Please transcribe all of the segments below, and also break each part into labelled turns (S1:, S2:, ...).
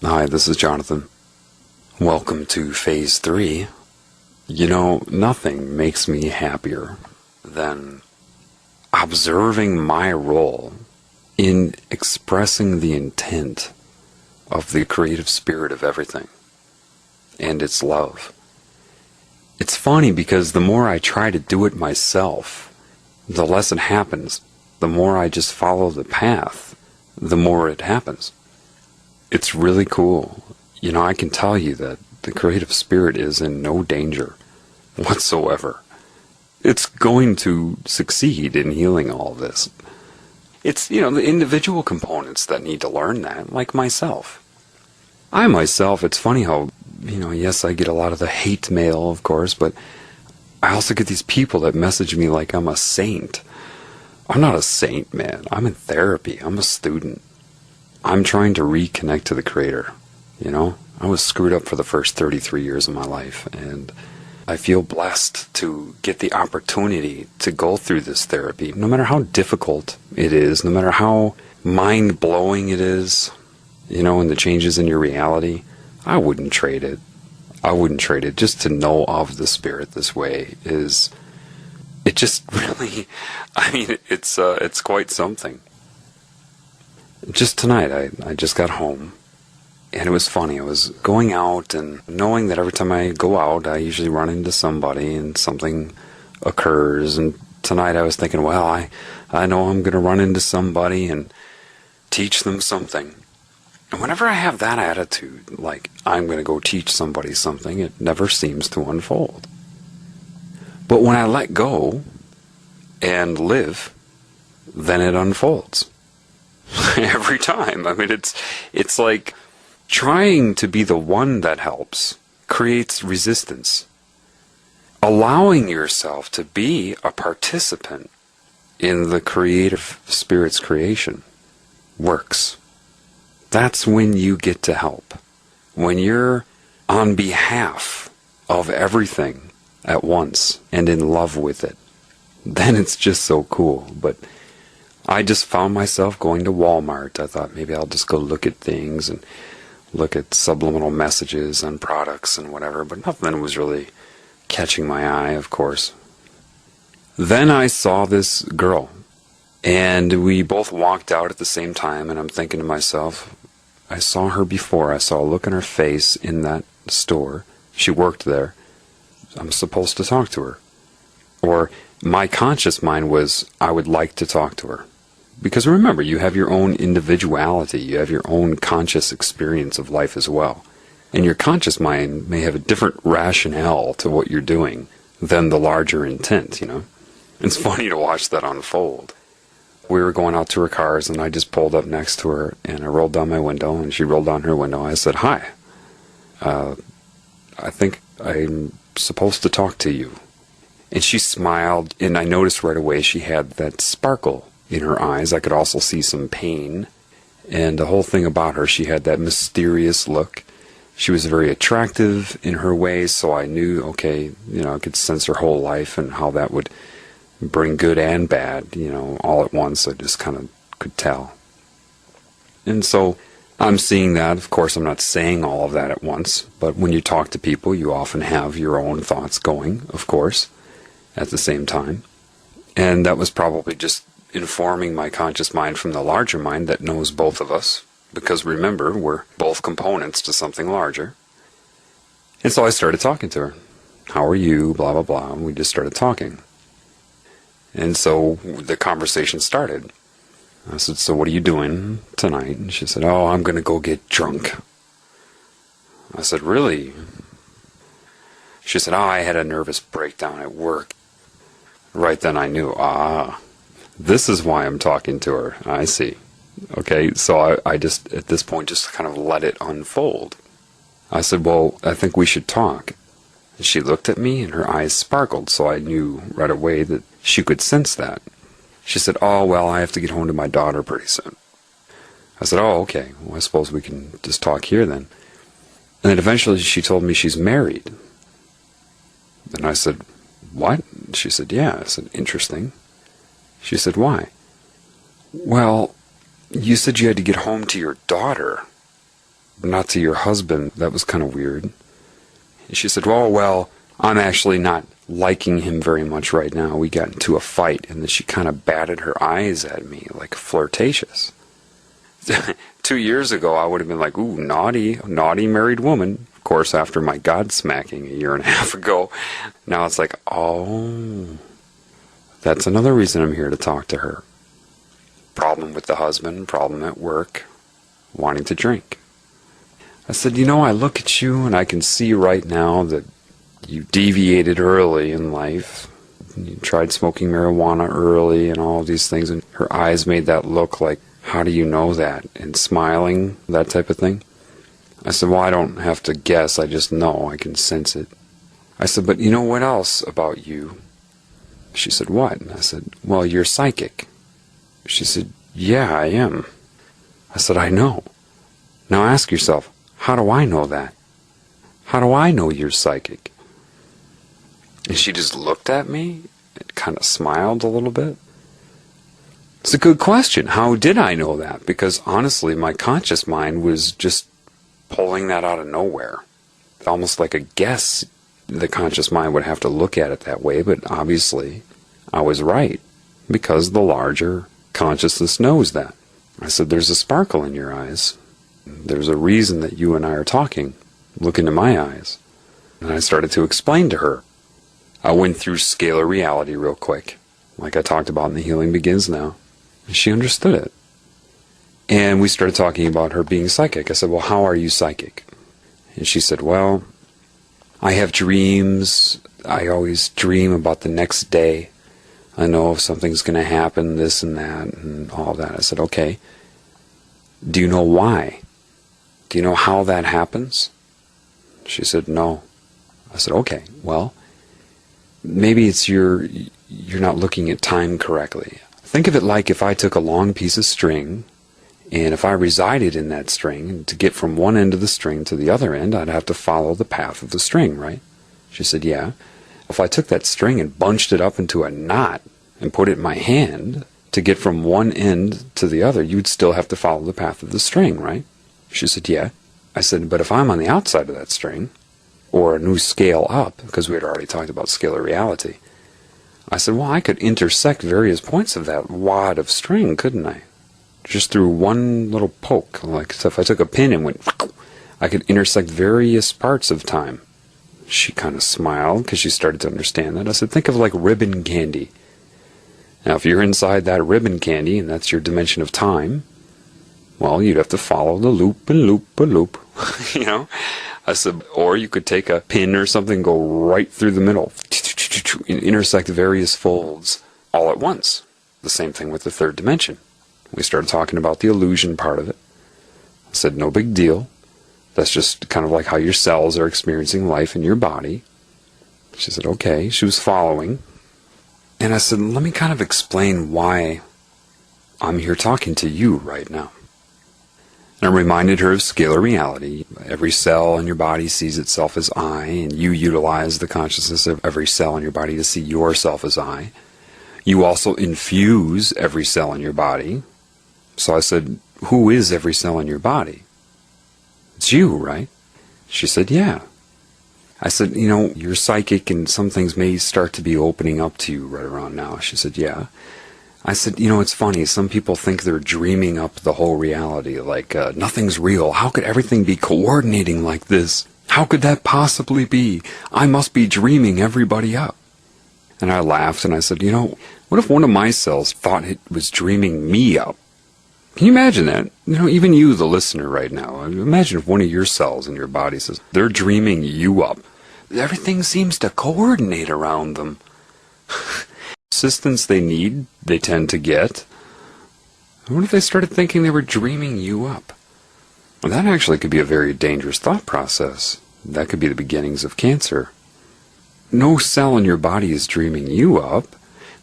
S1: Hi, this is Jonathan. Welcome to Phase 3. You know, nothing makes me happier than observing my role in expressing the intent of the creative spirit of everything and its love. It's funny because the more I try to do it myself, the less it happens. The more I just follow the path, the more it happens. It's really cool. You know, I can tell you that the creative spirit is in no danger whatsoever. It's going to succeed in healing all this. It's, the individual components that need to learn that, like myself. I myself, it's funny how, yes, I get a lot of the hate mail, of course, but I also get these people that message me like I'm a saint. I'm not a saint, man. I'm in therapy. I'm a student. I'm trying to reconnect to the Creator, I was screwed up for the first 33 years of my life, and I feel blessed to get the opportunity to go through this therapy, no matter how difficult it is, no matter how mind-blowing it is, and the changes in your reality. I wouldn't trade it. I wouldn't trade it. Just to know of the Spirit this way it just really, it's quite something. Just tonight, I just got home, and it was funny. I was going out and knowing that every time I go out, I usually run into somebody and something occurs. And tonight I was thinking, well, I know I'm going to run into somebody and teach them something. And whenever I have that attitude, like I'm going to go teach somebody something, it never seems to unfold. But when I let go and live, then it unfolds. Every time. It's like trying to be the one that helps creates resistance. Allowing yourself to be a participant in the creative spirit's creation works. That's when you get to help. When you're on behalf of everything at once and in love with it, then it's just so cool. But I just found myself going to Walmart. I thought maybe I'll just go look at things and look at subliminal messages on products and whatever, but nothing was really catching my eye, of course. Then I saw this girl, and we both walked out at the same time, and I'm thinking to myself, I saw her before. I saw a look in her face in that store. She worked there. I'm supposed to talk to her. Or my conscious mind was, I would like to talk to her. Because remember, you have your own individuality, you have your own conscious experience of life as well. And your conscious mind may have a different rationale to what you're doing than the larger intent, It's funny to watch that unfold. We were going out to her cars, and I just pulled up next to her, and I rolled down my window, and she rolled down her window. I said, hi. I think I'm supposed to talk to you. And she smiled, and I noticed right away she had that sparkle in her eyes. I could also see some pain. And the whole thing about her, she had that mysterious look. She was very attractive in her ways, so I knew, okay, I could sense her whole life and how that would bring good and bad, all at once. I just kind of could tell. And so I'm seeing that. Of course, I'm not saying all of that at once, but when you talk to people, you often have your own thoughts going, of course, at the same time. And that was probably just informing my conscious mind from the larger mind that knows both of us, because remember, we're both components to something larger. And so I started talking to her. How are you? Blah, blah, blah. And we just started talking. And so the conversation started. I said, so what are you doing tonight? And she said, oh, I'm going to go get drunk. I said, really? She said, oh, I had a nervous breakdown at work. Right then I knew, this is why I'm talking to her. I see. Okay, so I just, at this point, just kind of let it unfold. I said, well, I think we should talk. And she looked at me, and her eyes sparkled, so I knew right away that she could sense that. She said, oh, well, I have to get home to my daughter pretty soon. I said, oh, okay, well, I suppose we can just talk here then. And then eventually she told me she's married. And I said, what? She said, yeah. I said, interesting. She said, why? Well, you said you had to get home to your daughter. not to your husband. That was kind of weird. And she said, well, I'm actually not liking him very much right now. We got into a fight, and then she kind of batted her eyes at me, like flirtatious. 2 years ago, I would have been like, ooh, naughty married woman. Of course, after my God-smacking a year and a half ago. Now it's like, oh, that's another reason I'm here to talk to her. Problem with the husband, problem at work, wanting to drink. I said, I look at you and I can see right now that you deviated early in life. You tried smoking marijuana early and all of these things, and her eyes made that look like, how do you know that? And smiling, that type of thing. I said, well, I don't have to guess, I just know, I can sense it. I said, but you know what else about you? She said, what? And I said, well, you're psychic. She said, yeah, I am. I said, I know. Now ask yourself, how do I know that? How do I know you're psychic? And she just looked at me and kind of smiled a little bit. It's a good question. How did I know that? Because honestly, my conscious mind was just pulling that out of nowhere. Almost like a guess. The conscious mind would have to look at it that way, but obviously I was right, because the larger consciousness knows that. I said, there's a sparkle in your eyes. There's a reason that you and I are talking. Look into my eyes. And I started to explain to her. I went through scalar reality real quick, like I talked about in The Healing Begins Now. And she understood it. And we started talking about her being psychic. I said, well, how are you psychic? And she said, well, I have dreams. I always dream about the next day. I know if something's going to happen, this and that, and all that. I said, okay. Do you know why? Do you know how that happens? She said, no. I said, okay, well, maybe it's you're not looking at time correctly. Think of it like if I took a long piece of string, and if I resided in that string, to get from one end of the string to the other end, I'd have to follow the path of the string, right? She said, yeah. If I took that string and bunched it up into a knot and put it in my hand, to get from one end to the other, you'd still have to follow the path of the string, right? She said, yeah. I said, but if I'm on the outside of that string, or a new scale up, because we had already talked about scalar reality, I said, well, I could intersect various points of that wad of string, couldn't I? Just through one little poke. Like, so if I took a pin and went, I could intersect various parts of time. She kind of smiled, because she started to understand that. I said, think of like ribbon candy. Now, if you're inside that ribbon candy, and that's your dimension of time, well, you'd have to follow the loop and loop and loop, I said, or you could take a pin or something, go right through the middle, and intersect various folds all at once. The same thing with the third dimension. We started talking about the illusion part of it. I said, no big deal. That's just kind of like how your cells are experiencing life in your body. She said, okay. She was following. And I said, let me kind of explain why I'm here talking to you right now. And I reminded her of scalar reality. Every cell in your body sees itself as I, and you utilize the consciousness of every cell in your body to see yourself as I. You also infuse every cell in your body. So I said, who is every cell in your body? It's you, right? She said, yeah. I said, you're psychic and some things may start to be opening up to you right around now. She said, yeah. I said, it's funny. Some people think they're dreaming up the whole reality, like nothing's real. How could everything be coordinating like this? How could that possibly be? I must be dreaming everybody up. And I laughed and I said, what if one of my cells thought it was dreaming me up? Can you imagine that? Even you, the listener right now, imagine if one of your cells in your body says, they're dreaming you up. Everything seems to coordinate around them. Assistance they need, they tend to get. What if they started thinking they were dreaming you up? Well, that actually could be a very dangerous thought process. That could be the beginnings of cancer. No cell in your body is dreaming you up.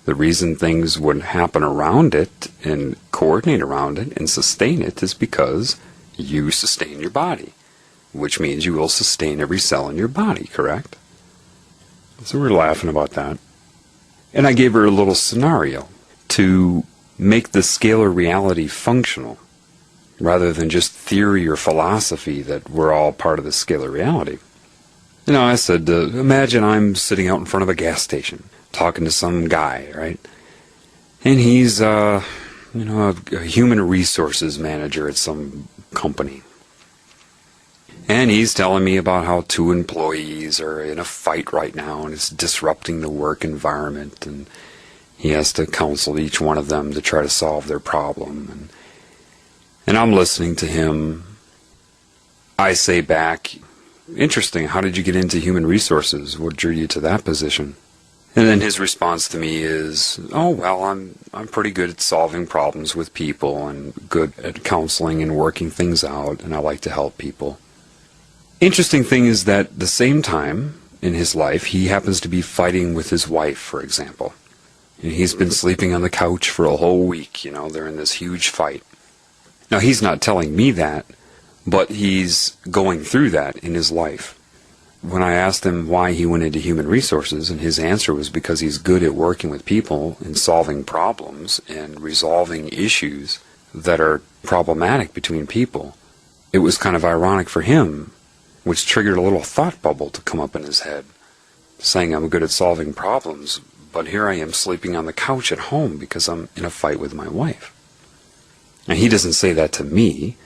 S1: The reason things would happen around it and coordinate around it and sustain it is because you sustain your body, which means you will sustain every cell in your body, correct? So we're laughing about that. And I gave her a little scenario to make the scalar reality functional. rather than just theory or philosophy that we're all part of the scalar reality. I said, imagine I'm sitting out in front of a gas station talking to some guy, right? And he's, a human resources manager at some company. And he's telling me about how two employees are in a fight right now and it's disrupting the work environment, and he has to counsel each one of them to try to solve their problem. And I'm listening to him. I say back, interesting, how did you get into human resources? What drew you to that position? And then his response to me is, oh, well, I'm pretty good at solving problems with people and good at counseling and working things out, and I like to help people. Interesting thing is that at the same time in his life, he happens to be fighting with his wife, for example. And he's been sleeping on the couch for a whole week, they're in this huge fight. Now, he's not telling me that, but he's going through that in his life. When I asked him why he went into human resources, and his answer was because he's good at working with people and solving problems and resolving issues that are problematic between people, it was kind of ironic for him, which triggered a little thought bubble to come up in his head, saying I'm good at solving problems, but here I am sleeping on the couch at home because I'm in a fight with my wife. And he doesn't say that to me.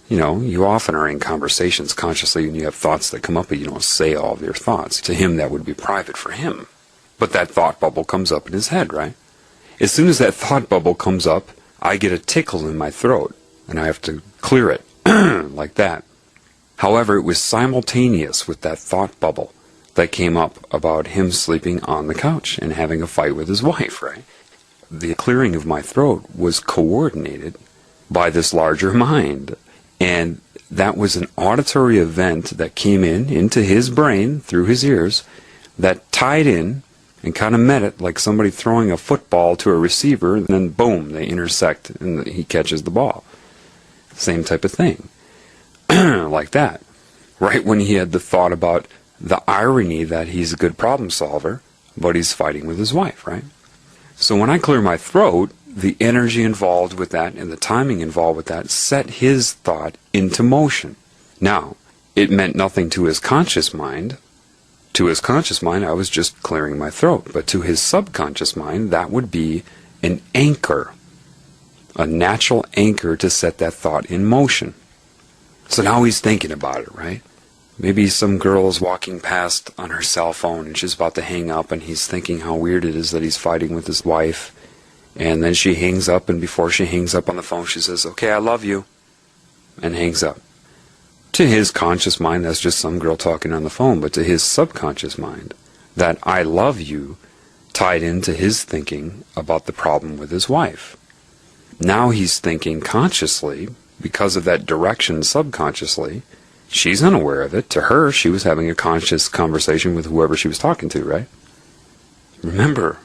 S1: You often are in conversations consciously and you have thoughts that come up, but you don't say all of your thoughts. To him, that would be private for him. But that thought bubble comes up in his head, right? As soon as that thought bubble comes up, I get a tickle in my throat, and I have to clear it, like that. However, it was simultaneous with that thought bubble that came up about him sleeping on the couch and having a fight with his wife, right? The clearing of my throat was coordinated by this larger mind. And that was an auditory event that came into his brain through his ears that tied in and kind of met it like somebody throwing a football to a receiver, and then boom, they intersect and he catches the ball. Same type of thing. Like that. Right when he had the thought about the irony that he's a good problem solver, but he's fighting with his wife, right? So when I clear my throat, the energy involved with that and the timing involved with that set his thought into motion. Now, it meant nothing to his conscious mind. To his conscious mind, I was just clearing my throat. But to his subconscious mind, that would be an anchor, a natural anchor to set that thought in motion. So now he's thinking about it, right? Maybe some girl is walking past on her cell phone and she's about to hang up, and he's thinking how weird it is that he's fighting with his wife. And then she hangs up, and before she hangs up on the phone, she says, okay, I love you, and hangs up. To his conscious mind, that's just some girl talking on the phone, but to his subconscious mind, that I love you tied into his thinking about the problem with his wife. Now he's thinking consciously, because of that direction subconsciously. She's unaware of it. To her, she was having a conscious conversation with whoever she was talking to, right? Remember,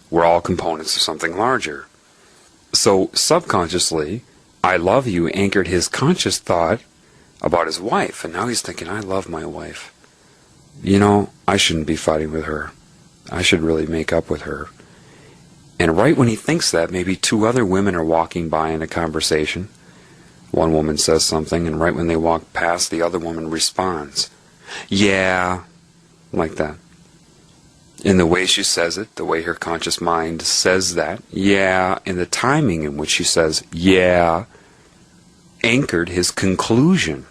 S1: we're all components of something larger. So subconsciously, I love you anchored his conscious thought about his wife. And now he's thinking, I love my wife. I shouldn't be fighting with her. I should really make up with her. And right when he thinks that, maybe two other women are walking by in a conversation. One woman says something, and right when they walk past, the other woman responds, yeah, like that. In the way she says it, the way her conscious mind says that, yeah, and the timing in which she says, yeah, anchored his conclusion.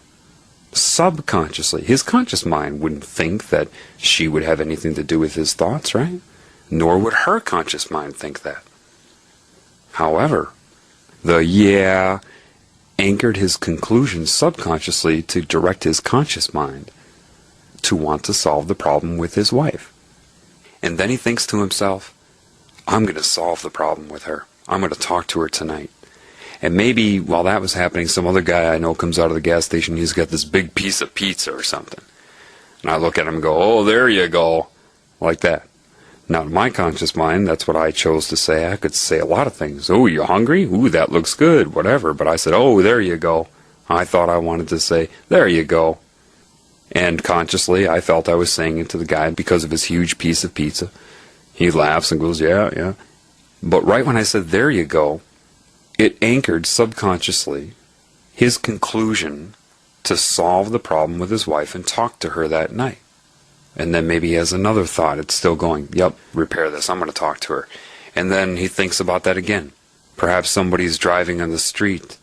S1: Subconsciously, his conscious mind wouldn't think that she would have anything to do with his thoughts, right? Nor would her conscious mind think that. However, the yeah anchored his conclusion subconsciously to direct his conscious mind to want to solve the problem with his wife. And then he thinks to himself, I'm going to solve the problem with her. I'm going to talk to her tonight. And maybe while that was happening, some other guy I know comes out of the gas station. He's got this big piece of pizza or something. And I look at him and go, oh, there you go. Like that. Now, in my conscious mind, that's what I chose to say. I could say a lot of things. Oh, you hungry? Ooh, that looks good. Whatever. But I said, oh, there you go. I thought I wanted to say, there you go. And consciously, I felt I was saying it to the guy because of his huge piece of pizza. He laughs and goes, yeah, yeah. But right when I said, there you go, it anchored subconsciously his conclusion to solve the problem with his wife and talk to her that night. And then maybe he has another thought. It's still going, yep, repair this. I'm going to talk to her. And then he thinks about that again. Perhaps somebody's driving on the street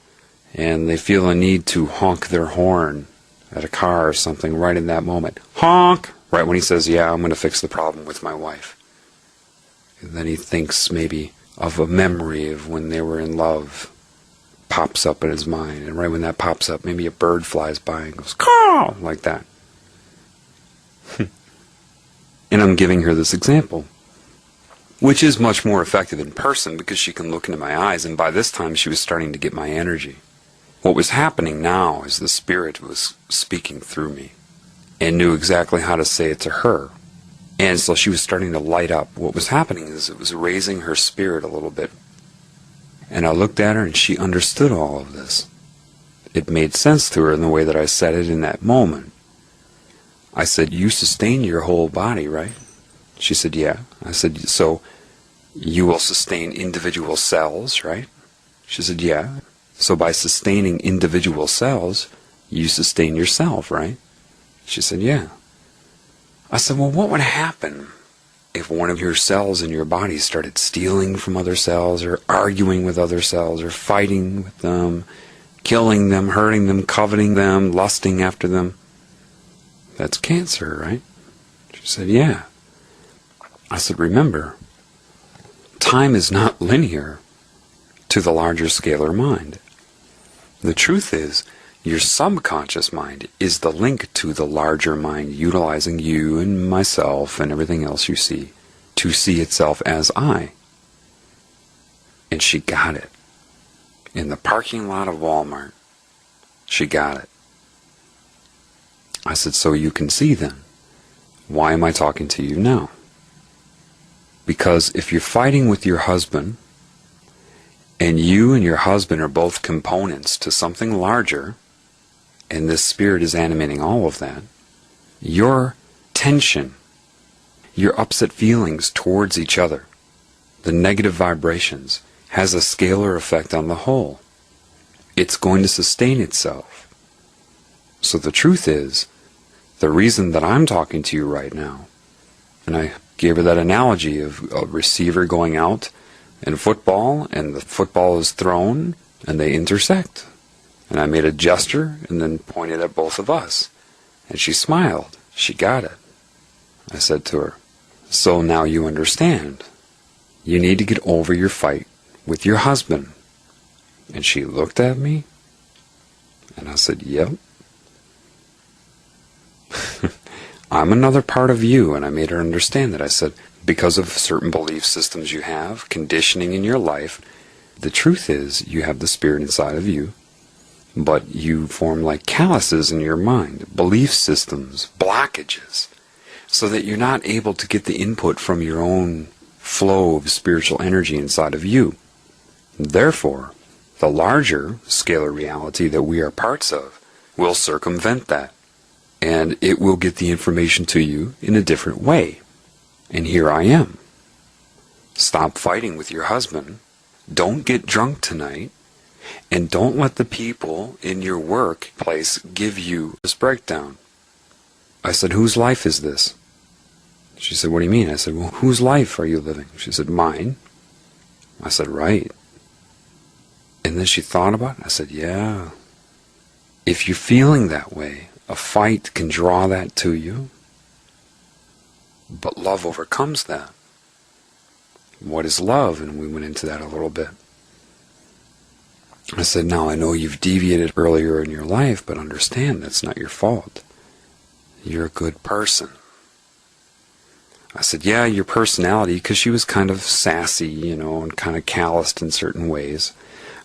S1: and they feel a need to honk their horn at a car or something right in that moment. Honk! Right when he says, yeah, I'm going to fix the problem with my wife. And then he thinks maybe of a memory of when they were in love. Pops up in his mind. And right when that pops up, maybe a bird flies by and goes, caw! Like that. And I'm giving her this example, which is much more effective in person because she can look into my eyes, and by this time she was starting to get my energy. What was happening now is the Spirit was speaking through me and knew exactly how to say it to her. And so she was starting to light up. What was happening is it was raising her spirit a little bit. And I looked at her and she understood all of this. It made sense to her in the way that I said it in that moment. I said, you sustain your whole body, right? She said, yeah. I said, so you will sustain individual cells, right? She said, yeah. So by sustaining individual cells, you sustain yourself, right? She said, yeah. I said, well, what would happen if one of your cells in your body started stealing from other cells or arguing with other cells or fighting with them, killing them, hurting them, coveting them, lusting after them? That's cancer, right? She said, yeah. I said, remember, time is not linear to the larger scalar mind. The truth is, your subconscious mind is the link to the larger mind, utilizing you and myself and everything else you see to see itself as I. And she got it. In the parking lot of Walmart, she got it. I said, so you can see then. Why am I talking to you now? Because if you're fighting with your husband, and you and your husband are both components to something larger, and this Spirit is animating all of that, your tension, your upset feelings towards each other, the negative vibrations, has a scalar effect on the whole. It's going to sustain itself. So the truth is, the reason that I'm talking to you right now, and I gave her that analogy of a receiver going out in football, and the football is thrown, and they intersect. And I made a gesture, and then pointed at both of us. And she smiled. She got it. I said to her, so now you understand. You need to get over your fight with your husband. And she looked at me, and I said, yep. I'm another part of you, and I made her understand that. I said, because of certain belief systems you have, conditioning in your life, the truth is you have the Spirit inside of you, but you form like calluses in your mind, belief systems, blockages, so that you're not able to get the input from your own flow of spiritual energy inside of you. Therefore, the larger scalar reality that we are parts of will circumvent that. And it will get the information to you in a different way. And here I am. Stop fighting with your husband. Don't get drunk tonight. And don't let the people in your workplace give you this breakdown. I said, whose life is this? She said, what do you mean? I said, well, whose life are you living? She said, mine. I said, right. And then she thought about it. I said, yeah. If you're feeling that way, a fight can draw that to you, but love overcomes that. What is love? And we went into that a little bit. I said, now I know you've deviated earlier in your life, but understand that's not your fault. You're a good person. I said, yeah, your personality, because she was kind of sassy, and kind of calloused in certain ways.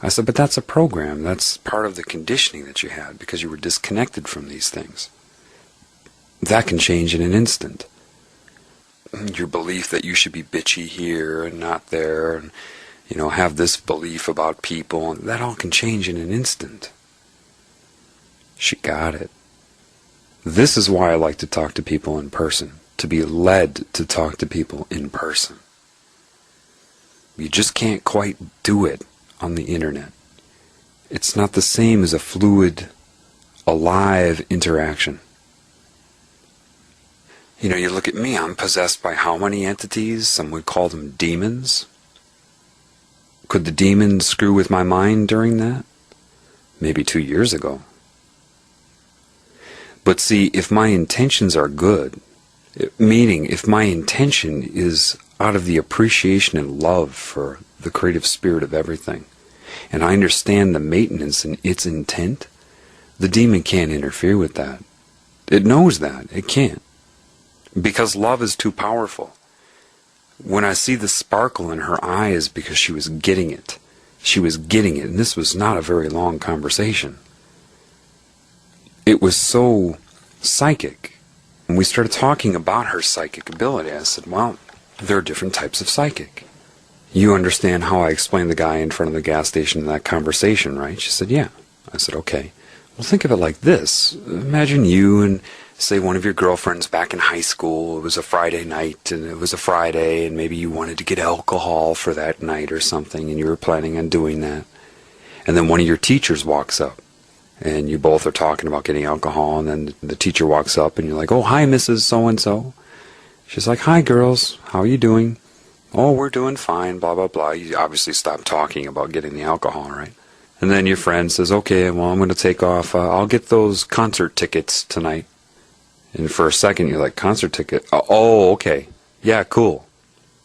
S1: I said, but that's a program. That's part of the conditioning that you had because you were disconnected from these things. That can change in an instant. Your belief that you should be bitchy here and not there, and have this belief about people, that all can change in an instant. She got it. This is why I like to talk to people in person, to be led to talk to people in person. You just can't quite do it on the internet. It's not the same as a fluid, alive interaction. You know, you look at me, I'm possessed by how many entities? Some would call them demons. Could the demons screw with my mind during that? Maybe 2 years ago. But see, if my intentions are good, meaning if my intention is out of the appreciation and love for the creative spirit of everything, and I understand the maintenance and its intent, the demon can't interfere with that. It knows that. It can't. Because love is too powerful. When I see the sparkle in her eyes, because she was getting it. She was getting it, and this was not a very long conversation. It was so psychic. When we started talking about her psychic ability, I said, well, there are different types of psychic. You understand how I explained the guy in front of the gas station in that conversation, right? She said, yeah. I said, okay. Well, think of it like this. Imagine you and, say, one of your girlfriends back in high school. It was a Friday night, and it was a Friday, and maybe you wanted to get alcohol for that night or something, and you were planning on doing that. And then one of your teachers walks up, and you both are talking about getting alcohol, and then the teacher walks up, and you're like, oh, hi, Mrs. So-and-so. She's like, hi, girls. How are you doing? Oh, we're doing fine, blah, blah, blah. You obviously stopped talking about getting the alcohol, right? And then your friend says, okay, well, I'm going to take off. I'll get those concert tickets tonight. And for a second, you're like, concert ticket? Oh, okay. Yeah, cool.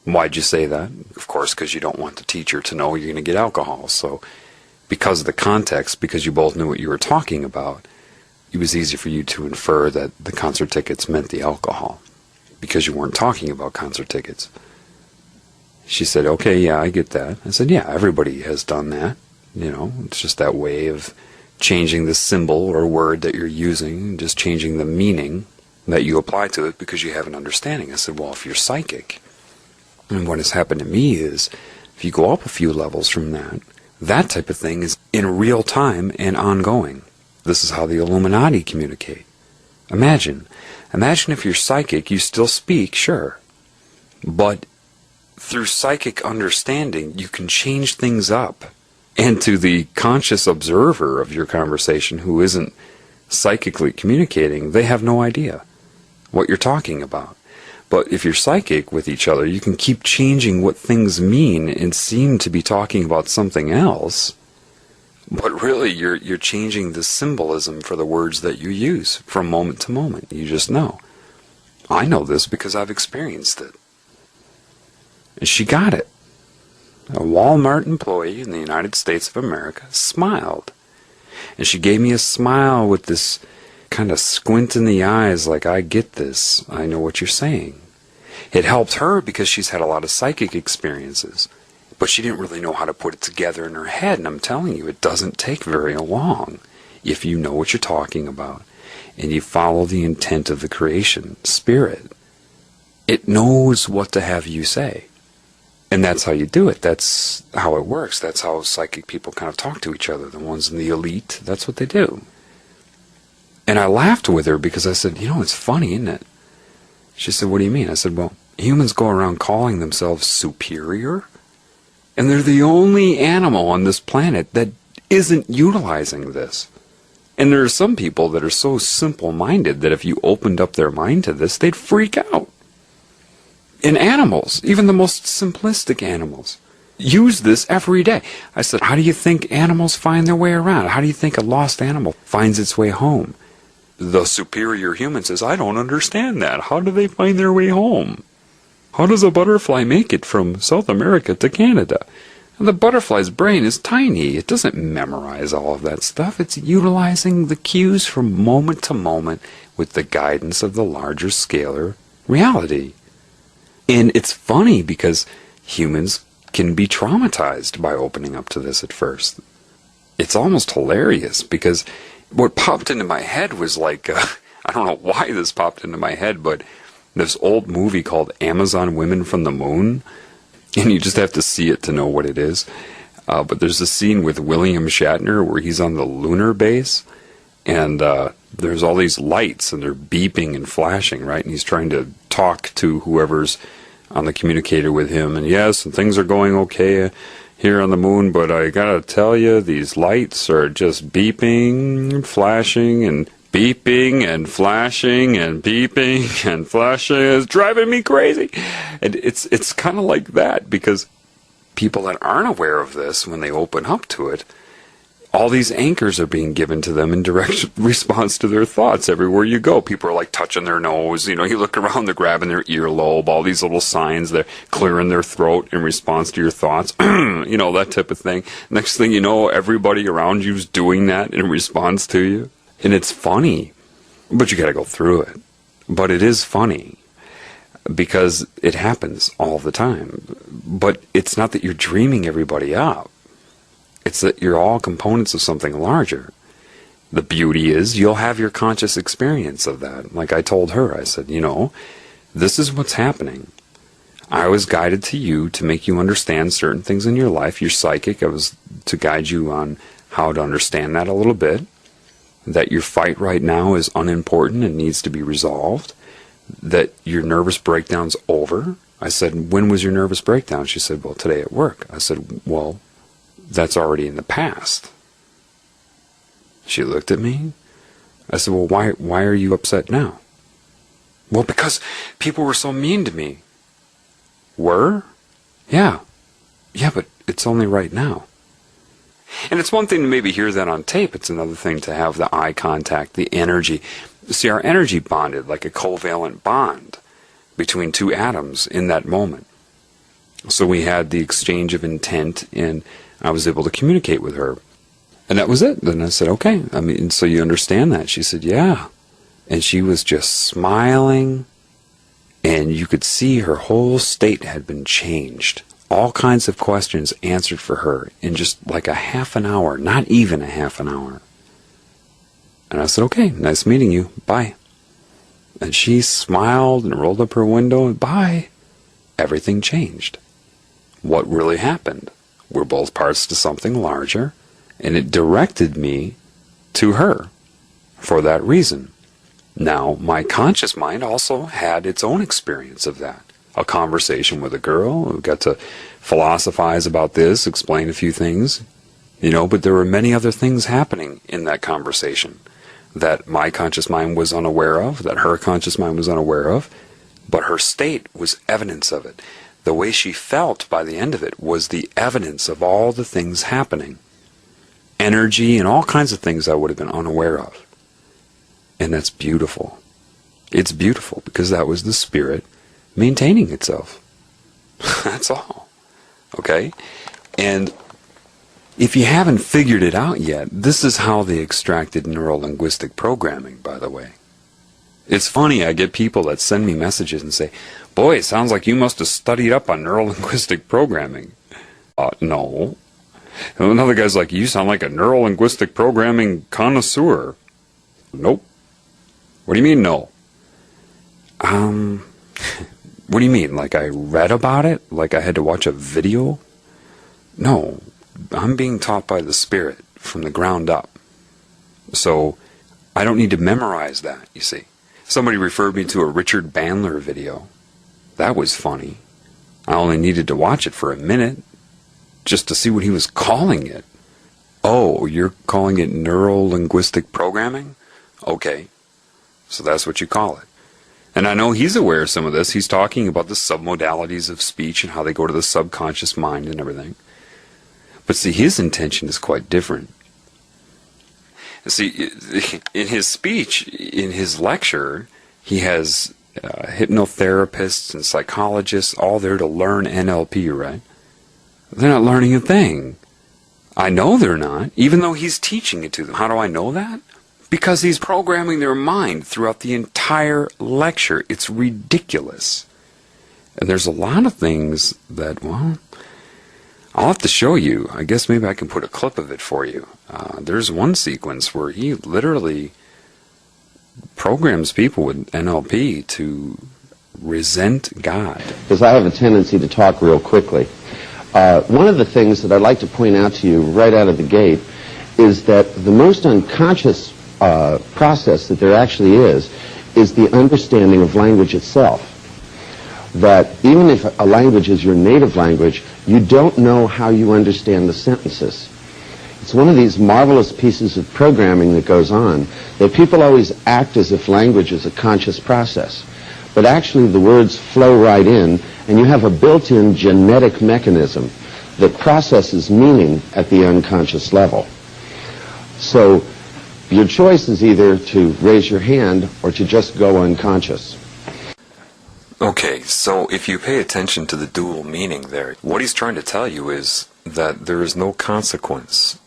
S1: Why'd you say that? Of course, because you don't want the teacher to know you're going to get alcohol. So because of the context, because you both knew what you were talking about, it was easy for you to infer that the concert tickets meant the alcohol, because you weren't talking about concert tickets. She said, okay, yeah, I get that. I said, yeah, everybody has done that. You know, it's just that way of changing the symbol or word that you're using, just changing the meaning that you apply to it because you have an understanding. I said, well, if you're psychic, and what has happened to me is, if you go up a few levels from that, that type of thing is in real time and ongoing. This is how the Illuminati communicate. Imagine if you're psychic, you still speak, sure, but through psychic understanding, you can change things up. And to the conscious observer of your conversation who isn't psychically communicating, they have no idea what you're talking about. But if you're psychic with each other, you can keep changing what things mean and seem to be talking about something else. But really, you're changing the symbolism for the words that you use from moment to moment. You just know. I know this because I've experienced it. And she got it. A Walmart employee in the United States of America smiled. And she gave me a smile with this kind of squint in the eyes like, I get this. I know what you're saying. It helped her because she's had a lot of psychic experiences. But she didn't really know how to put it together in her head. And I'm telling you, it doesn't take very long if you know what you're talking about and you follow the intent of the creation spirit. It knows what to have you say. And that's how you do it. That's how it works. That's how psychic people kind of talk to each other. The ones in the elite, that's what they do. And I laughed with her because I said, you know, it's funny, isn't it? She said, what do you mean? I said, well, humans go around calling themselves superior. And they're the only animal on this planet that isn't utilizing this. And there are some people that are so simple-minded that if you opened up their mind to this, they'd freak out. And animals, even the most simplistic animals, use this every day. I said, how do you think animals find their way around? How do you think a lost animal finds its way home? The superior human says, I don't understand that. How do they find their way home? How does a butterfly make it from South America to Canada? And the butterfly's brain is tiny. It doesn't memorize all of that stuff. It's utilizing the cues from moment to moment with the guidance of the larger scalar reality. And it's funny because humans can be traumatized by opening up to this at first. It's almost hilarious because what popped into my head was like, I don't know why this popped into my head, but this old movie called Amazon Women from the Moon, and you just have to see it to know what it is. But there's a scene with William Shatner where he's on the lunar base, and there's all these lights, and they're beeping and flashing, right? And he's trying to talk to whoever's on the communicator with him, and yes, and things are going okay. here on the moon, but I gotta tell you, these lights are just beeping and flashing and beeping and flashing and beeping and flashing. It's driving me crazy. And it's kind of like that, because people that aren't aware of this, when they open up to it, all these anchors are being given to them in direct response to their thoughts. Everywhere you go, people are like touching their nose. You know, you look around, they're grabbing their earlobe, all these little signs, they're clearing their throat in response to your thoughts. You know, that type of thing. Next thing you know, everybody around you's doing that in response to you. And it's funny, but you gotta go through it. But it is funny, because it happens all the time. But it's not that you're dreaming everybody up. It's that you're all components of something larger. The beauty is you'll have your conscious experience of that. Like I told her, I said, you know, this is what's happening. I was guided to you to make you understand certain things in your life. You're psychic. I was to guide you on how to understand that a little bit. That your fight right now is unimportant and needs to be resolved. That your nervous breakdown's over. I said, when was your nervous breakdown? She said, well, today at work. I said, well, that's already in the past. She looked at me. I said, well, why are you upset now? Well, because people were so mean to me. Were? Yeah. Yeah, but it's only right now. And it's one thing to maybe hear that on tape. It's another thing to have the eye contact, the energy. See, our energy bonded like a covalent bond between two atoms in that moment. So we had the exchange of intent, and I was able to communicate with her. And that was it. Then I said, okay. I mean, so you understand that? She said, yeah. And she was just smiling, and you could see her whole state had been changed. All kinds of questions answered for her in just like a half an hour, not even a half an hour. And I said, okay, nice meeting you. Bye. And she smiled and rolled up her window, and bye. Everything changed. What really happened? We're both parts to something larger, and it directed me to her for that reason. Now, my conscious mind also had its own experience of that. A conversation with a girl who got to philosophize about this, explain a few things, you know, but there were many other things happening in that conversation that my conscious mind was unaware of, that her conscious mind was unaware of, but her state was evidence of it. The way she felt by the end of it was the evidence of all the things happening. Energy and all kinds of things I would have been unaware of. And that's beautiful. It's beautiful because that was the spirit maintaining itself. That's all. Okay? And if you haven't figured it out yet, this is how they extracted neuro-linguistic programming, by the way. It's funny, I get people that send me messages and say, boy, it sounds like you must have studied up on neuro-linguistic programming. No. And another guy's like, you sound like a neuro-linguistic programming connoisseur. Nope. What do you mean, no? What do you mean? Like I read about it? Like I had to watch a video? No. I'm being taught by the Spirit from the ground up. So I don't need to memorize that, you see. Somebody referred me to a Richard Bandler video. That was funny. I only needed to watch it for a minute just to see what he was calling it. Oh, you're calling it neuro-linguistic programming? Okay. So that's what you call it. And I know he's aware of some of this. He's talking about the submodalities of speech and how they go to the subconscious mind and everything. But see, his intention is quite different. See, in his speech, in his lecture, he has hypnotherapists and psychologists all there to learn NLP, right? They're not learning a thing. I know they're not, even though he's teaching it to them. How do I know that? Because he's programming their mind throughout the entire lecture. It's ridiculous. And there's a lot of things that, well, I'll have to show you. I guess maybe I can put a clip of it for you. There's one sequence where he literally programs people with NLP to resent God.
S2: Because I have a tendency to talk real quickly. One of the things that I'd like to point out to you right out of the gate is that the most unconscious process that there actually is the understanding of language itself. that even if a language is your native language, you don't know how you understand the sentences. It's one of these marvelous pieces of programming that goes on, that people always act as if language is a conscious process. But actually the words flow right in, and you have a built-in genetic mechanism that processes meaning at the unconscious level. So your choice is either to raise your hand or to just go unconscious.
S1: Okay, so if you pay attention to the dual meaning there, what he's trying to tell you is that there is no consequence.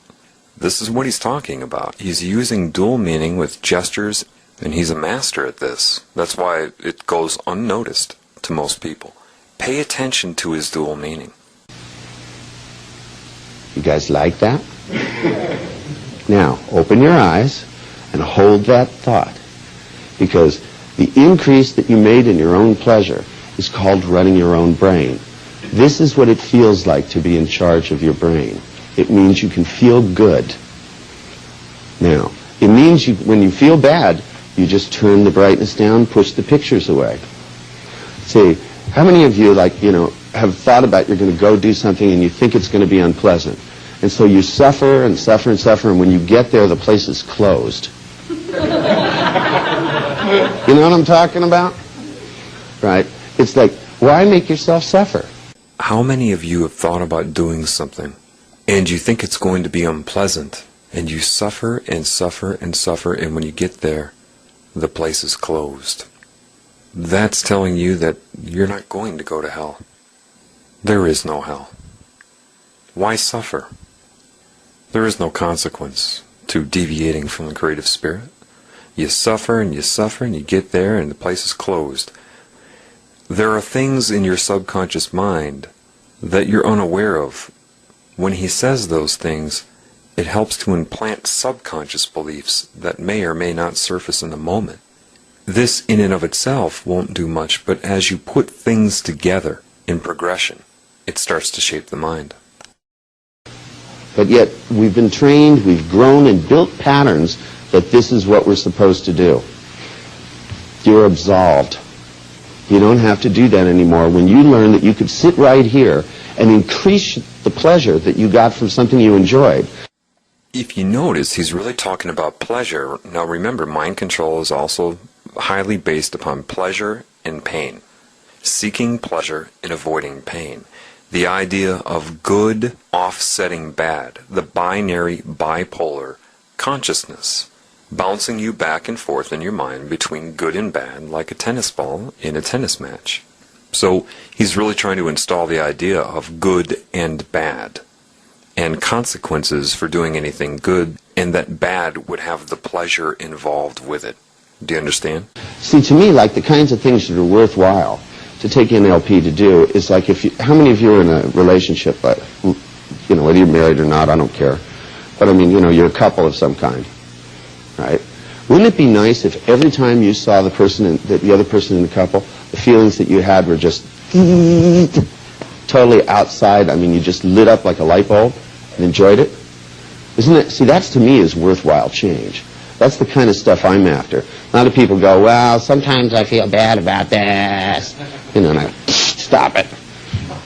S1: This is what he's talking about. He's using dual meaning with gestures, and he's a master at this. That's why it goes unnoticed to most people. Pay attention to his dual meaning.
S2: You guys like that? Now, open your eyes and hold that thought, because the increase that you made in your own pleasure is called running your own brain. This is what it feels like to be in charge of your brain. It means you can feel good. Now, it means when you feel bad, you just turn the brightness down, push the pictures away. See, how many of you, have thought about you're going to go do something and you think it's going to be unpleasant? And so you suffer and suffer and suffer, and when you get there, the place is closed. You know what I'm talking about? Right? It's like, why make yourself suffer?
S1: How many of you have thought about doing something, and you think it's going to be unpleasant, and you suffer and suffer and suffer, and when you get there, the place is closed? That's telling you that you're not going to go to hell. There is no hell. Why suffer? There is no consequence to deviating from the creative spirit. You suffer and you suffer and you get there and the place is closed. There are things in your subconscious mind that you're unaware of. When he says those things, it helps to implant subconscious beliefs that may or may not surface in the moment. This in and of itself won't do much, but as you put things together in progression, it starts to shape the mind.
S2: But yet we've been trained, we've grown and built patterns that this is what we're supposed to do. You're absolved. You don't have to do that anymore when you learn that you could sit right here and increase the pleasure that you got from something you enjoyed.
S1: If you notice, he's really talking about pleasure. Now remember, mind control is also highly based upon pleasure and pain. Seeking pleasure and avoiding pain. The idea of good offsetting bad, the binary bipolar consciousness, bouncing you back and forth in your mind between good and bad like a tennis ball in a tennis match. So he's really trying to install the idea of good and bad, and consequences for doing anything good, and that bad would have the pleasure involved with it. Do you understand?
S2: See, to me, like the kinds of things that are worthwhile to take NLP to do is like how many of you are in a relationship, whether you're married or not, I don't care. But I mean, you're a couple of some kind, right? Wouldn't it be nice if every time you saw the other person in the couple, the feelings that you had were just totally outside? I mean, you just lit up like a light bulb and enjoyed it? Isn't it? See, that's to me is worthwhile change. That's the kind of stuff I'm after. A lot of people go, well, sometimes I feel bad about this. And I stop it.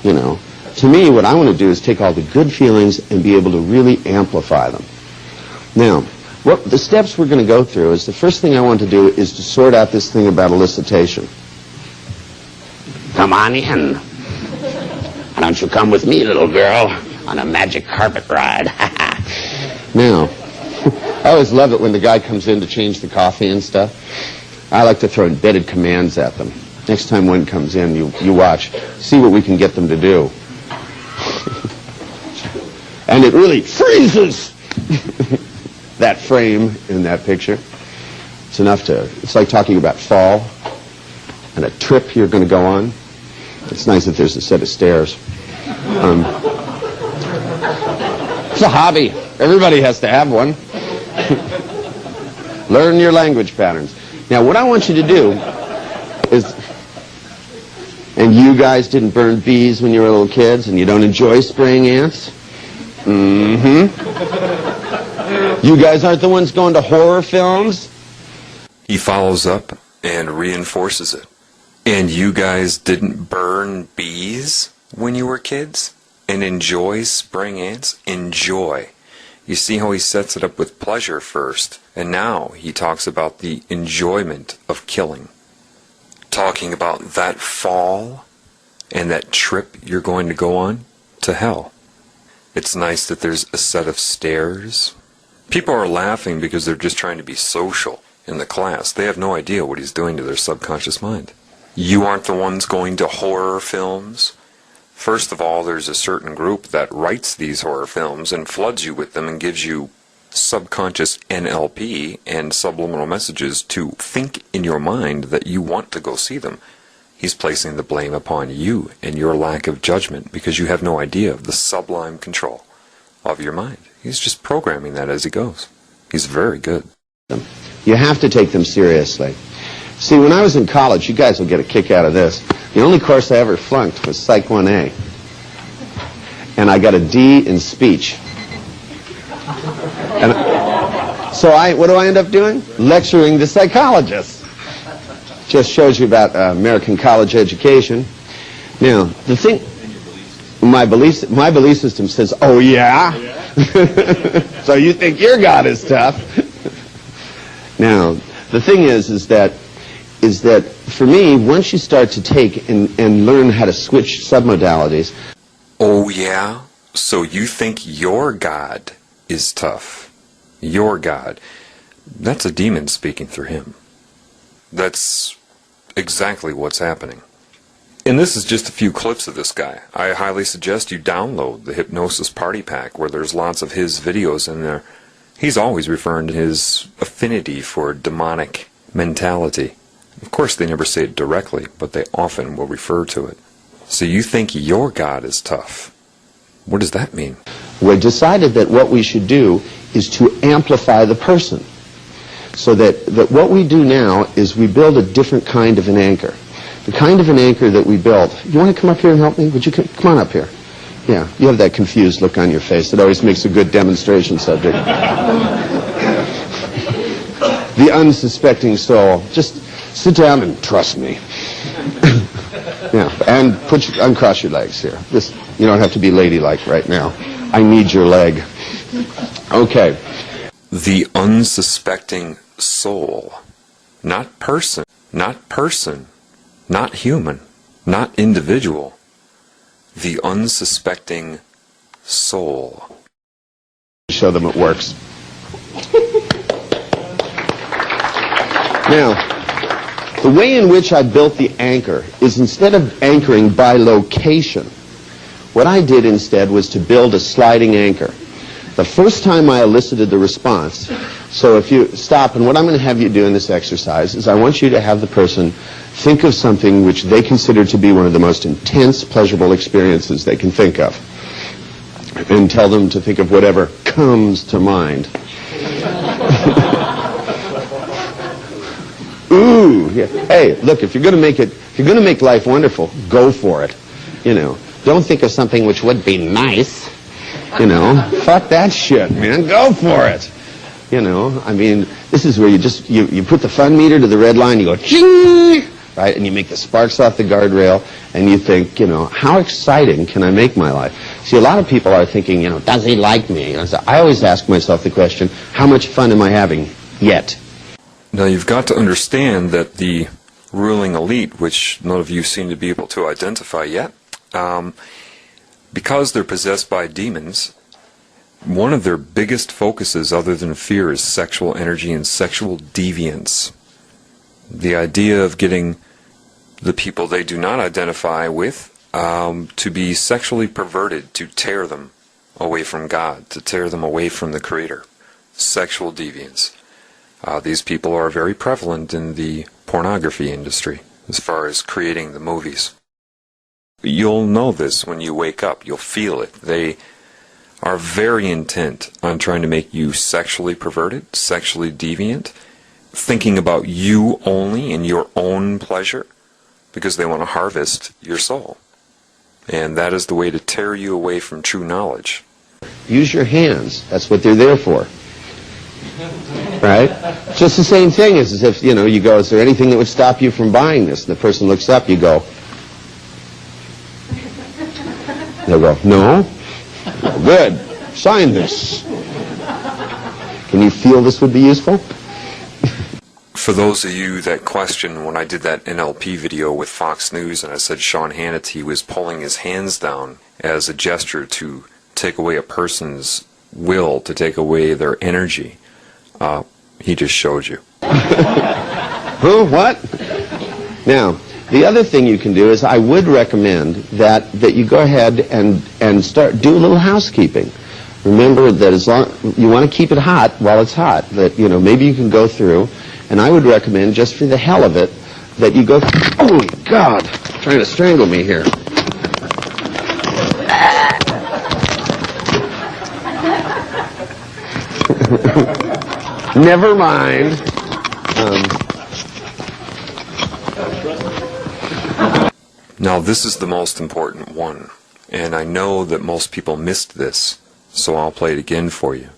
S2: To me, what I want to do is take all the good feelings and be able to really amplify them. Now, what the steps we're going to go through is the first thing I want to do is to sort out this thing about elicitation. Come on in. Why don't you come with me, little girl, on a magic carpet ride? Now, I always love it when the guy comes in to change the coffee and stuff. I like to throw embedded commands at them. Next time one comes in, you watch. See what we can get them to do. And it really freezes that frame in that picture. It's like talking about fall and a trip you're going to go on. It's nice if there's a set of stairs. It's a hobby. Everybody has to have one. Learn your language patterns. Now, what I want you to do is, and you guys didn't burn bees when you were little kids, and you don't enjoy spraying ants? Mm-hmm. You guys aren't the ones going to horror films?
S1: He follows up and reinforces it. And you guys didn't burn bees when you were kids? And enjoy spraying ants? Enjoy. You see how he sets it up with pleasure first, and now he talks about the enjoyment of killing. Talking about that fall and that trip you're going to go on to hell. It's nice that there's a set of stairs. People are laughing because they're just trying to be social in the class. They have no idea what he's doing to their subconscious mind. You aren't the ones going to horror films. First of all, there's a certain group that writes these horror films and floods you with them and gives you subconscious NLP and subliminal messages to think in your mind that you want to go see them. He's placing the blame upon you and your lack of judgment because you have no idea of the sublime control of your mind. He's just programming that as he goes. He's very good.
S2: You have to take them seriously. See, when I was in college, you guys will get a kick out of this. The only course I ever flunked was Psych 1A. And I got a D in speech. And so what do I end up doing? Lecturing the psychologists. Just shows you about American college education. Now, the thing, my belief system says, oh yeah? So you think your God is tough? Now, the thing is that for me, once you start to take and learn how to switch submodalities.
S1: Oh yeah? So you think your God is tough? Your God. That's a demon speaking through him. That's exactly what's happening. And this is just a few clips of this guy. I highly suggest you download the Hypnosis Party Pack, where there's lots of his videos in there. He's always referring to his affinity for demonic mentality. Of course, they never say it directly, but they often will refer to it. So you think your God is tough. What does that mean?
S2: We decided that what we should do is to amplify the person. So that what we do now is we build a different kind of an anchor. The kind of an anchor that we built. You want to come up here and help me? Would you come on up here? Yeah, you have that confused look on your face that always makes a good demonstration subject. The unsuspecting soul. Just sit down and trust me. Yeah, and uncross your legs here. You don't have to be ladylike right now. I need your leg. Okay.
S1: The unsuspecting soul. Not person. Not person. Not human. Not individual. The unsuspecting soul.
S2: Show them it works. Now, the way in which I built the anchor is instead of anchoring by location, what I did instead was to build a sliding anchor. The first time I elicited the response, so if you stop, and what I'm going to have you do in this exercise is I want you to have the person think of something which they consider to be one of the most intense, pleasurable experiences they can think of. And tell them to think of whatever comes to mind. Ooh, yeah. Hey, look, if you're going to make life wonderful, go for it. You know, don't think of something which would be nice. You know, fuck that shit, man. Go for it. You know, I mean, this is where you put the fun meter to the red line, you go, ching, right? And you make the sparks off the guardrail, and you think, you know, how exciting can I make my life? See, a lot of people are thinking, you know, does he like me? And so I always ask myself the question, how much fun am I having yet?
S1: Now, you've got to understand that the ruling elite, which none of you seem to be able to identify yet, because they're possessed by demons, one of their biggest focuses other than fear is sexual energy and sexual deviance. The idea of getting the people they do not identify with to be sexually perverted, to tear them away from God, to tear them away from the Creator. Sexual deviance. These people are very prevalent in the pornography industry as far as creating the movies. You'll know this when you wake up. You'll feel it. They are very intent on trying to make you sexually perverted, sexually deviant, thinking about you only and your own pleasure, because they want to harvest your soul. And that is the way to tear you away from true knowledge.
S2: Use your hands. That's what they're there for. Right? Just the same thing as if, you go, is there anything that would stop you from buying this? And the person looks up, you go. They'll go, no? Good. Sign this. Can you feel this would be useful?
S1: For those of you that question when I did that NLP video with Fox News and I said Sean Hannity was pulling his hands down as a gesture to take away a person's will, to take away their energy, he just showed you.
S2: Huh? What? Now, the other thing you can do is I would recommend that you go ahead and do a little housekeeping. Remember that as long you want to keep it hot while it's hot. That maybe you can go through, and I would recommend just for the hell of it that you go. Oh my God! Trying to strangle me here. Never mind.
S1: Now this is the most important one, and I know that most people missed this, so I'll play it again for you.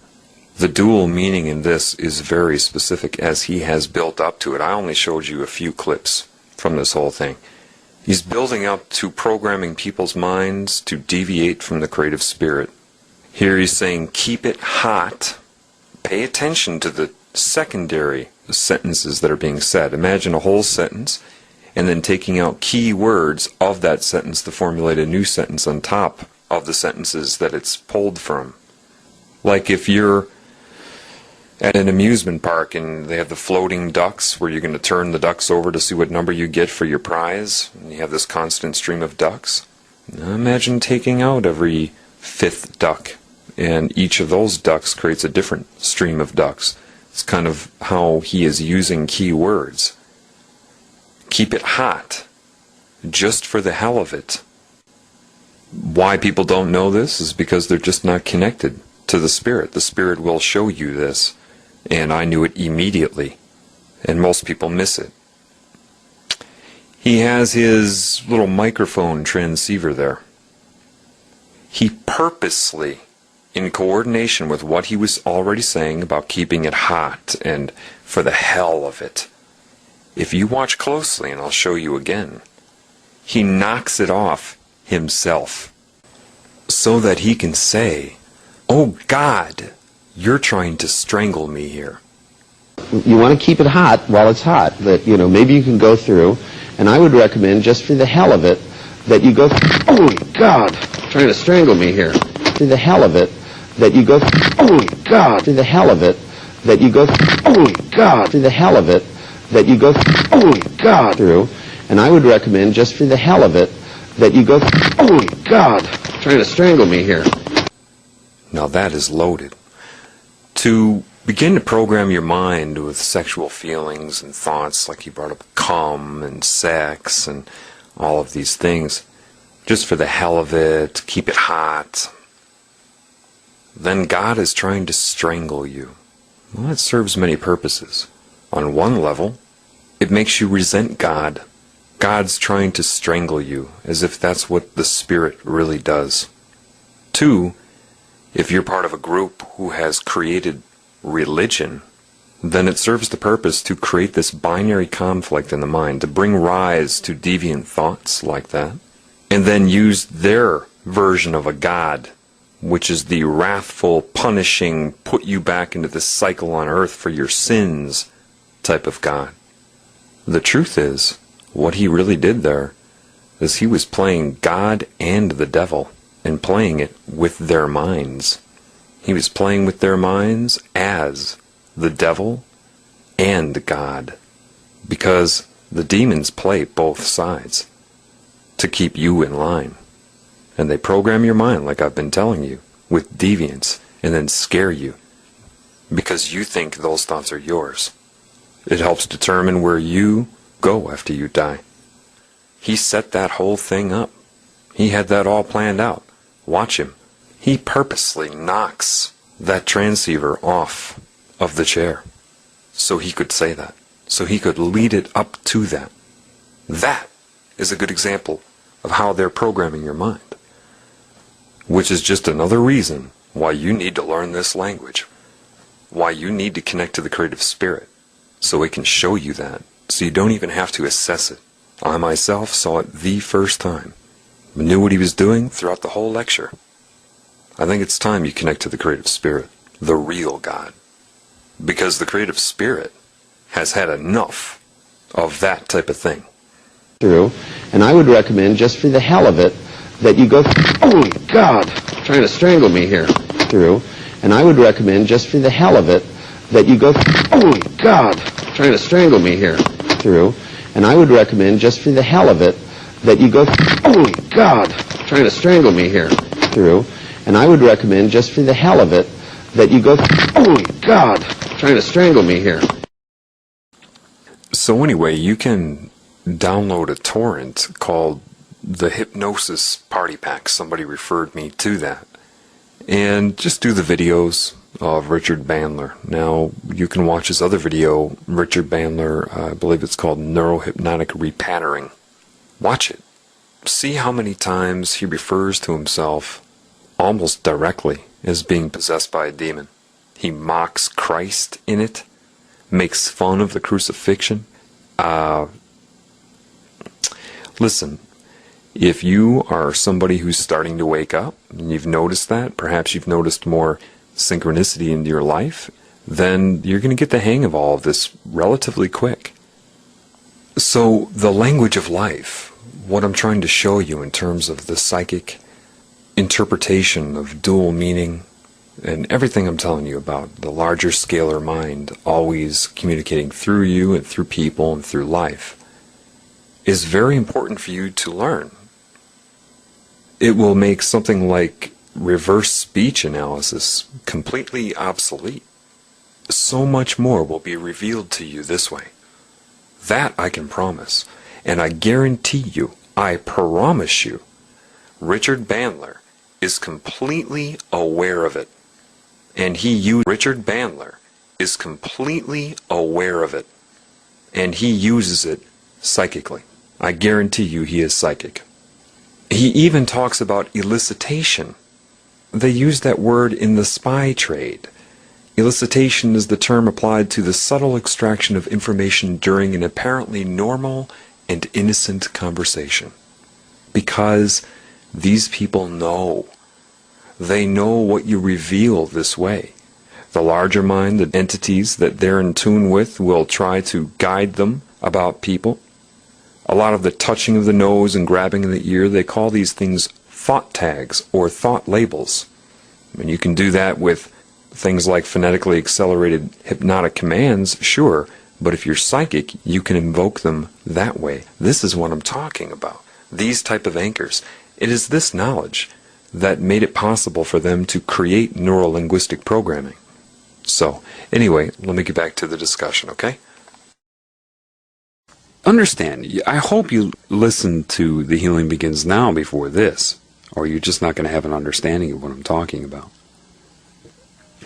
S1: The dual meaning in this is very specific as he has built up to it. I only showed you a few clips from this whole thing. He's building up to programming people's minds to deviate from the creative spirit. Here he's saying keep it hot. Pay attention to the secondary sentences that are being said. Imagine a whole sentence and then taking out key words of that sentence to formulate a new sentence on top of the sentences that it's pulled from. Like if you're at an amusement park and they have the floating ducks where you're going to turn the ducks over to see what number you get for your prize, and you have this constant stream of ducks. Now imagine taking out every fifth duck, and each of those ducks creates a different stream of ducks. It's kind of how he is using key words. Keep it hot, just for the hell of it. Why people don't know this is because they're just not connected to the Spirit. The Spirit will show you this, and I knew it immediately, and most people miss it. He has his little microphone transceiver there. He purposely, in coordination with what he was already saying about keeping it hot and for the hell of it, if you watch closely, and I'll show you again, he knocks it off himself so that he can say, oh God, you're trying to strangle me here.
S2: You want to keep it hot while it's hot. That maybe you can go through, and I would recommend just for the hell of it that you go. Oh my God! Trying to strangle me here. For the hell of it that you go. Oh my God! For the hell of it that you go. Oh my God! For the hell of it that you go. Oh my God! Through, and I would recommend just for the hell of it that you go. Oh my God! Trying to strangle me here.
S1: Now that is loaded. To begin to program your mind with sexual feelings and thoughts, like he brought up cum and sex and all of these things, just for the hell of it, keep it hot, then God is trying to strangle you. Well, it serves many purposes. On one level, it makes you resent God. God's trying to strangle you, as if that's what the Spirit really does. Two, if you're part of a group who has created religion, then it serves the purpose to create this binary conflict in the mind, to bring rise to deviant thoughts like that, and then use their version of a God, which is the wrathful, punishing, put you back into this cycle on earth for your sins type of God. The truth is, what he really did there is he was playing God and the devil, and playing it with their minds. He was playing with their minds as the devil and God, because the demons play both sides to keep you in line. And they program your mind, like I've been telling you, with deviance, and then scare you because you think those thoughts are yours. It helps determine where you go after you die. He set that whole thing up. He had that all planned out. Watch him. He purposely knocks that transceiver off of the chair so he could say that, so he could lead it up to that. That is a good example of how they're programming your mind, which is just another reason why you need to learn this language. why you need to connect to the creative spirit, so it can show you that, so you don't even have to assess it. I myself saw it the first time, knew what he was doing throughout the whole lecture. I think it's time you connect to the creative spirit, the real God, because the creative spirit has had enough of that type of thing.
S2: Through, and I would recommend, just for the hell of it, that you go, holy God, trying to strangle me here, through, and I would recommend, just for the hell of it, that you go, holy God, trying to strangle me here, through, and I would recommend, just for the hell of it, that you go, holy God, trying to strangle me here, through, and I would recommend, just for the hell of it, that you go, holy God, trying to strangle me here.
S1: So anyway, you can download a torrent called the Hypnosis Party Pack. Somebody referred me to that. And just do the videos of Richard Bandler. Now, you can watch his other video, Richard Bandler, I believe it's called Neurohypnotic Repattering. Watch it. See how many times he refers to himself almost directly as being possessed by a demon. He mocks Christ in it, makes fun of the crucifixion. Listen, if you are somebody who's starting to wake up, and you've noticed that, perhaps you've noticed more synchronicity in your life, then you're going to get the hang of all of this relatively quick. So, the language of life, what I'm trying to show you in terms of the psychic interpretation of dual meaning, and everything I'm telling you about, the larger scalar mind always communicating through you and through people and through life, is very important for you to learn. It will make something like reverse speech analysis completely obsolete. So much more will be revealed to you this way. That I can promise. And I guarantee you, I promise you, Richard Bandler is completely aware of it. And Richard Bandler is completely aware of it. And he uses it psychically. I guarantee you he is psychic. He even talks about elicitation. They use that word in the spy trade. Elicitation is the term applied to the subtle extraction of information during an apparently normal and innocent conversation. Because these people know. They know what you reveal this way. The larger mind, the entities that they're in tune with, will try to guide them about people. A lot of the touching of the nose and grabbing of the ear, they call these things thought tags or thought labels. And you can do that with things like phonetically accelerated hypnotic commands, sure, but if you're psychic, you can invoke them that way. This is what I'm talking about. These type of anchors. It is this knowledge that made it possible for them to create neuro-linguistic programming. So, anyway, let me get back to the discussion, okay? Understand, I hope you listened to The Healing Begins Now before this, or you're just not going to have an understanding of what I'm talking about.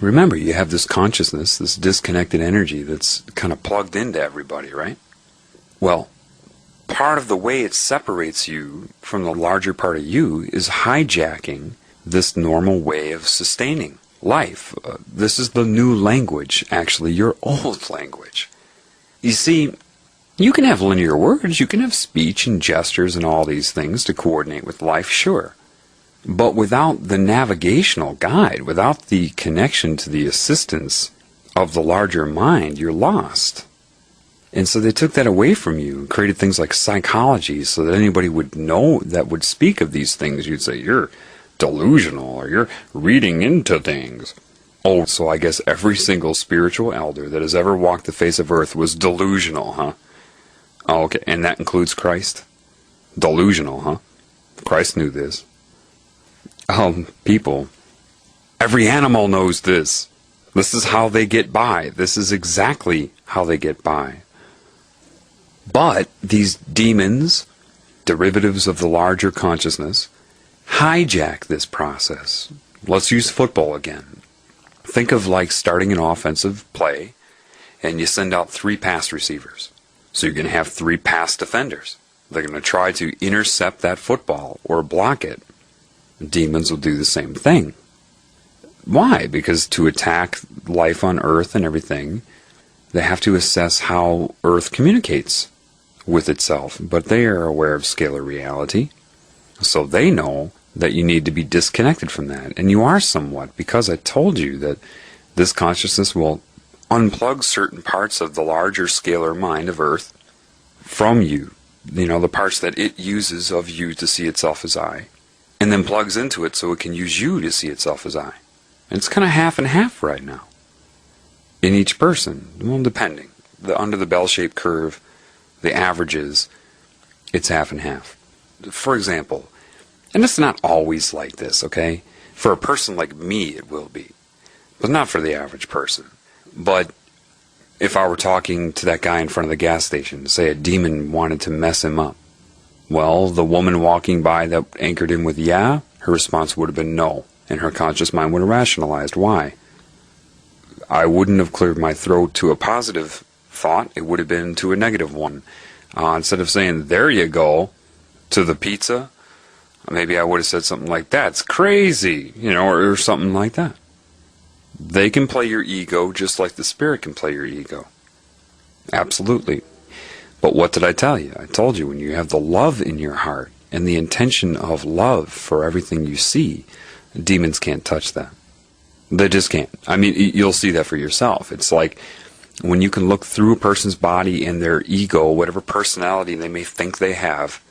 S1: Remember, you have this consciousness, this disconnected energy that's kind of plugged into everybody, right? Well, part of the way it separates you from the larger part of you is hijacking this normal way of sustaining life. This is the new language, actually, your old language. You see, you can have linear words, you can have speech and gestures and all these things to coordinate with life, sure. But without the navigational guide, without the connection to the assistance of the larger mind, you're lost. And so they took that away from you and created things like psychology so that anybody would know that would speak of these things. You'd say, you're delusional, or you're reading into things. Oh, so I guess every single spiritual elder that has ever walked the face of earth was delusional, huh? Oh, okay, and that includes Christ? Delusional, huh? Christ knew this. People, every animal knows this. This is how they get by. This is exactly how they get by. But these demons, derivatives of the larger consciousness, hijack this process. Let's use football again. Think of like starting an offensive play, and you send out 3 pass receivers. So you're going to have 3 pass defenders. They're going to try to intercept that football or block it. Demons will do the same thing. Why? Because to attack life on Earth and everything, they have to assess how Earth communicates with itself. But they are aware of scalar reality, so they know that you need to be disconnected from that. And you are somewhat, because I told you that this consciousness will unplug certain parts of the larger scalar mind of Earth from you. You know, the parts that it uses of you to see itself as I, and then plugs into it so it can use you to see itself as I. And it's kind of half and half right now in each person. Well, depending. Under the bell-shaped curve, the averages, it's half and half. For example, and it's not always like this, okay? For a person like me, it will be. But not for the average person. But if I were talking to that guy in front of the gas station, say a demon wanted to mess him up, well, the woman walking by that anchored him with yeah, her response would have been no. And her conscious mind would have rationalized why. I wouldn't have cleared my throat to a positive thought. It would have been to a negative one. Instead of saying, there you go, to the pizza, maybe I would have said something like, that's crazy, you know, or something like that. They can play your ego just like the spirit can play your ego. Absolutely. But what did I tell you? I told you, when you have the love in your heart and the intention of love for everything you see, demons can't touch that. They just can't. I mean, you'll see that for yourself. It's like when you can look through a person's body and their ego, whatever personality they may think they have,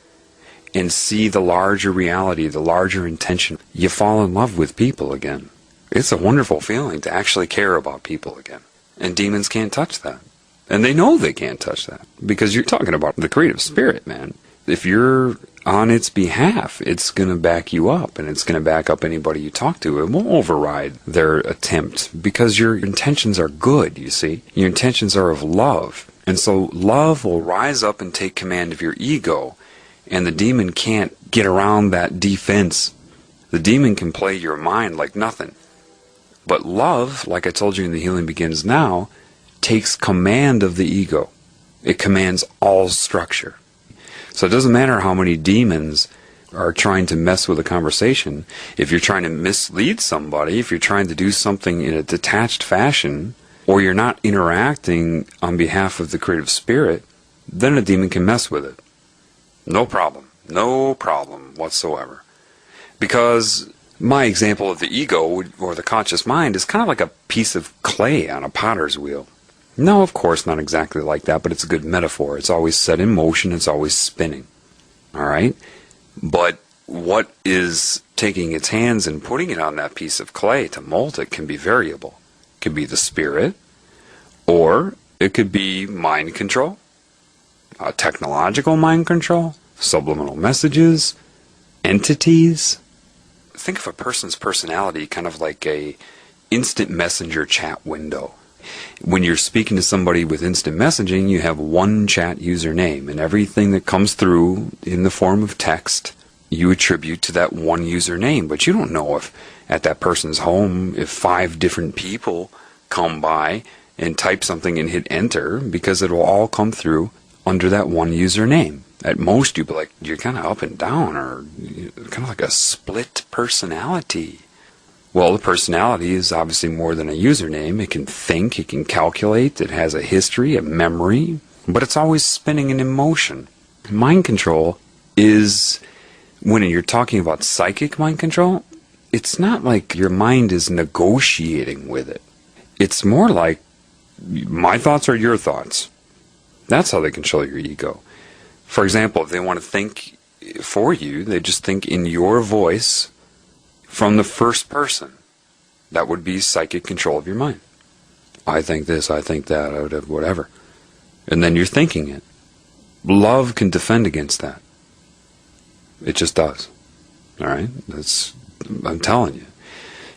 S1: and see the larger reality, the larger intention, you fall in love with people again. It's a wonderful feeling to actually care about people again. And demons can't touch that. And they know they can't touch that. Because you're talking about the creative spirit, man. If you're on its behalf, it's going to back you up. And it's going to back up anybody you talk to. It won't override their attempt. Because your intentions are good, you see. Your intentions are of love. And so love will rise up and take command of your ego. And the demon can't get around that defense. The demon can play your mind like nothing. But love, like I told you in The Healing Begins Now, takes command of the ego. It commands all structure. So it doesn't matter how many demons are trying to mess with a conversation. If you're trying to mislead somebody, if you're trying to do something in a detached fashion, or you're not interacting on behalf of the creative spirit, then a demon can mess with it. No problem. No problem whatsoever. Because my example of the ego, or the conscious mind, is kind of like a piece of clay on a potter's wheel. No, of course, not exactly like that, but it's a good metaphor. It's always set in motion, it's always spinning. All right? But what is taking its hands and putting it on that piece of clay to mold it can be variable. It could be the spirit, or it could be mind control, technological mind control, subliminal messages, entities. Think of a person's personality kind of like a instant messenger chat window. When you're speaking to somebody with instant messaging, you have one chat username, and everything that comes through in the form of text, you attribute to that one username. But you don't know if at that person's home, if 5 different people come by and type something and hit enter, because it will all come through under that one username. At most, you'd be like, you're kind of up and down, or kind of like a split personality. Well, the personality is obviously more than a username. It can think, it can calculate, it has a history, a memory, but it's always spinning and in motion. Mind control is, when you're talking about psychic mind control, it's not like your mind is negotiating with it. It's more like, my thoughts are your thoughts. That's how they control your ego. For example, if they want to think for you, they just think in your voice from the first person. That would be psychic control of your mind. I think this, I think that, whatever. And then you're thinking it. Love can defend against that. It just does. All right? I'm telling you.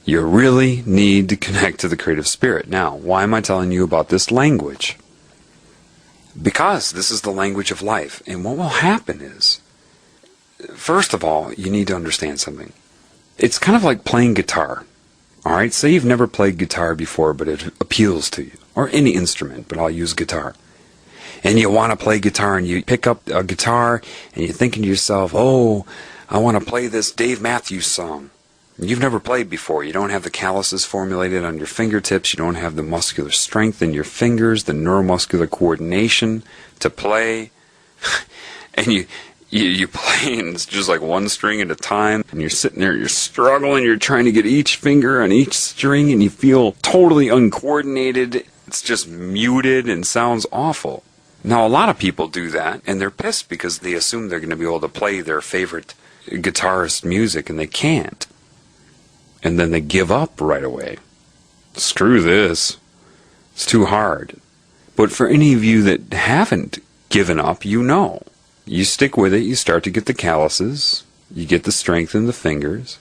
S1: You really need to connect to the creative spirit. Now, why am I telling you about this language? Because this is the language of life. And what will happen is, first of all, you need to understand something. It's kind of like playing guitar. All right? Say you've never played guitar before, but it appeals to you. Or any instrument, but I'll use guitar. And you want to play guitar, and you pick up a guitar, and you're thinking to yourself, oh, I want to play this Dave Matthews song. You've never played before. You don't have the calluses formulated on your fingertips. You don't have the muscular strength in your fingers, the neuromuscular coordination to play. And you play, and it's just like one string at a time. And you're sitting there, you're struggling, you're trying to get each finger on each string, and you feel totally uncoordinated. It's just muted and sounds awful. Now, a lot of people do that, and they're pissed because they assume they're going to be able to play their favorite guitarist music, and they can't. And then they give up right away. Screw this. It's too hard. But for any of you that haven't given up, you know. You stick with it, you start to get the calluses, you get the strength in the fingers,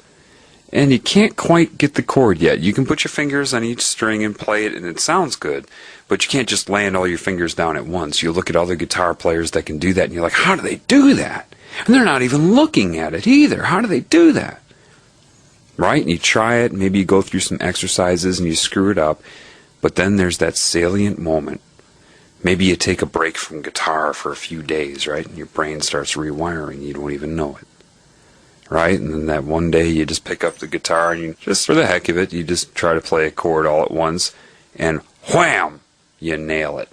S1: and you can't quite get the chord yet. You can put your fingers on each string and play it, and it sounds good, but you can't just land all your fingers down at once. You look at other guitar players that can do that, and you're like, how do they do that? And they're not even looking at it either. How do they do that? Right? And you try it, maybe you go through some exercises and you screw it up, but then there's that salient moment. Maybe you take a break from guitar for a few days, right? And your brain starts rewiring. You don't even know it. Right? And then that one day you just pick up the guitar and you just, for the heck of it, you just try to play a chord all at once, and wham! You nail it.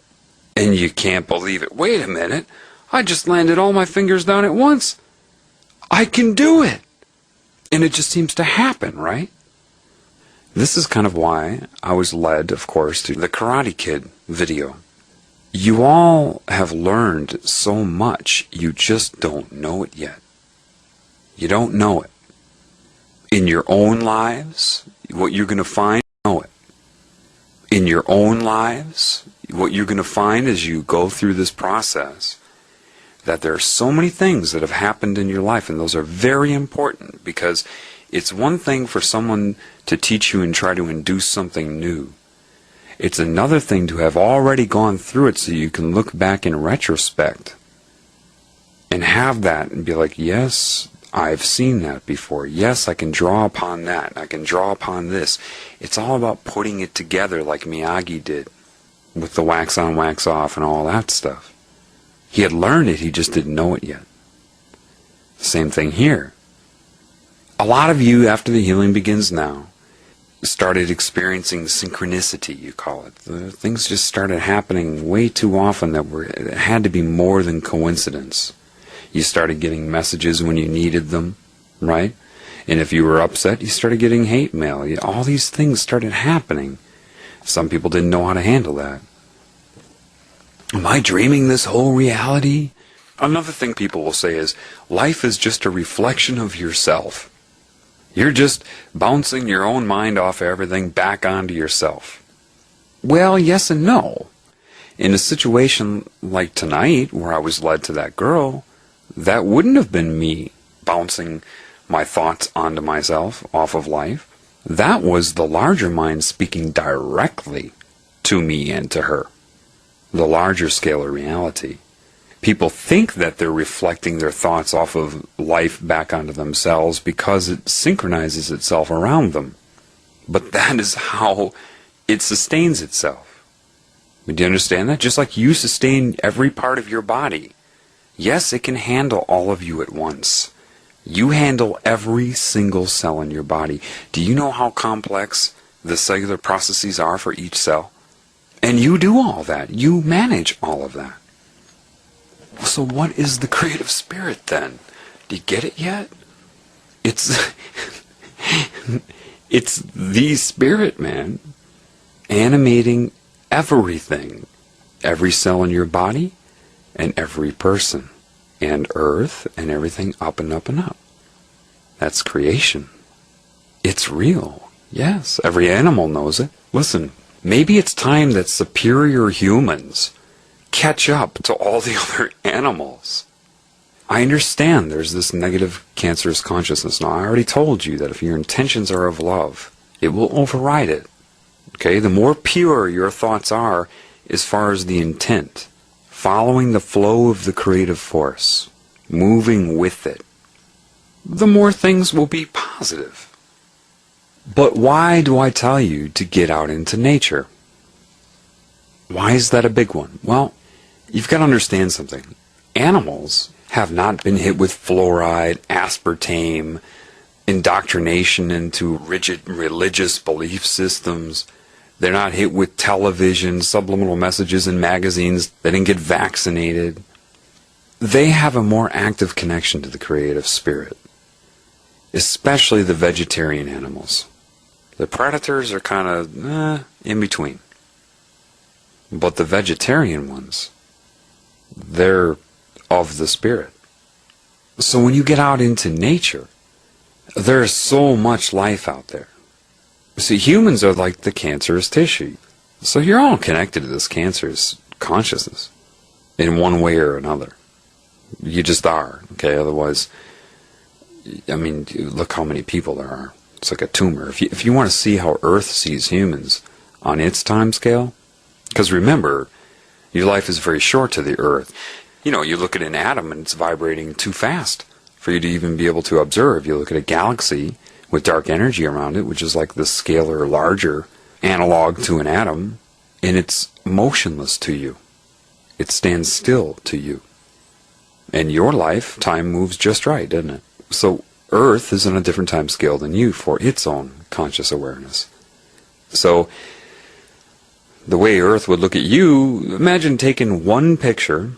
S1: And you can't believe it. Wait a minute. I just landed all my fingers down at once. I can do it. And it just seems to happen, right? This is kind of why I was led, of course, to the Karate Kid video. You all have learned so much, you just don't know it yet. You don't know it. In your own lives, what you're going to find, know it. In your own lives, what you're going to find as you go through this process, that there are so many things that have happened in your life, and those are very important, because it's one thing for someone to teach you and try to induce something new. It's another thing to have already gone through it so you can look back in retrospect and have that and be like, yes, I've seen that before. Yes, I can draw upon that. I can draw upon this. It's all about putting it together like Miyagi did with the wax on, wax off and all that stuff. He had learned it, he just didn't know it yet. Same thing here. A lot of you, after the healing begins now, started experiencing synchronicity, you call it. Things just started happening way too often that it had to be more than coincidence. You started getting messages when you needed them, right? And if you were upset, you started getting hate mail. All these things started happening. Some people didn't know how to handle that. Am I dreaming this whole reality? Another thing people will say is, life is just a reflection of yourself. You're just bouncing your own mind off everything back onto yourself. Well, yes and no. In a situation like tonight, where I was led to that girl, that wouldn't have been me bouncing my thoughts onto myself off of life. That was the larger mind speaking directly to me and to her. The larger scale of reality. People think that they're reflecting their thoughts off of life back onto themselves because it synchronizes itself around them. But that is how it sustains itself. Do you understand that? Just like you sustain every part of your body. Yes, it can handle all of you at once. You handle every single cell in your body. Do you know how complex the cellular processes are for each cell? And you do all that. You manage all of that. So what is the creative spirit then? Do you get it yet? It's it's the spirit, man, animating everything, every cell in your body and every person and earth and everything up and up and up. That's creation. It's real. Yes, every animal knows it. Listen, maybe it's time that superior humans catch up to all the other animals. I understand there's this negative cancerous consciousness. Now, I already told you that if your intentions are of love, it will override it. Okay? The more pure your thoughts are as far as the intent, following the flow of the creative force, moving with it, the more things will be positive. But why do I tell you to get out into nature? Why is that a big one? Well, you've got to understand something. Animals have not been hit with fluoride, aspartame, indoctrination into rigid religious belief systems. They're not hit with television, subliminal messages in magazines. They didn't get vaccinated. They have a more active connection to the creative spirit, especially the vegetarian animals. The predators are kind of in between. But the vegetarian ones, they're of the spirit. So when you get out into nature, there's so much life out there. See, humans are like the cancerous tissue. So you're all connected to this cancerous consciousness in one way or another. You just are, okay? Otherwise, I mean, look how many people there are. It's like a tumor. If you want to see how Earth sees humans on its time scale, because remember, your life is very short to the Earth. You know, you look at an atom and it's vibrating too fast for you to even be able to observe. You look at a galaxy with dark energy around it, which is like the scalar larger analog to an atom, and it's motionless to you. It stands still to you. And your life, time moves just right, doesn't it? So Earth is on a different time scale than you for its own conscious awareness. So the way Earth would look at you, imagine taking one picture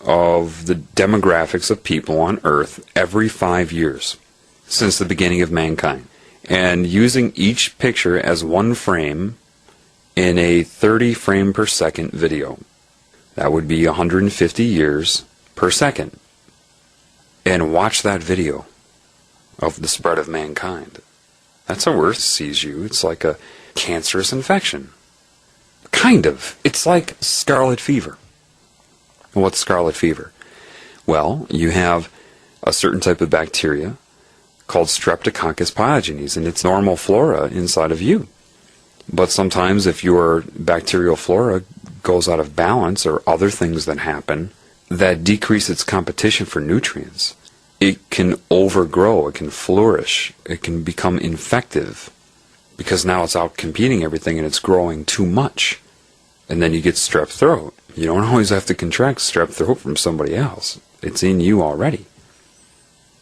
S1: of the demographics of people on Earth every 5 years since the beginning of mankind, and using each picture as one frame in a 30 frame per second video. That would be 150 years per second. And watch that video of the spread of mankind. That's how Earth sees you. It's like a cancerous infection. Kind of. It's like scarlet fever. What's scarlet fever? Well, you have a certain type of bacteria called Streptococcus pyogenes, and it's normal flora inside of you. But sometimes if your bacterial flora goes out of balance, or other things that happen that decrease its competition for nutrients, it can overgrow, it can flourish, it can become infective, because now it's out competing everything and it's growing too much. And then you get strep throat. You don't always have to contract strep throat from somebody else. It's in you already.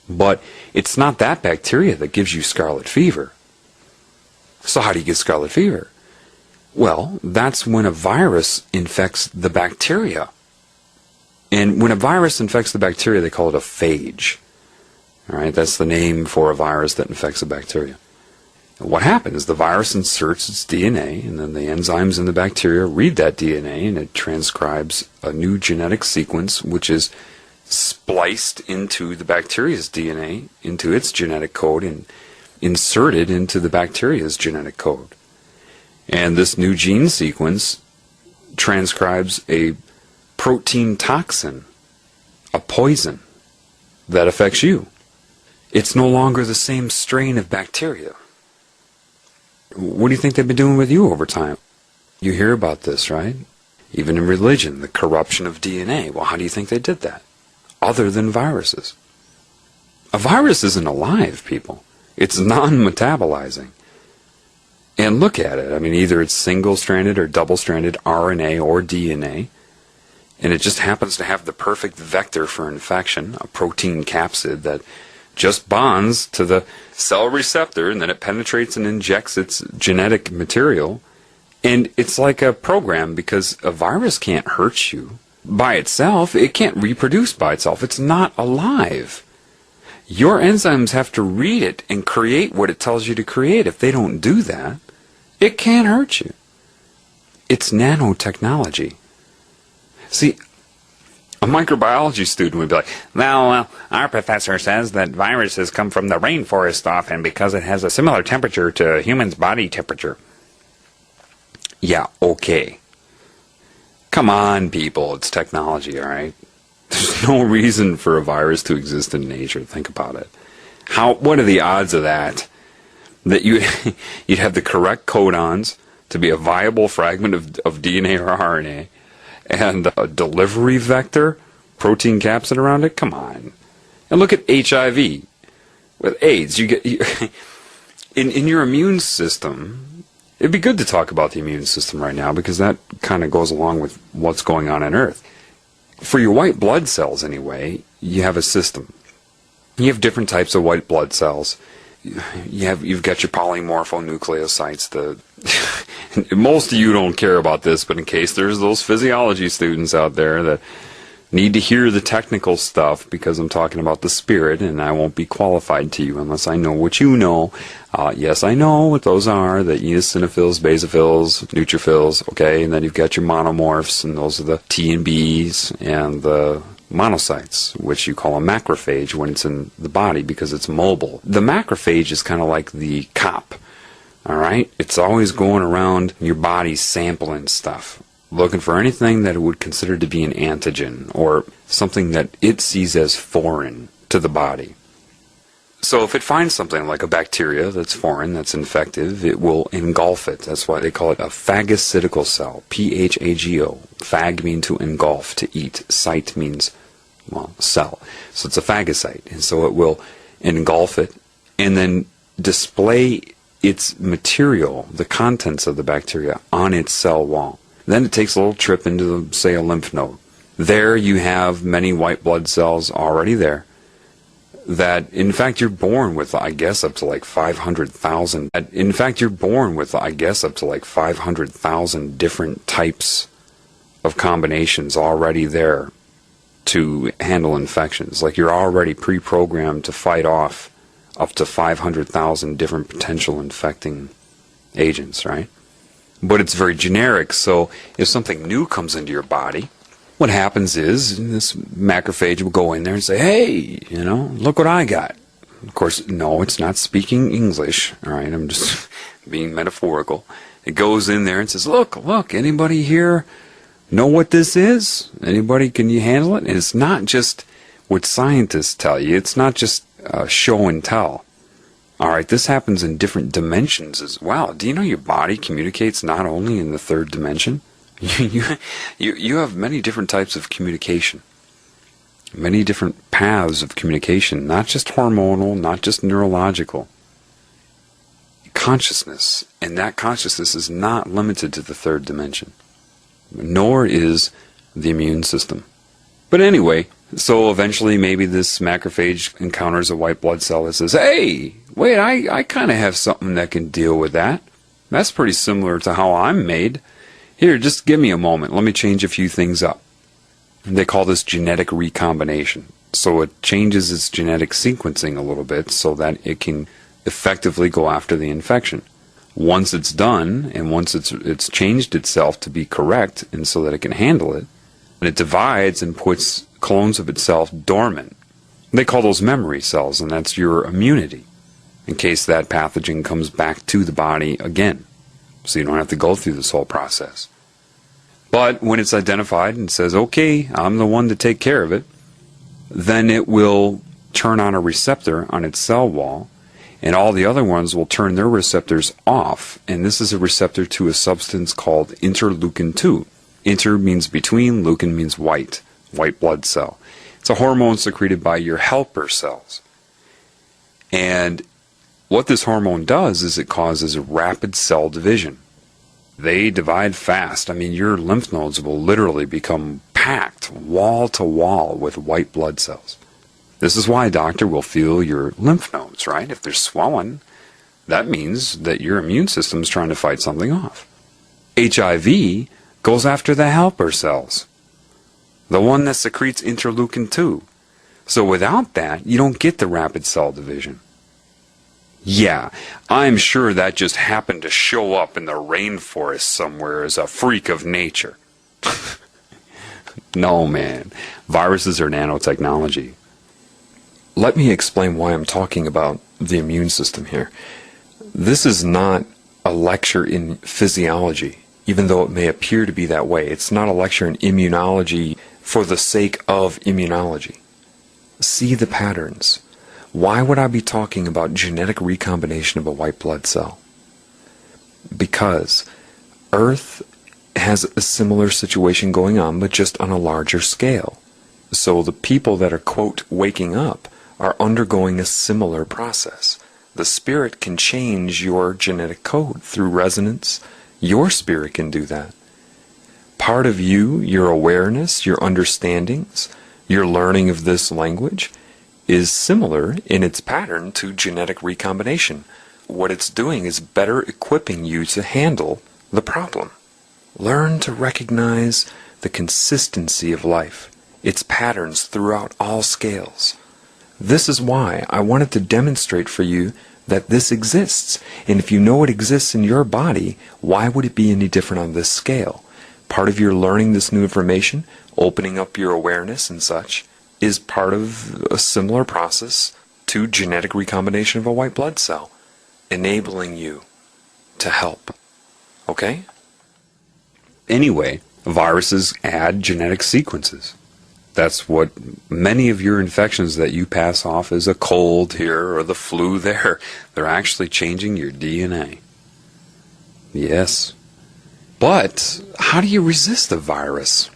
S1: But it's not that bacteria that gives you scarlet fever. So how do you get scarlet fever? Well, that's when a virus infects the bacteria. And when a virus infects the bacteria, they call it a phage. All right, that's the name for a virus that infects a bacteria. And what happens? The virus inserts its DNA, and then the enzymes in the bacteria read that DNA, and it transcribes a new genetic sequence, which is spliced into the bacteria's DNA, into its genetic code, and inserted into the bacteria's genetic code. And this new gene sequence transcribes a protein toxin, a poison that affects you. It's no longer the same strain of bacteria. What do you think they've been doing with you over time? You hear about this, right? Even in religion, the corruption of DNA. Well, how do you think they did that? Other than viruses. A virus isn't alive, people. It's non-metabolizing. And look at it. I mean, either it's single-stranded or double-stranded RNA or DNA, and it just happens to have the perfect vector for infection, a protein capsid that just bonds to the cell receptor, and then it penetrates and injects its genetic material. And it's like a program, because a virus can't hurt you by itself. It can't reproduce by itself. It's not alive. Your enzymes have to read it and create what it tells you to create. If they don't do that, it can't hurt you. It's nanotechnology. See, a microbiology student would be like, well, our professor says that viruses come from the rainforest often because it has a similar temperature to a human's body temperature. Yeah, okay. Come on, people, it's technology, all right? There's no reason for a virus to exist in nature. Think about it. What are the odds of that? That you'd have the correct codons to be a viable fragment of DNA or RNA, and a delivery vector, protein capsid around it? Come on. And look at HIV. With AIDS, you get in your immune system. It'd be good to talk about the immune system right now, because that kind of goes along with what's going on Earth. For your white blood cells, anyway, you have a system. You have different types of white blood cells. you've got your polymorphonucleosides. Most of you don't care about this, but in case there's those physiology students out there that need to hear the technical stuff, because I'm talking about the spirit, and I won't be qualified to you unless I know what you know. Yes, I know what those are, the eosinophils, basophils, neutrophils, okay, and then you've got your monomorphs, and those are the T and Bs, and the monocytes, which you call a macrophage when it's in the body because it's mobile. The macrophage is kind of like the cop, all right? It's always going around your body sampling stuff, looking for anything that it would consider to be an antigen or something that it sees as foreign to the body. So if it finds something like a bacteria that's foreign, that's infective, it will engulf it. That's why they call it a phagocytical cell, P-H-A-G-O. Phag means to engulf, to eat. Cyte means, well, cell. So it's a phagocyte. And so it will engulf it and then display its material, the contents of the bacteria, on its cell wall. Then it takes a little trip into, say, a lymph node. There you have many white blood cells already there that, in fact, you're born with, I guess, up to like 500,000. In fact, you're born with, I guess, up to like 500,000 different types of combinations already there to handle infections. Like you're already pre-programmed to fight off up to 500,000 different potential infecting agents, right? But it's very generic, so if something new comes into your body, what happens is this macrophage will go in there and say, hey, look what I got. Of course, no, it's not speaking English, all right? I'm just being metaphorical. It goes in there and says, look, anybody here know what this is? Anybody, can you handle it? And it's not just what scientists tell you. It's not just show and tell. All right, this happens in different dimensions as well. Do you know your body communicates not only in the third dimension? You have many different types of communication, many different paths of communication, not just hormonal, not just neurological. Consciousness, and that consciousness is not limited to the third dimension, nor is the immune system. But anyway, so eventually maybe this macrophage encounters a white blood cell that says, hey, wait, I kind of have something that can deal with that. That's pretty similar to how I'm made. Here, just give me a moment. Let me change a few things up. They call this genetic recombination. So it changes its genetic sequencing a little bit so that it can effectively go after the infection. Once it's done, and once it's changed itself to be correct, and so that it can handle it, and it divides and puts clones of itself dormant. They call those memory cells, and that's your immunity, in case that pathogen comes back to the body again. So you don't have to go through this whole process. But when it's identified and says, okay, I'm the one to take care of it, then it will turn on a receptor on its cell wall, and all the other ones will turn their receptors off. And this is a receptor to a substance called interleukin-2. Inter means between, leukin means white blood cell. It's a hormone secreted by your helper cells. And what this hormone does is it causes rapid cell division. They divide fast. I mean, your lymph nodes will literally become packed wall to wall with white blood cells. This is why a doctor will feel your lymph nodes, right? If they're swollen, that means that your immune system is trying to fight something off. HIV goes after the helper cells, the one that secretes interleukin-2. So without that, you don't get the rapid cell division. Yeah, I'm sure that just happened to show up in the rainforest somewhere as a freak of nature. No, man. Viruses are nanotechnology. Let me explain why I'm talking about the immune system here. This is not a lecture in physiology, even though it may appear to be that way. It's not a lecture in immunology for the sake of immunology. See the patterns. Why would I be talking about genetic recombination of a white blood cell? Because Earth has a similar situation going on, but just on a larger scale. So the people that are, quote, waking up are undergoing a similar process. The spirit can change your genetic code through resonance. Your spirit can do that. Part of you, your awareness, your understandings, your learning of this language, is similar in its pattern to genetic recombination. What it's doing is better equipping you to handle the problem. Learn to recognize the consistency of life, its patterns throughout all scales. This is why I wanted to demonstrate for you that this exists. And if you know it exists in your body, why would it be any different on this scale? Part of your learning this new information, opening up your awareness and such, is part of a similar process to genetic recombination of a white blood cell, enabling you to help. Okay? Anyway, viruses add genetic sequences. That's what many of your infections that you pass off as a cold here or the flu there, they're actually changing your DNA. Yes. But how do you resist a virus?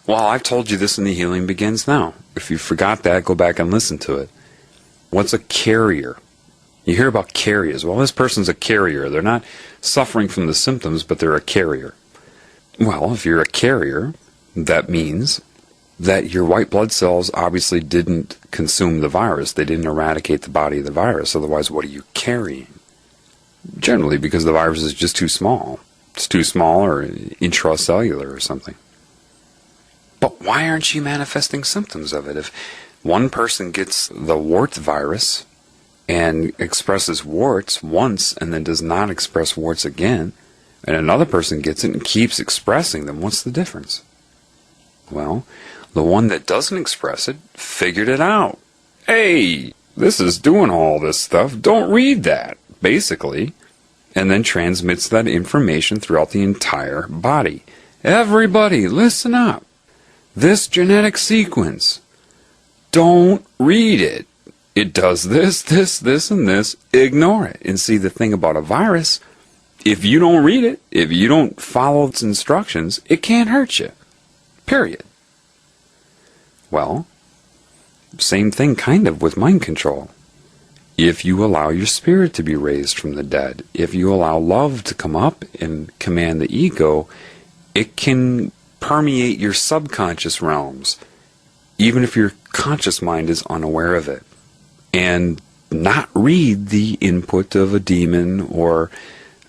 S1: Well, I've told you this in The Healing Begins Now. If you forgot that, go back and listen to it. What's a carrier? You hear about carriers. Well, this person's a carrier. They're not suffering from the symptoms, but they're a carrier. Well, if you're a carrier, that means that your white blood cells obviously didn't consume the virus. They didn't eradicate the body of the virus. Otherwise, what are you carrying? Generally, because the virus is just too small. It's too small or intracellular or something. But why aren't you manifesting symptoms of it? If one person gets the wart virus and expresses warts once and then does not express warts again, and another person gets it and keeps expressing them, what's the difference? Well, the one that doesn't express it figured it out. Hey, this is doing all this stuff. Don't read that, basically. And then transmits that information throughout the entire body. Everybody, listen up. This genetic sequence, don't read it. It does this, this, this, and this. Ignore it. And see, the thing about a virus, if you don't read it, if you don't follow its instructions, it can't hurt you. Period. Well, same thing kind of with mind control. If you allow your spirit to be raised from the dead, if you allow love to come up and command the ego, it can permeate your subconscious realms, even if your conscious mind is unaware of it, and not read the input of a demon or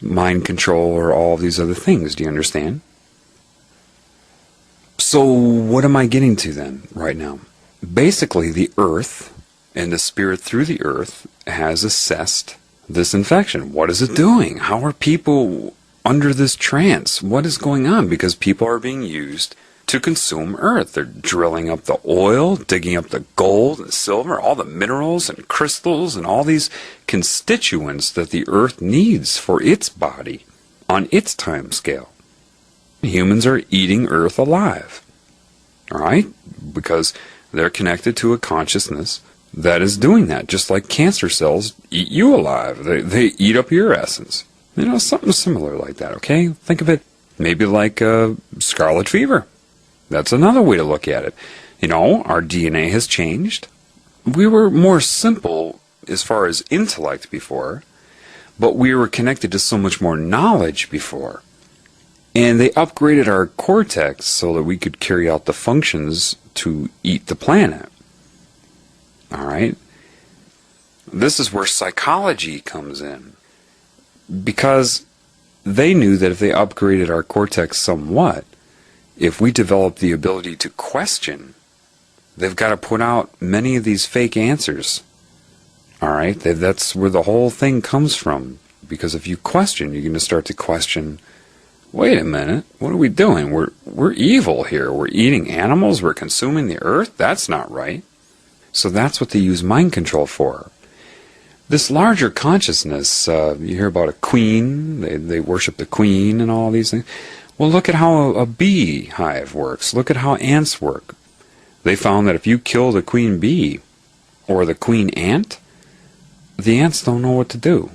S1: mind control or all these other things. Do you understand? So what am I getting to then right now? Basically, the earth and the spirit through the earth has assessed this infection. What is it doing? How are people under this trance? What is going on? Because people are being used to consume earth. They're drilling up the oil, digging up the gold and silver, all the minerals and crystals and all these constituents that the earth needs for its body on its time scale. Humans are eating earth alive, all right? Because they're connected to a consciousness that is doing that, just like cancer cells eat you alive. They eat up your essence. You know, something similar like that, okay? Think of it maybe like scarlet fever. That's another way to look at it. You know, our DNA has changed. We were more simple as far as intellect before, but we were connected to so much more knowledge before. And they upgraded our cortex so that we could carry out the functions to eat the planet. All right? This is where psychology comes in. Because they knew that if they upgraded our cortex somewhat, if we developed the ability to question, they've got to put out many of these fake answers. All right? That's where the whole thing comes from. Because if you question, you're going to start to question, wait a minute, what are we doing? We're evil here. We're eating animals. We're consuming the earth. That's not right. So that's what they use mind control for. This larger consciousness, you hear about a queen. They worship the queen and all these things. Well, look at how a bee hive works. Look at how ants work. They found that if you kill the queen bee or the queen ant, the ants don't know what to do.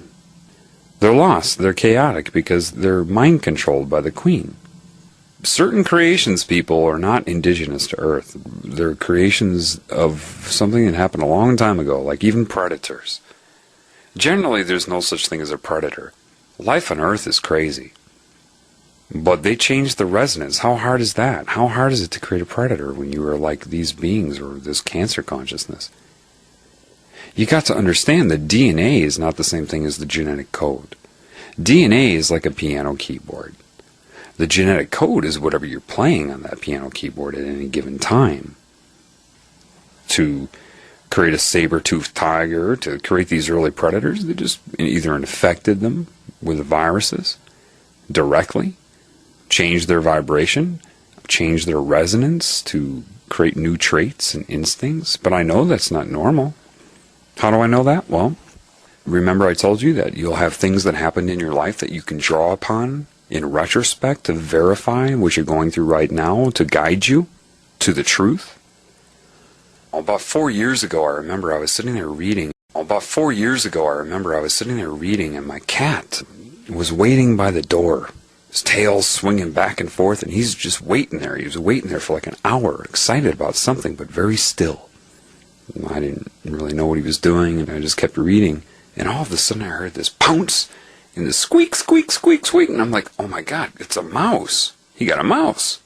S1: They're lost. They're chaotic because they're mind controlled by the queen. Certain creations, people, are not indigenous to Earth. They're creations of something that happened a long time ago, like even predators. Generally, there's no such thing as a predator. Life on Earth is crazy. But they changed the resonance. How hard is that? How hard is it to create a predator when you are like these beings or this cancer consciousness? You got to understand that DNA is not the same thing as the genetic code. DNA is like a piano keyboard. The genetic code is whatever you're playing on that piano keyboard at any given time. To create a saber-toothed tiger, to create these early predators, they just either infected them with viruses directly, changed their vibration, changed their resonance to create new traits and instincts. But I know that's not normal. How do I know that? Well, remember I told you that you'll have things that happened in your life that you can draw upon in retrospect to verify what you're going through right now, to guide you to the truth. About 4 years ago, I remember I was sitting there reading. And my cat was waiting by the door. His tail swinging back and forth, and he's just waiting there. He was waiting there for like an hour, excited about something, but very still. I didn't really know what he was doing, and I just kept reading. And all of a sudden I heard this pounce, and this squeak, squeak, squeak, squeak, and I'm like, oh my God, it's a mouse. He got a mouse.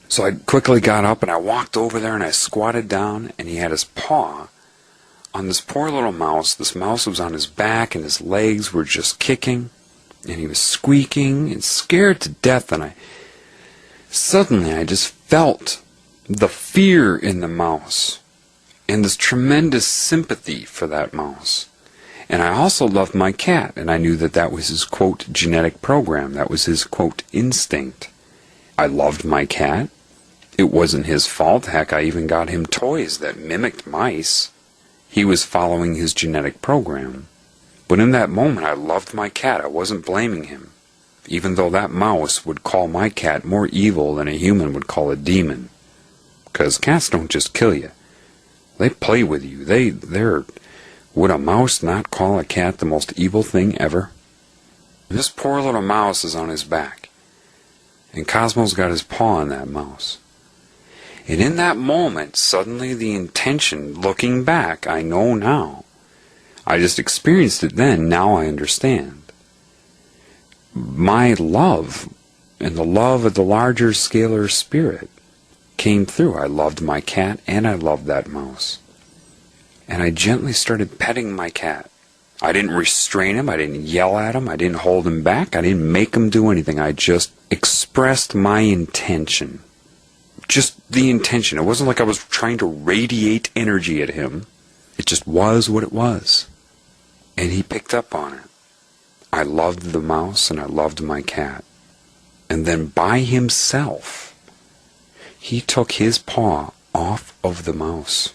S1: So I quickly got up and I walked over there and I squatted down, and he had his paw on this poor little mouse. This mouse was on his back and his legs were just kicking, and he was squeaking and scared to death. And suddenly I just felt the fear in the mouse and this tremendous sympathy for that mouse. And I also loved my cat, and I knew that that was his, quote, genetic program. That was his, quote, instinct. I loved my cat. It wasn't his fault. Heck, I even got him toys that mimicked mice. He was following his genetic program. But in that moment, I loved my cat. I wasn't blaming him, even though that mouse would call my cat more evil than a human would call a demon. Because cats don't just kill you. They play with you. Would a mouse not call a cat the most evil thing ever? This poor little mouse is on his back, and Cosmo's got his paw on that mouse. And in that moment, suddenly the intention, looking back, I know now. I just experienced it then, now I understand. My love, and the love of the larger scalar spirit, came through. I loved my cat, and I loved that mouse. And I gently started petting my cat. I didn't restrain him, I didn't yell at him, I didn't hold him back, I didn't make him do anything. I just expressed my intention. Just the intention. It wasn't like I was trying to radiate energy at him. It just was what it was. And he picked up on it. I loved the mouse and I loved my cat. And then by himself, he took his paw off of the mouse.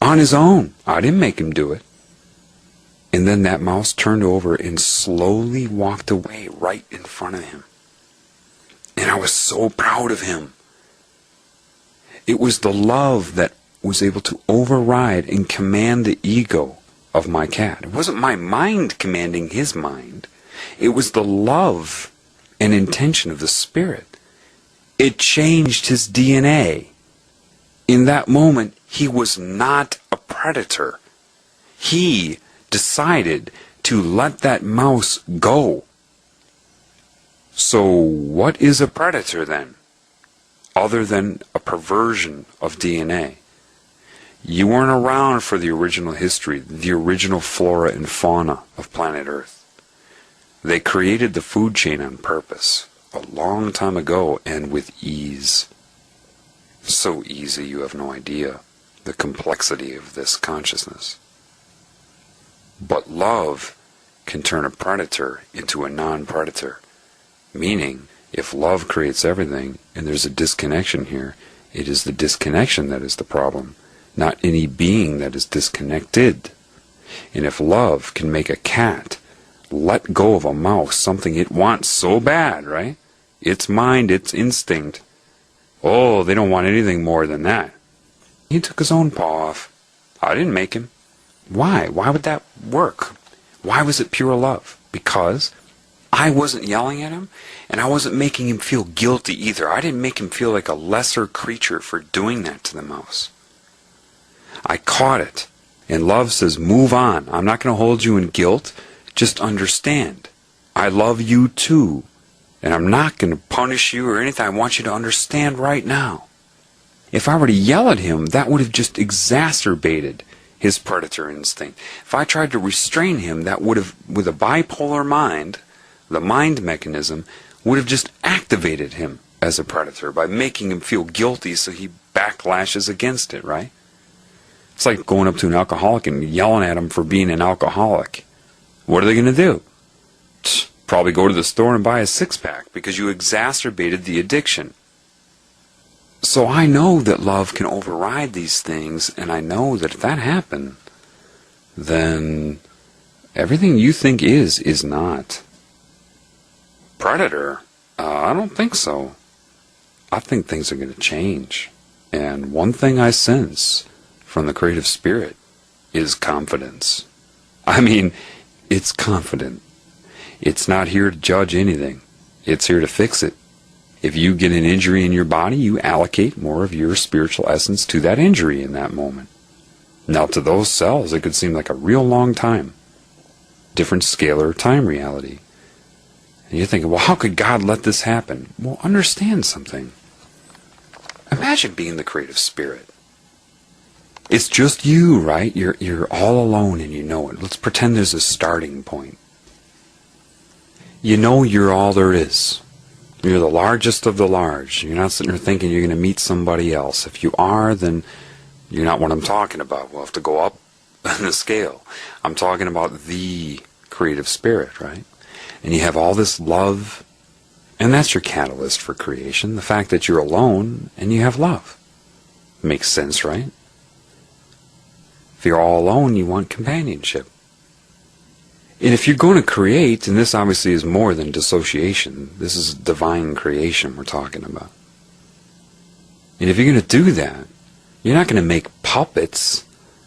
S1: On his own. I didn't make him do it. And then that mouse turned over and slowly walked away right in front of him. And I was so proud of him. It was the love that was able to override and command the ego of my cat. It wasn't my mind commanding his mind. It was the love and intention of the spirit. It changed his DNA. In that moment, he was not a predator. He decided to let that mouse go. So what is a predator then? Other than a perversion of DNA. You weren't around for the original history, the original flora and fauna of planet Earth. They created the food chain on purpose, a long time ago, and with ease. So easy you have no idea the complexity of this consciousness. But love can turn a predator into a non-predator, meaning if love creates everything and there's a disconnection here, it is the disconnection that is the problem, not any being that is disconnected. And if love can make a cat let go of a mouse, something it wants so bad, right? Its mind, its instinct. Oh, they don't want anything more than that. He took his own paw off. I didn't make him. Why? Why would that work? Why was it pure love? Because I wasn't yelling at him, and I wasn't making him feel guilty either. I didn't make him feel like a lesser creature for doing that to the mouse. I caught it, and love says, move on. I'm not going to hold you in guilt. Just understand. I love you too, and I'm not going to punish you or anything. I want you to understand right now. If I were to yell at him, that would have just exacerbated his predator instinct. If I tried to restrain him, that would have, with a bipolar mind, the mind mechanism, would have just activated him as a predator by making him feel guilty so he backlashes against it, right? It's like going up to an alcoholic and yelling at him for being an alcoholic. What are they going to do? Probably go to the store and buy a six-pack because you exacerbated the addiction. So I know that love can override these things, and I know that if that happened, then everything you think is not. Predator? I don't think so. I think things are going to change. And one thing I sense from the creative spirit is confidence. I mean, it's confident. It's not here to judge anything. It's here to fix it. If you get an injury in your body, you allocate more of your spiritual essence to that injury in that moment. Now, to those cells, it could seem like a real long time. Different scalar time reality. And you're thinking, well, how could God let this happen? Well, understand something. Imagine being the creative spirit. It's just you, right? You're all alone and you know it. Let's pretend there's a starting point. You know you're all there is. You're the largest of the large. You're not sitting there thinking you're going to meet somebody else. If you are, then you're not what I'm talking about. We'll have to go up on the scale. I'm talking about the creative spirit, right? And you have all this love, and that's your catalyst for creation. The fact that you're alone and you have love. Makes sense, right? If you're all alone, you want companionship. And if you're going to create, and this obviously is more than dissociation, this is divine creation we're talking about. And if you're going to do that, you're not going to make puppets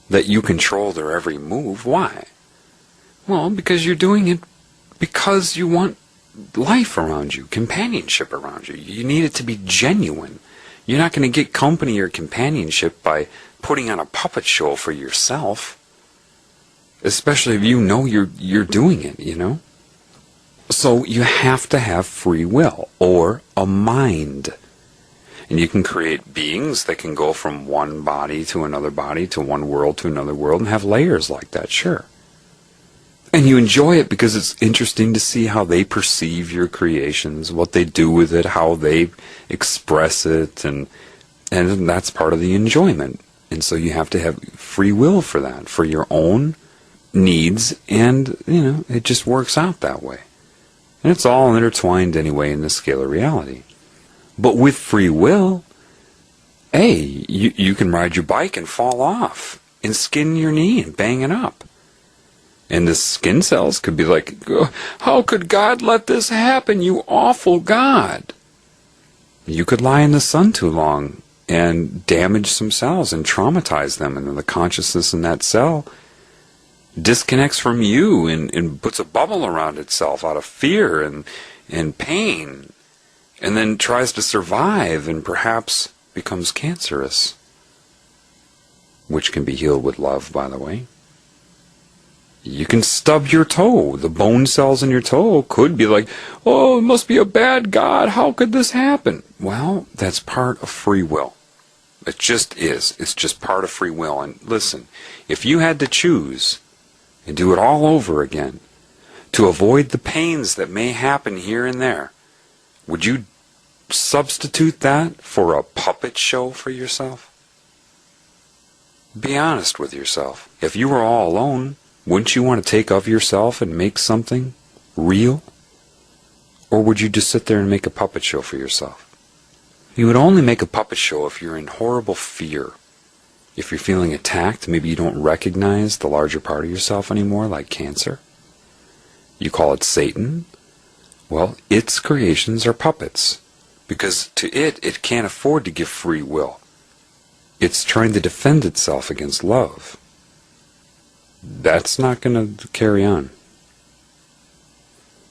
S1: that you control their every move. Why? Well, because you're doing it because you want life around you, companionship around you. You need it to be genuine. You're not going to get company or companionship by putting on a puppet show for yourself. Especially if you know you're doing it, you know? So you have to have free will, or a mind. And you can create beings that can go from one body to another body, to one world to another world, and have layers like that, sure. And you enjoy it because it's interesting to see how they perceive your creations, what they do with it, how they express it, and that's part of the enjoyment. And so you have to have free will for that, for your own needs, and it just works out that way. And it's all intertwined anyway in the scalar reality. But with free will, hey, you can ride your bike and fall off and skin your knee and bang it up. And the skin cells could be like, how could God let this happen, you awful God? You could lie in the sun too long and damage some cells and traumatize them, and then the consciousness in that cell disconnects from you and puts a bubble around itself out of fear and pain, and then tries to survive and perhaps becomes cancerous, which can be healed with love, by the way. You can stub your toe. The bone cells in your toe could be like, oh, it must be a bad God. How could this happen? Well, that's part of free will. It just is. It's just part of free will. And listen, if you had to choose and do it all over again to avoid the pains that may happen here and there, would you substitute that for a puppet show for yourself? Be honest with yourself. If you were all alone, wouldn't you want to take of yourself and make something real? Or would you just sit there and make a puppet show for yourself? You would only make a puppet show if you're in horrible fear. If you're feeling attacked, maybe you don't recognize the larger part of yourself anymore, like cancer. You call it Satan. Well, its creations are puppets, because to it can't afford to give free will. It's trying to defend itself against love. That's not going to carry on.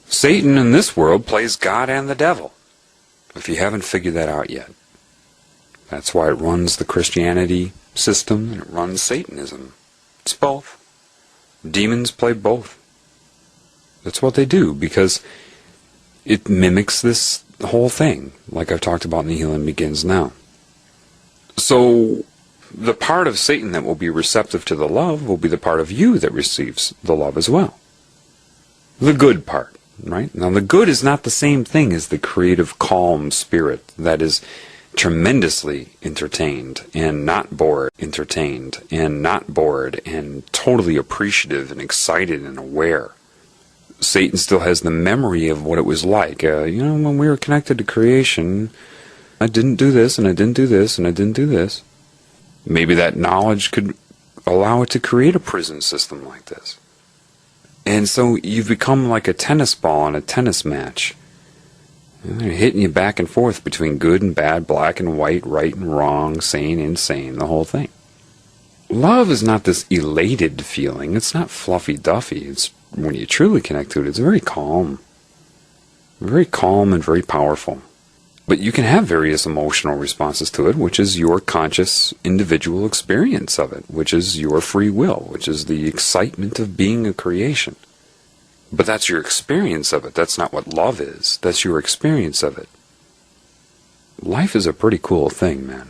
S1: Satan in this world plays God and the devil, if you haven't figured that out yet. That's why it runs the Christianity system and it runs Satanism. It's both. Demons play both. That's what they do, because it mimics this whole thing, like I've talked about in The Healing Begins Now. So the part of Satan that will be receptive to the love will be the part of you that receives the love as well. The good part, right? Now, the good is not the same thing as the creative, calm spirit that is tremendously entertained and not bored, entertained and not bored, and totally appreciative and excited and aware. Satan still has the memory of what it was like. When we were connected to creation, I didn't do this, and I didn't do this, and I didn't do this. Maybe that knowledge could allow it to create a prison system like this. And so you've become like a tennis ball in a tennis match. And they're hitting you back and forth between good and bad, black and white, right and wrong, sane, insane, the whole thing. Love is not this elated feeling. It's not fluffy-duffy. It's when you truly connect to it, it's very calm and very powerful. But you can have various emotional responses to it, which is your conscious individual experience of it, which is your free will, which is the excitement of being a creation. But that's your experience of it. That's not what love is. That's your experience of it. Life is a pretty cool thing, man.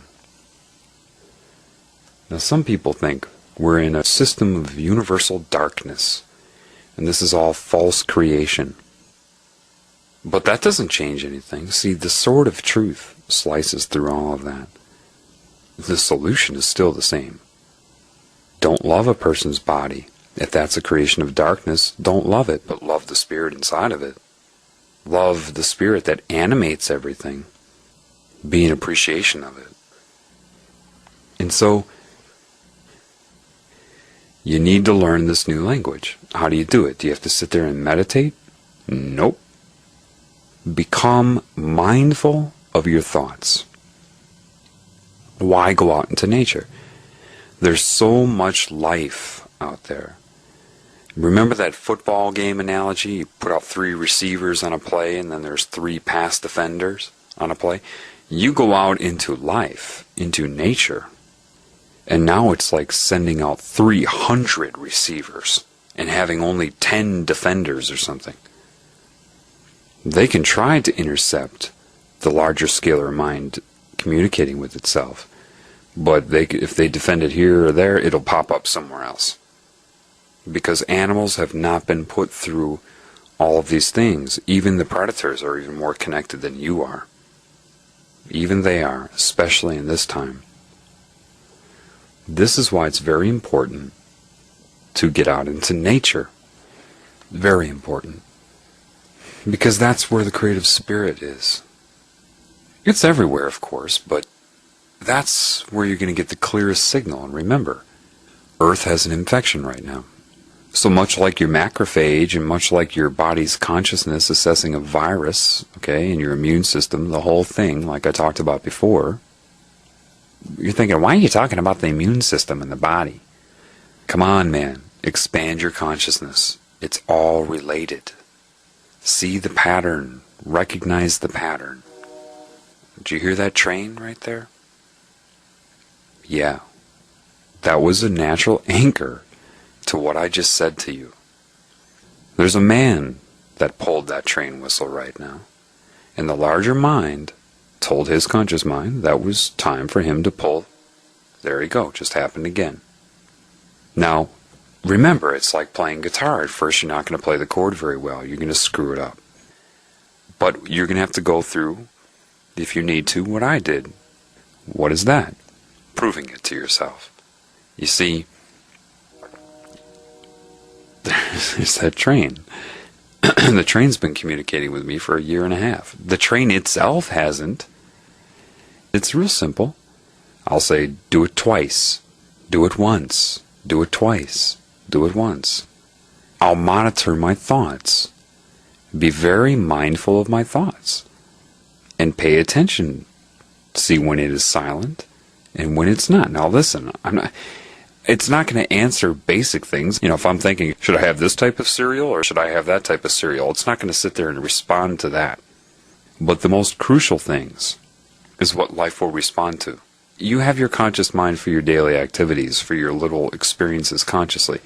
S1: Now, some people think we're in a system of universal darkness, and this is all false creation. But that doesn't change anything. See, the sword of truth slices through all of that. The solution is still the same. Don't love a person's body. If that's a creation of darkness, don't love it, but love the spirit inside of it. Love the spirit that animates everything. Be in appreciation of it. And so, you need to learn this new language. How do you do it? Do you have to sit there and meditate? Nope. Become mindful of your thoughts. Why go out into nature? There's so much life out there. Remember that football game analogy? You put out 3 receivers on a play, and then there's 3 pass defenders on a play. You go out into life, into nature, and now it's like sending out 300 receivers and having only 10 defenders or something. They can try to intercept the larger scalar mind communicating with itself, but if they defend it here or there, it'll pop up somewhere else. Because animals have not been put through all of these things. Even the predators are even more connected than you are. Even they are, especially in this time. This is why it's very important to get out into nature. Very important. Because that's where the creative spirit is. It's everywhere, of course, but that's where you're going to get the clearest signal. And remember, Earth has an infection right now. So much like your macrophage and much like your body's consciousness assessing a virus, okay, and your immune system, the whole thing, like I talked about before, you're thinking, why are you talking about the immune system and the body? Come on, man. Expand your consciousness. It's all related. See the pattern. Recognize the pattern. Did you hear that train right there? Yeah. That was a natural anchor to what I just said to you. There's a man that pulled that train whistle right now. And the larger mind told his conscious mind that was time for him to pull. There you go. Just happened again. Now, remember, it's like playing guitar. At first, you're not going to play the chord very well. You're going to screw it up. But you're going to have to go through, if you need to, what I did. What is that? Proving it to yourself. You see, there's that train. The train's been communicating with me for 1.5 years. The train itself hasn't. It's real simple. I'll say, do it twice. Do it once. Do it twice. Do it once. I'll monitor my thoughts. Be very mindful of my thoughts. And pay attention. See when it is silent and when it's not. Now listen, it's not going to answer basic things. If I'm thinking, should I have this type of cereal or should I have that type of cereal? It's not going to sit there and respond to that. But the most crucial things is what life will respond to. You have your conscious mind for your daily activities, for your little experiences consciously.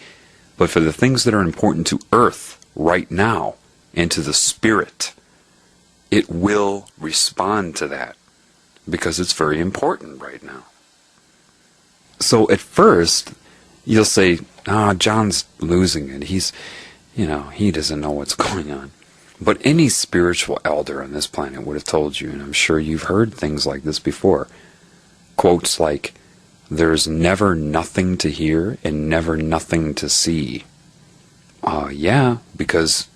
S1: But for the things that are important to Earth right now and to the spirit, it will respond to that because it's very important right now. So at first, you'll say, John's losing it. He doesn't know what's going on. But any spiritual elder on this planet would have told you, and I'm sure you've heard things like this before. Quotes like, there's never nothing to hear and never nothing to see. Yeah, because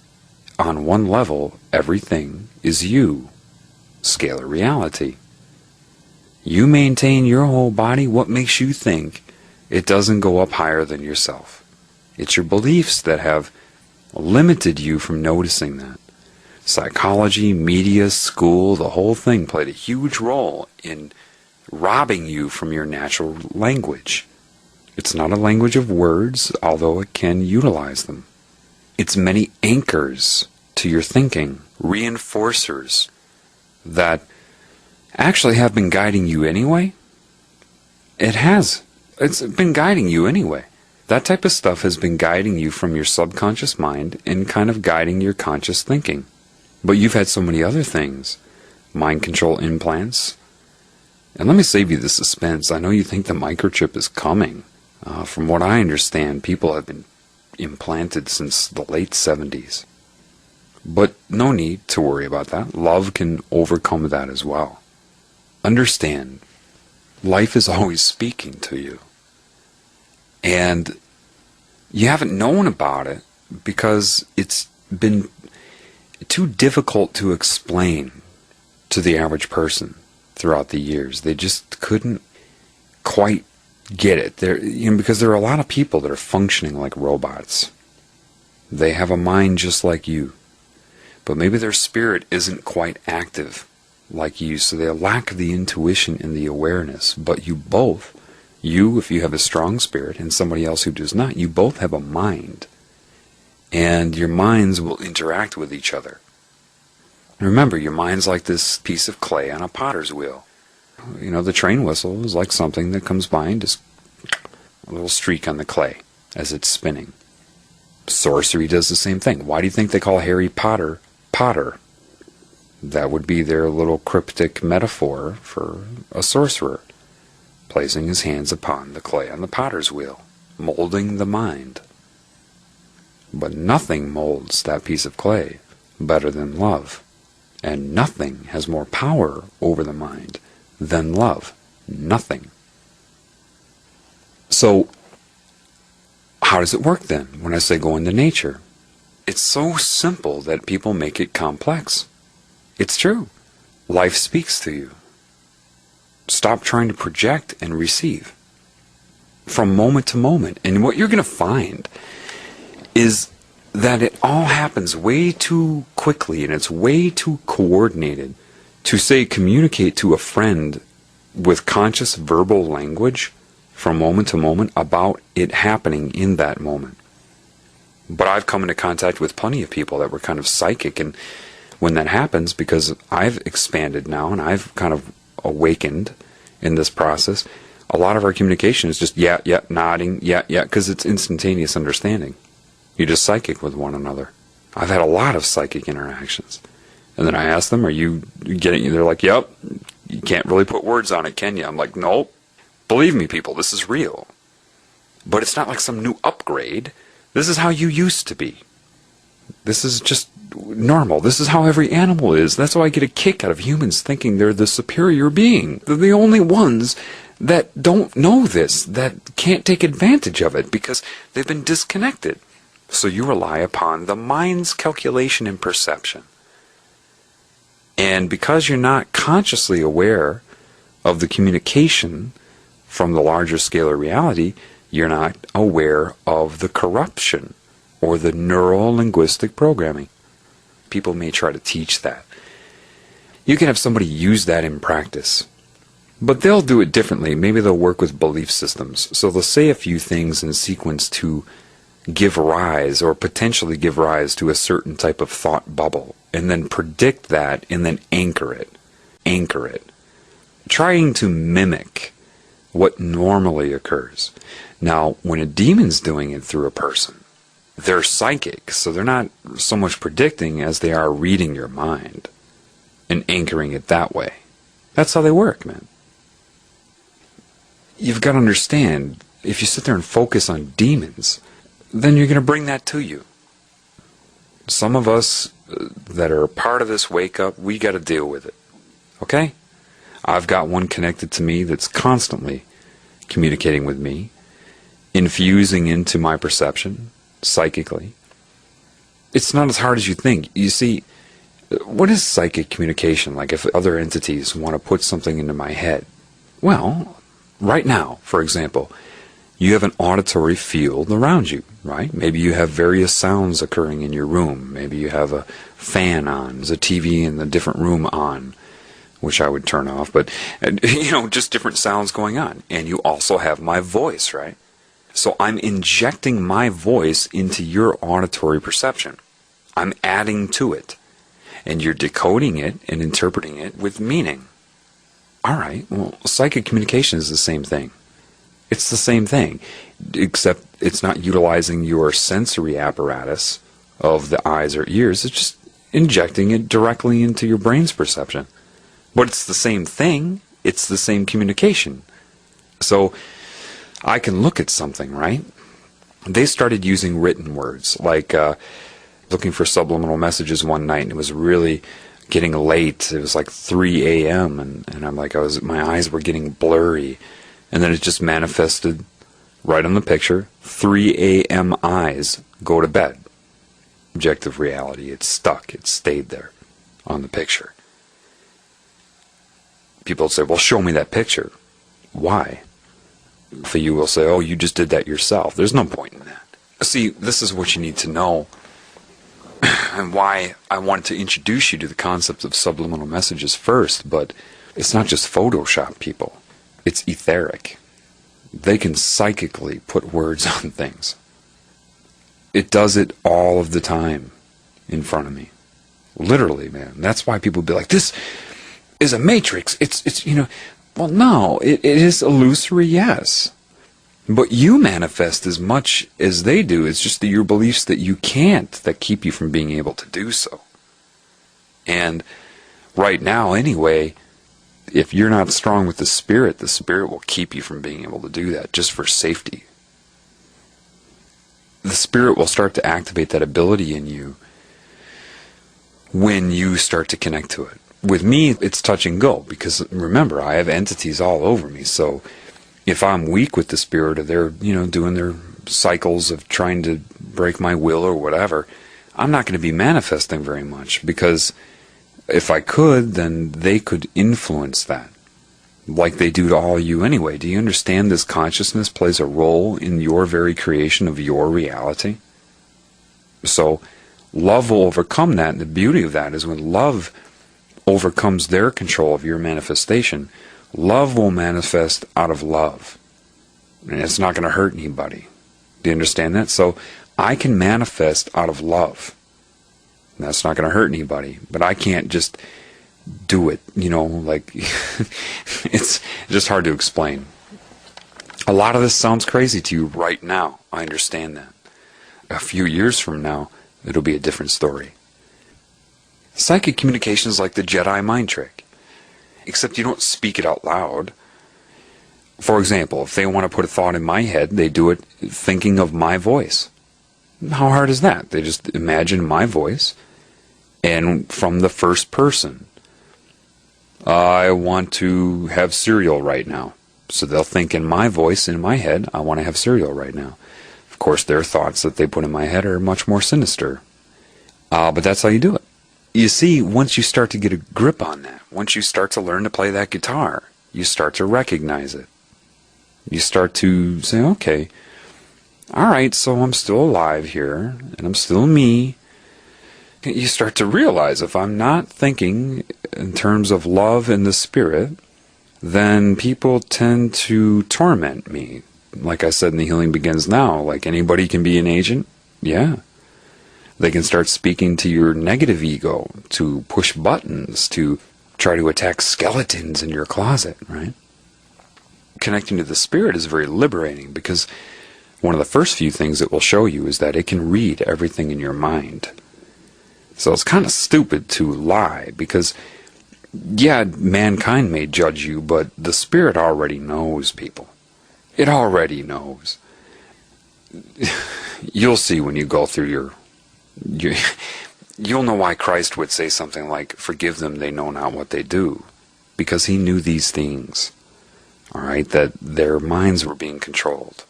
S1: on one level, everything is you. Scalar reality. You maintain your whole body. What makes you think it doesn't go up higher than yourself? It's your beliefs that have limited you from noticing that. Psychology, media, school, the whole thing played a huge role in robbing you from your natural language. It's not a language of words, although it can utilize them. It's many anchors to your thinking, reinforcers that actually have been guiding you anyway. It has. It's been guiding you anyway. That type of stuff has been guiding you from your subconscious mind and kind of guiding your conscious thinking. But you've had so many other things. Mind control implants. And let me save you the suspense. I know you think the microchip is coming. From what I understand, people have been implanted since the late 70s. But no need to worry about that. Love can overcome that as well. Understand, life is always speaking to you. And you haven't known about it because it's been too difficult to explain to the average person throughout the years. They just couldn't quite get it. Because there are a lot of people that are functioning like robots. They have a mind just like you, but maybe their spirit isn't quite active like you, so they lack the intuition and the awareness. But you both, if you have a strong spirit, and somebody else who does not, you both have a mind. And your minds will interact with each other. Remember, your mind's like this piece of clay on a potter's wheel. The train whistle is like something that comes by and just a little streak on the clay as it's spinning. Sorcery does the same thing. Why do you think they call Harry Potter Potter? That would be their little cryptic metaphor for a sorcerer, placing his hands upon the clay on the potter's wheel, molding the mind. But nothing molds that piece of clay better than love. And nothing has more power over the mind than love. Nothing. So, how does it work then when I say go into nature? It's so simple that people make it complex. It's true. Life speaks to you. Stop trying to project and receive from moment to moment. And what you're going to find is that it all happens way too quickly and it's way too coordinated to, say, communicate to a friend with conscious verbal language from moment to moment about it happening in that moment. But I've come into contact with plenty of people that were kind of psychic, and when that happens, because I've expanded now and I've kind of awakened in this process, a lot of our communication is just yeah, nodding, yeah, because it's instantaneous understanding. You're just psychic with one another. I've had a lot of psychic interactions. And then I ask them, are you getting it? They're like, yep, you can't really put words on it, can you? I'm like, nope. Believe me, people, this is real. But it's not like some new upgrade. This is how you used to be. This is just normal. This is how every animal is. That's why I get a kick out of humans thinking they're the superior being. They're the only ones that don't know this, that can't take advantage of it because they've been disconnected. So you rely upon the mind's calculation and perception. And because you're not consciously aware of the communication from the larger scalar reality, you're not aware of the corruption or the neuro-linguistic programming. People may try to teach that. You can have somebody use that in practice, but they'll do it differently. Maybe they'll work with belief systems. So they'll say a few things in sequence to give rise or potentially give rise to a certain type of thought bubble, and then predict that and then anchor it, trying to mimic what normally occurs. Now, when a demon's doing it through a person, they're psychic, so they're not so much predicting as they are reading your mind and anchoring it that way. That's how they work, man. you've got to understand, if you sit there and focus on demons, then you're going to bring that to you. Some of us that are part of this wake up, we got to deal with it. Okay? I've got one connected to me that's constantly communicating with me, infusing into my perception psychically. It's not as hard as you think. You see, what is psychic communication? Like if other entities want to put something into my head? Well, right now, for example, you have an auditory field around you, right? Maybe you have various sounds occurring in your room. Maybe you have a fan on, there's a TV in the different room on, which I would turn off, but, just different sounds going on. And you also have my voice, right? So I'm injecting my voice into your auditory perception. I'm adding to it. And you're decoding it and interpreting it with meaning. All right, well, psychic communication is the same thing. It's the same thing, except it's not utilizing your sensory apparatus of the eyes or ears. It's just injecting it directly into your brain's perception. But it's the same thing. It's the same communication. So I can look at something, right? They started using written words, like looking for subliminal messages one night, and it was really getting late. It was like 3 a.m. and I'm like, my eyes were getting blurry, and then it just manifested right on the picture. 3 a.m. eyes, go to bed. Objective reality. It stuck. It stayed there on the picture. People say, well, show me that picture. Why? For you will say, oh, you just did that yourself. There's no point in that. See, this is what you need to know, and why I wanted to introduce you to the concept of subliminal messages first. But it's not just Photoshop, people. It's etheric. They can psychically put words on things. It does it all of the time in front of me. Literally, man. That's why people be like, this is a matrix. It's well, no, it is illusory, yes. But you manifest as much as they do. It's just your beliefs that you can't that keep you from being able to do so. And right now, anyway, if you're not strong with the Spirit will keep you from being able to do that, just for safety. The Spirit will start to activate that ability in you when you start to connect to it. With me, it's touch and go, because remember, I have entities all over me, so if I'm weak with the Spirit, or they're, doing their cycles of trying to break my will or whatever, I'm not going to be manifesting very much, because if I could, then they could influence that, like they do to all of you anyway. Do you understand this consciousness plays a role in your very creation of your reality? So love will overcome that, and the beauty of that is when love overcomes their control of your manifestation, love will manifest out of love. And it's not going to hurt anybody. Do you understand that? So I can manifest out of love. And that's not going to hurt anybody. But I can't just do it, like it's just hard to explain. A lot of this sounds crazy to you right now. I understand that. A few years from now, it'll be a different story. Psychic communication is like the Jedi mind trick, except you don't speak it out loud. For example, if they want to put a thought in my head, they do it thinking of my voice. How hard is that? They just imagine my voice, and from the first person, I want to have cereal right now. So they'll think in my voice, in my head, I want to have cereal right now. Of course, their thoughts that they put in my head are much more sinister. But that's how you do it. You see, once you start to get a grip on that, once you start to learn to play that guitar, you start to recognize it. You start to say, okay, all right, so I'm still alive here, and I'm still me. You start to realize if I'm not thinking in terms of love and the Spirit, then people tend to torment me. Like I said in The Healing Begins Now, like anybody can be an agent. Yeah. They can start speaking to your negative ego, to push buttons, to try to attack skeletons in your closet, right? Connecting to the Spirit is very liberating, because one of the first few things it will show you is that it can read everything in your mind. So it's kind of stupid to lie, because, yeah, mankind may judge you, but the Spirit already knows people. It already knows. You'll see when you go through you'll know why Christ would say something like, "Forgive them, they know not what they do." Because he knew these things, all right, that their minds were being controlled.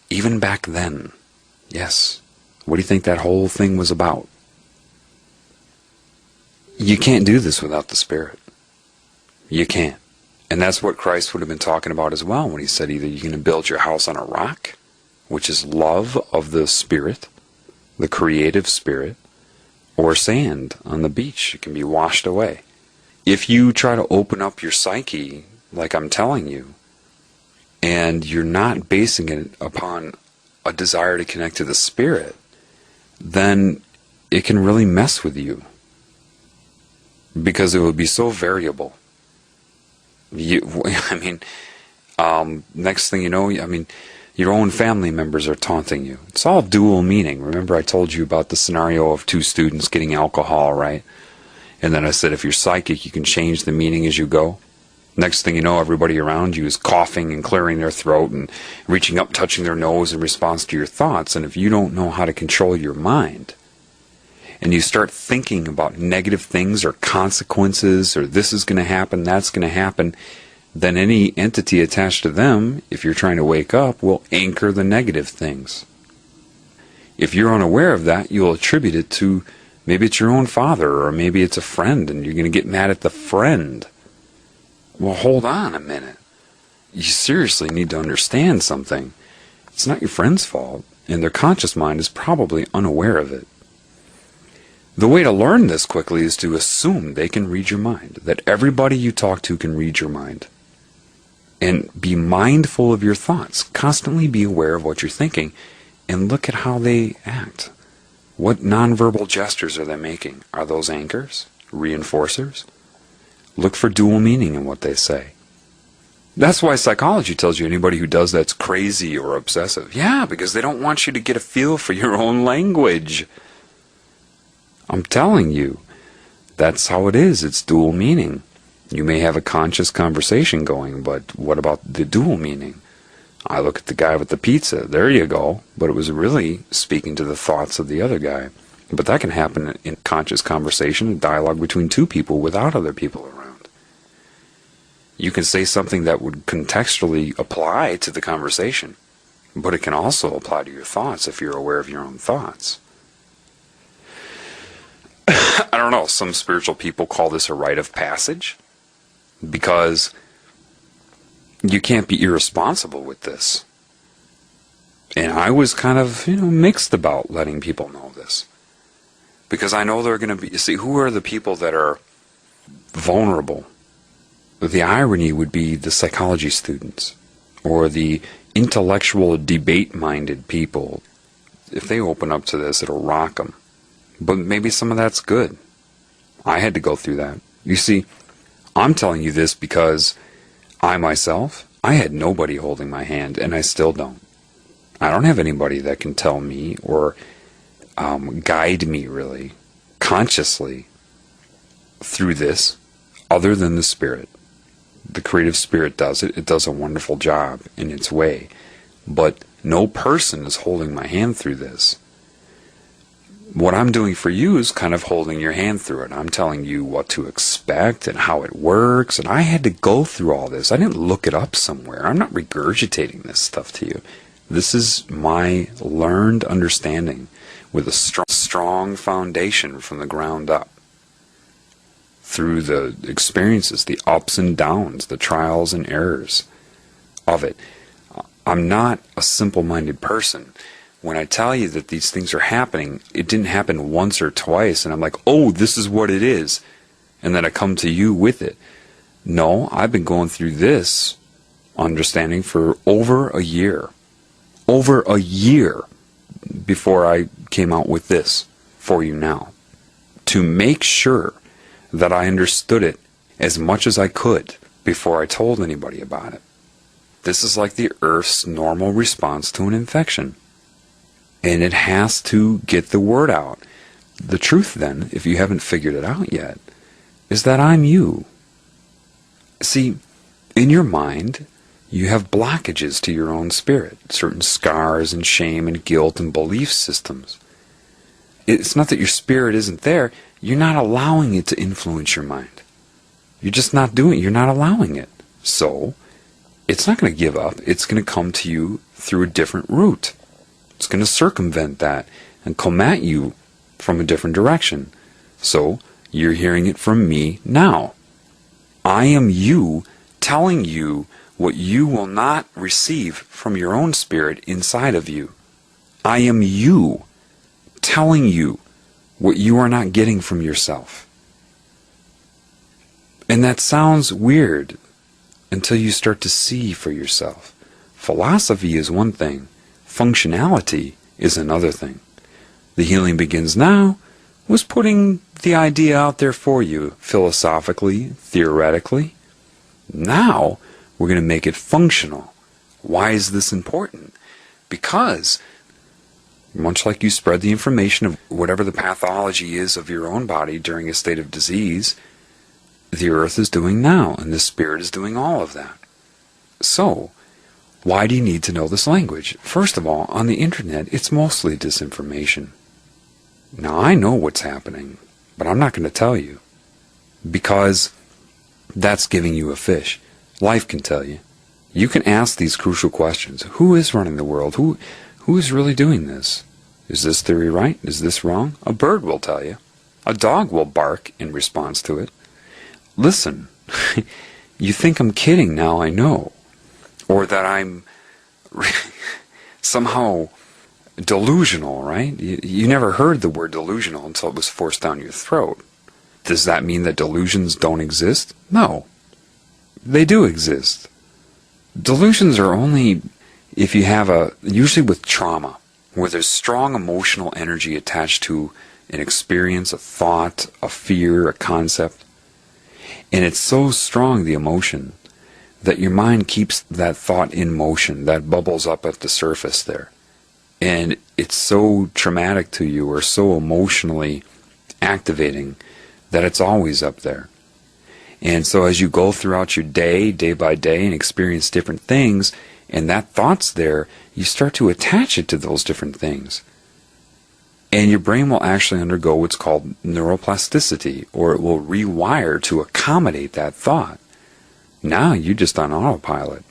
S1: Even back then, yes. What do you think that whole thing was about? You can't do this without the Spirit. You can't. And that's what Christ would have been talking about as well when he said either you're going to build your house on a rock, which is love of the Spirit, the creative Spirit, or sand on the beach. It can be washed away. If you try to open up your psyche, like I'm telling you, and you're not basing it upon a desire to connect to the Spirit, then it can really mess with you. Because it would be so variable. Next thing you know, your own family members are taunting you. It's all dual meaning. Remember I told you about the scenario of two students getting alcohol, right? And then I said if you're psychic, you can change the meaning as you go. Next thing you know, everybody around you is coughing and clearing their throat and reaching up, touching their nose in response to your thoughts. And if you don't know how to control your mind, and you start thinking about negative things or consequences or this is going to happen, that's going to happen, then any entity attached to them, if you're trying to wake up, will anchor the negative things. If you're unaware of that, you'll attribute it to maybe it's your own father or maybe it's a friend and you're going to get mad at the friend. Well, hold on a minute. You seriously need to understand something. It's not your friend's fault, and their conscious mind is probably unaware of it. The way to learn this quickly is to assume they can read your mind, that everybody you talk to can read your mind. And be mindful of your thoughts. Constantly be aware of what you're thinking, and look at how they act. What nonverbal gestures are they making? Are those anchors? Reinforcers? Look for dual meaning in what they say. That's why psychology tells you anybody who does that's crazy or obsessive. Yeah, because they don't want you to get a feel for your own language. I'm telling you, that's how it is. It's dual meaning. You may have a conscious conversation going, but what about the dual meaning? I look at the guy with the pizza. There you go. But it was really speaking to the thoughts of the other guy. But that can happen in conscious conversation, a dialogue between two people without other people around. You can say something that would contextually apply to the conversation, but it can also apply to your thoughts if you're aware of your own thoughts. I don't know, some spiritual people call this a rite of passage because you can't be irresponsible with this. And I was kind of, mixed about letting people know this. Because I know they're going to be, you see, who are the people that are vulnerable? The irony would be the psychology students or the intellectual debate-minded people. If they open up to this, it'll rock them. But maybe some of that's good. I had to go through that. You see, I'm telling you this because I myself, I had nobody holding my hand, and I still don't. I don't have anybody that can tell me or guide me, really, consciously through this, other than the Spirit. The creative Spirit does it. It does a wonderful job in its way. But no person is holding my hand through this. What I'm doing for you is kind of holding your hand through it. I'm telling you what to expect and how it works. And I had to go through all this. I didn't look it up somewhere. I'm not regurgitating this stuff to you. This is my learned understanding with a strong foundation from the ground up. Through the experiences, the ups and downs, the trials and errors of it. I'm not a simple-minded person. When I tell you that these things are happening, it didn't happen once or twice, and I'm like, oh, this is what it is, and then I come to you with it. No, I've been going through this understanding for over a year. Over a year before I came out with this for you now. To make sure that I understood it as much as I could before I told anybody about it. This is like the Earth's normal response to an infection. And it has to get the word out. The truth then, if you haven't figured it out yet, is that I'm you. See, in your mind, You have blockages to your own spirit, certain scars and shame and guilt and belief systems. It's not that your spirit isn't there, you're not allowing it to influence your mind. You're just not doing it, you're not allowing it. So, it's not going to give up, it's going to come to you through a different route. It's going to circumvent that and come at you from a different direction. So, you're hearing it from me now. I am you telling you what you will not receive from your own spirit inside of you. I am you telling you what you are not getting from yourself. And that sounds weird until you start to see for yourself. Philosophy is one thing, functionality is another thing. The Healing Begins Now was putting the idea out there for you, philosophically, theoretically. Now, we're going to make it functional. Why is this important? Because, much like you spread the information of whatever the pathology is of your own body during a state of disease, the earth is doing now, and the spirit is doing all of that. So, why do you need to know this language? First of all, on the internet, it's mostly disinformation. Now, I know what's happening, but I'm not going to tell you, because that's giving you a fish. Life can tell you. You can ask these crucial questions. Who is running the world? Who is really doing this? Is this theory right? Is this wrong? A bird will tell you. A dog will bark in response to it. Listen, you think I'm kidding now, I know. Or that I'm somehow delusional, right? You never heard the word delusional until it was forced down your throat. Does that mean that delusions don't exist? No. They do exist. Delusions are only if you have usually with trauma, where there's strong emotional energy attached to an experience, a thought, a fear, a concept. And it's so strong, the emotion, that your mind keeps that thought in motion, that bubbles up at the surface there. And it's so traumatic to you or so emotionally activating that it's always up there. And so as you go throughout your day, day by day, and experience different things, and that thought's there, you start to attach it to those different things. And your brain will actually undergo what's called neuroplasticity, or it will rewire to accommodate that thought. Now you're just on autopilot.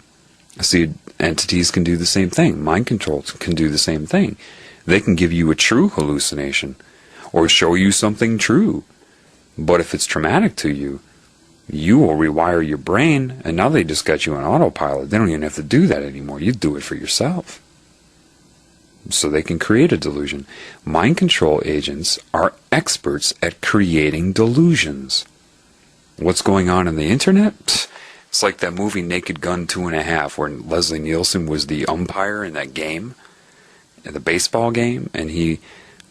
S1: See, entities can do the same thing. Mind control can do the same thing. They can give you a true hallucination, or show you something true. But if it's traumatic to you, you will rewire your brain, and now they just got you on autopilot. They don't even have to do that anymore. You do it for yourself. So they can create a delusion. Mind control agents are experts at creating delusions. What's going on the internet? It's like that movie Naked Gun 2.5, where Leslie Nielsen was the umpire in that game, in the baseball game, and he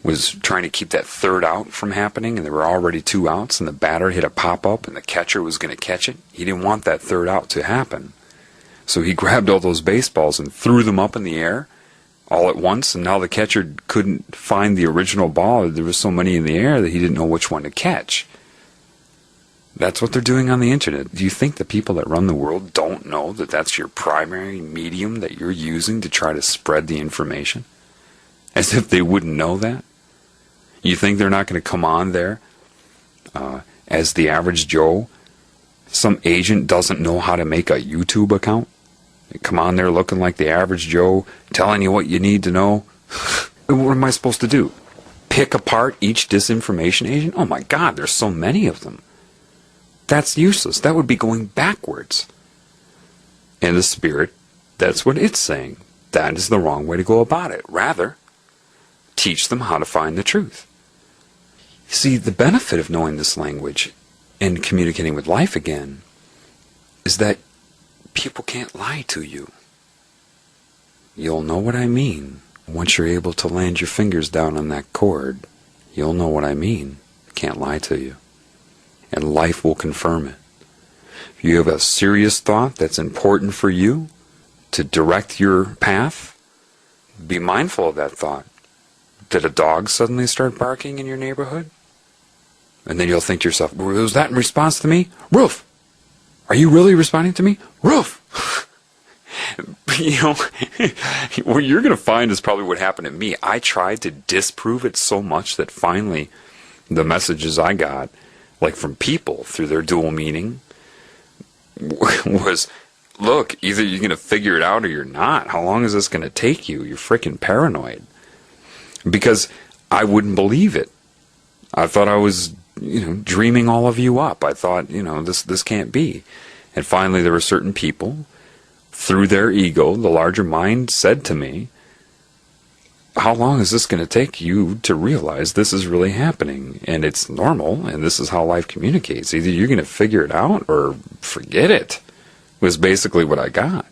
S1: was trying to keep that third out from happening, and there were already 2 outs, and the batter hit a pop-up, and the catcher was going to catch it. He didn't want that third out to happen. So he grabbed all those baseballs and threw them up in the air all at once, and now the catcher couldn't find the original ball. There was so many in the air that he didn't know which one to catch. That's what they're doing on the internet. Do you think the people that run the world don't know that that's your primary medium that you're using to try to spread the information? As if they wouldn't know that? You think they're not going to come on there as the average Joe? Some agent doesn't know how to make a YouTube account? They come on there looking like the average Joe, telling you what you need to know? What am I supposed to do? Pick apart each disinformation agent? Oh my God, there's so many of them. That's useless. That would be going backwards. And the spirit, that's what it's saying. That is the wrong way to go about it. Rather, teach them how to find the truth. See, the benefit of knowing this language and communicating with life again is that people can't lie to you. You'll know what I mean. Once you're able to land your fingers down on that chord, you'll know what I mean. Can't lie to you. And life will confirm it. If you have a serious thought that's important for you to direct your path, be mindful of that thought. Did a dog suddenly start barking in your neighborhood? And then you'll think to yourself, was that in response to me? Roof! Are you really responding to me? Roof! You know, what you're going to find is probably what happened to me. I tried to disprove it so much that finally the messages I got, like from people through their dual meaning, was, look, either you're going to figure it out or you're not. How long is this going to take you? You're freaking paranoid. Because I wouldn't believe it. I thought I was, dreaming all of you up. I thought, this can't be. And finally there were certain people, through their ego, the larger mind said to me, how long is this going to take you to realize this is really happening? And it's normal, and this is how life communicates. Either you're going to figure it out or forget it, was basically what I got.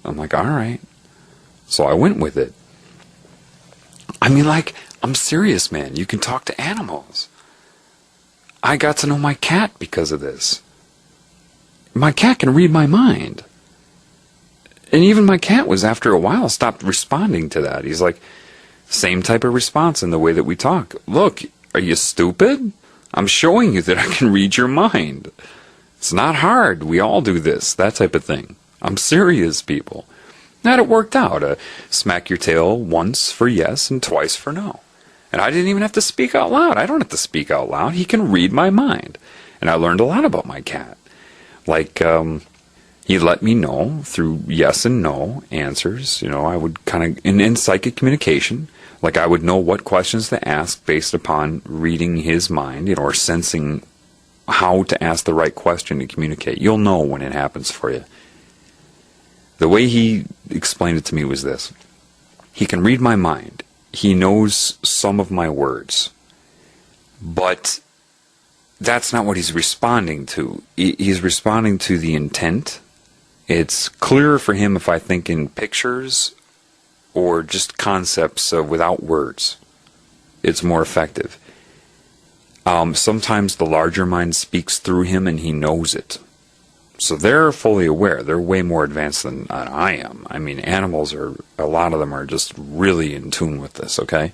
S1: I'm like, all right. So I went with it. I mean, I'm serious, man. You can talk to animals. I got to know my cat because of this. My cat can read my mind. And even my cat was, after a while, stopped responding to that. He's like, same type of response in the way that we talk. Look, are you stupid? I'm showing you that I can read your mind. It's not hard. We all do this, that type of thing. I'm serious, people. That it worked out. Smack your tail once for yes and twice for no. And I didn't even have to speak out loud. I don't have to speak out loud. He can read my mind. And I learned a lot about my cat. He let me know through yes and no answers. I would kind of, in psychic communication, I would know what questions to ask based upon reading his mind, or sensing how to ask the right question to communicate. You'll know when it happens for you. The way he explained it to me was this. He can read my mind. He knows some of my words. But that's not what he's responding to. He's responding to the intent. It's clearer for him if I think in pictures or just concepts without words. It's more effective. Sometimes the larger mind speaks through him and he knows it. So they're fully aware. They're way more advanced than I am. I mean, animals a lot of them are just really in tune with this, okay?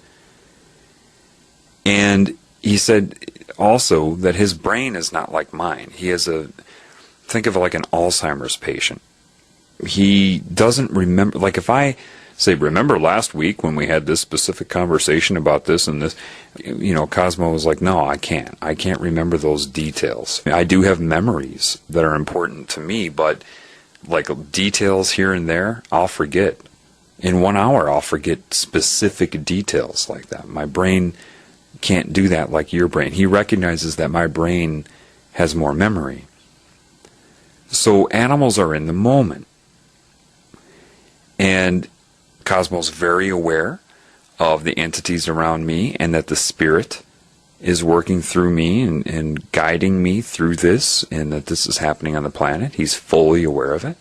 S1: And he said also that his brain is not like mine. He has think of it like an Alzheimer's patient. He doesn't remember, if I say, remember last week when we had this specific conversation about this and this, Cosmo was like, no, I can't. I can't remember those details. I do have memories that are important to me, but details here and there, I'll forget. In 1 hour, I'll forget specific details like that. My brain can't do that like your brain. He recognizes that my brain has more memory. So animals are in the moment. And Cosmo's very aware of the entities around me, and that the spirit is working through me and guiding me through this, and that this is happening on the planet. He's fully aware of it.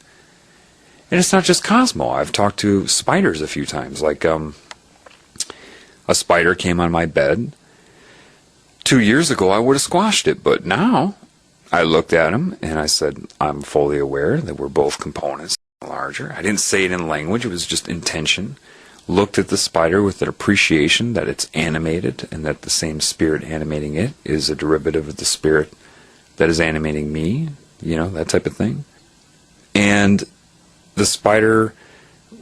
S1: And it's not just Cosmo. I've talked to spiders a few times. A spider came on my bed. 2 years ago, I would have squashed it, but now I looked at him and I said, I'm fully aware that we're both components, larger. I didn't say it in language, it was just intention. Looked at the spider with an appreciation that it's animated, and that the same spirit animating it is a derivative of the spirit that is animating me, that type of thing. And the spider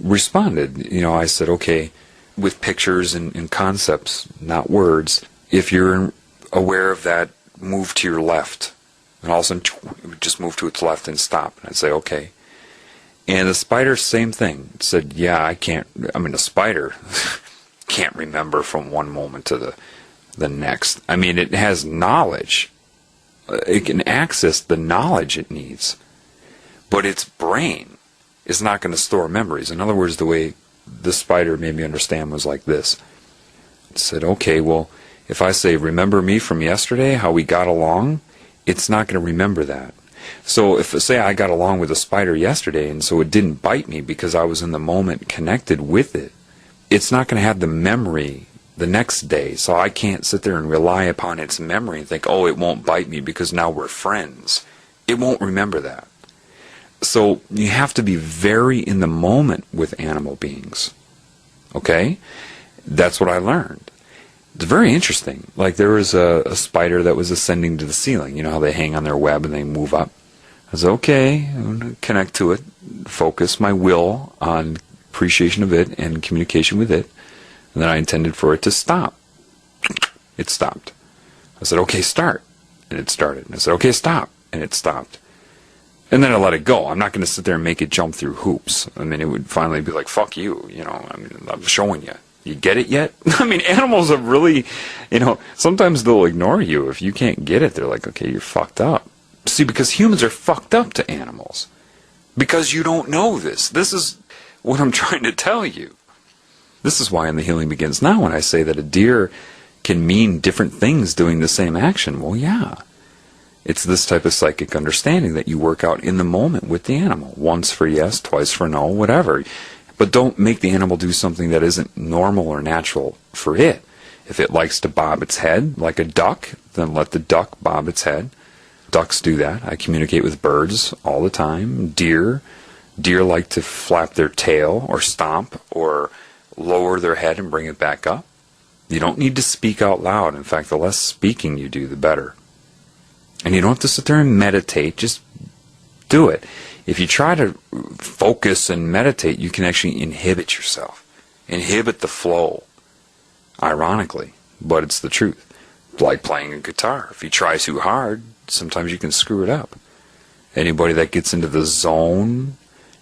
S1: responded. I said, okay, with pictures and concepts, not words, if you're aware of that, move to your left. And all of a sudden, it would just move to its left and stop. And I'd say, okay. And the spider, same thing. It said, yeah, a spider can't remember from one moment to the next. It has knowledge. It can access the knowledge it needs. But its brain is not going to store memories. In other words, the way the spider made me understand was like this. It said, okay, well, if I say, remember me from yesterday, how we got along, it's not going to remember that. So if, say, I got along with a spider yesterday, and so it didn't bite me because I was in the moment connected with it, it's not going to have the memory the next day. So I can't sit there and rely upon its memory and think, oh, it won't bite me because now we're friends. It won't remember that. So you have to be very in the moment with animal beings. Okay? That's what I learned. It's very interesting. There was a spider that was ascending to the ceiling. You know how they hang on their web and they move up? I said, okay, I'm going to connect to it, focus my will on appreciation of it and communication with it. And then I intended for it to stop. It stopped. I said, okay, start. And it started. And I said, okay, stop. And it stopped. And then I let it go. I'm not going to sit there and make it jump through hoops. I mean, it would finally be like, fuck you. You know, I mean, I'm showing you. You get it yet? I mean, animals are really, you know, sometimes they'll ignore you. If you can't get it, they're like, okay, you're fucked up. See, because humans are fucked up to animals. Because you don't know this. This is what I'm trying to tell you. This is why in the Healing Begins Now, when I say that a deer can mean different things doing the same action, well, yeah. It's this type of psychic understanding that you work out in the moment with the animal. Once for yes, twice for no, whatever. But don't make the animal do something that isn't normal or natural for it. If it likes to bob its head like a duck, then let the duck bob its head. Ducks do that. I communicate with birds all the time. Deer like to flap their tail or stomp or lower their head and bring it back up. You don't need to speak out loud. In fact, the less speaking you do, the better. And you don't have to sit there and meditate. Just do it. If you try to focus and meditate, you can actually inhibit yourself. Inhibit the flow. Ironically, but it's the truth. Like playing a guitar. If you try too hard, sometimes you can screw it up. Anybody that gets into the zone,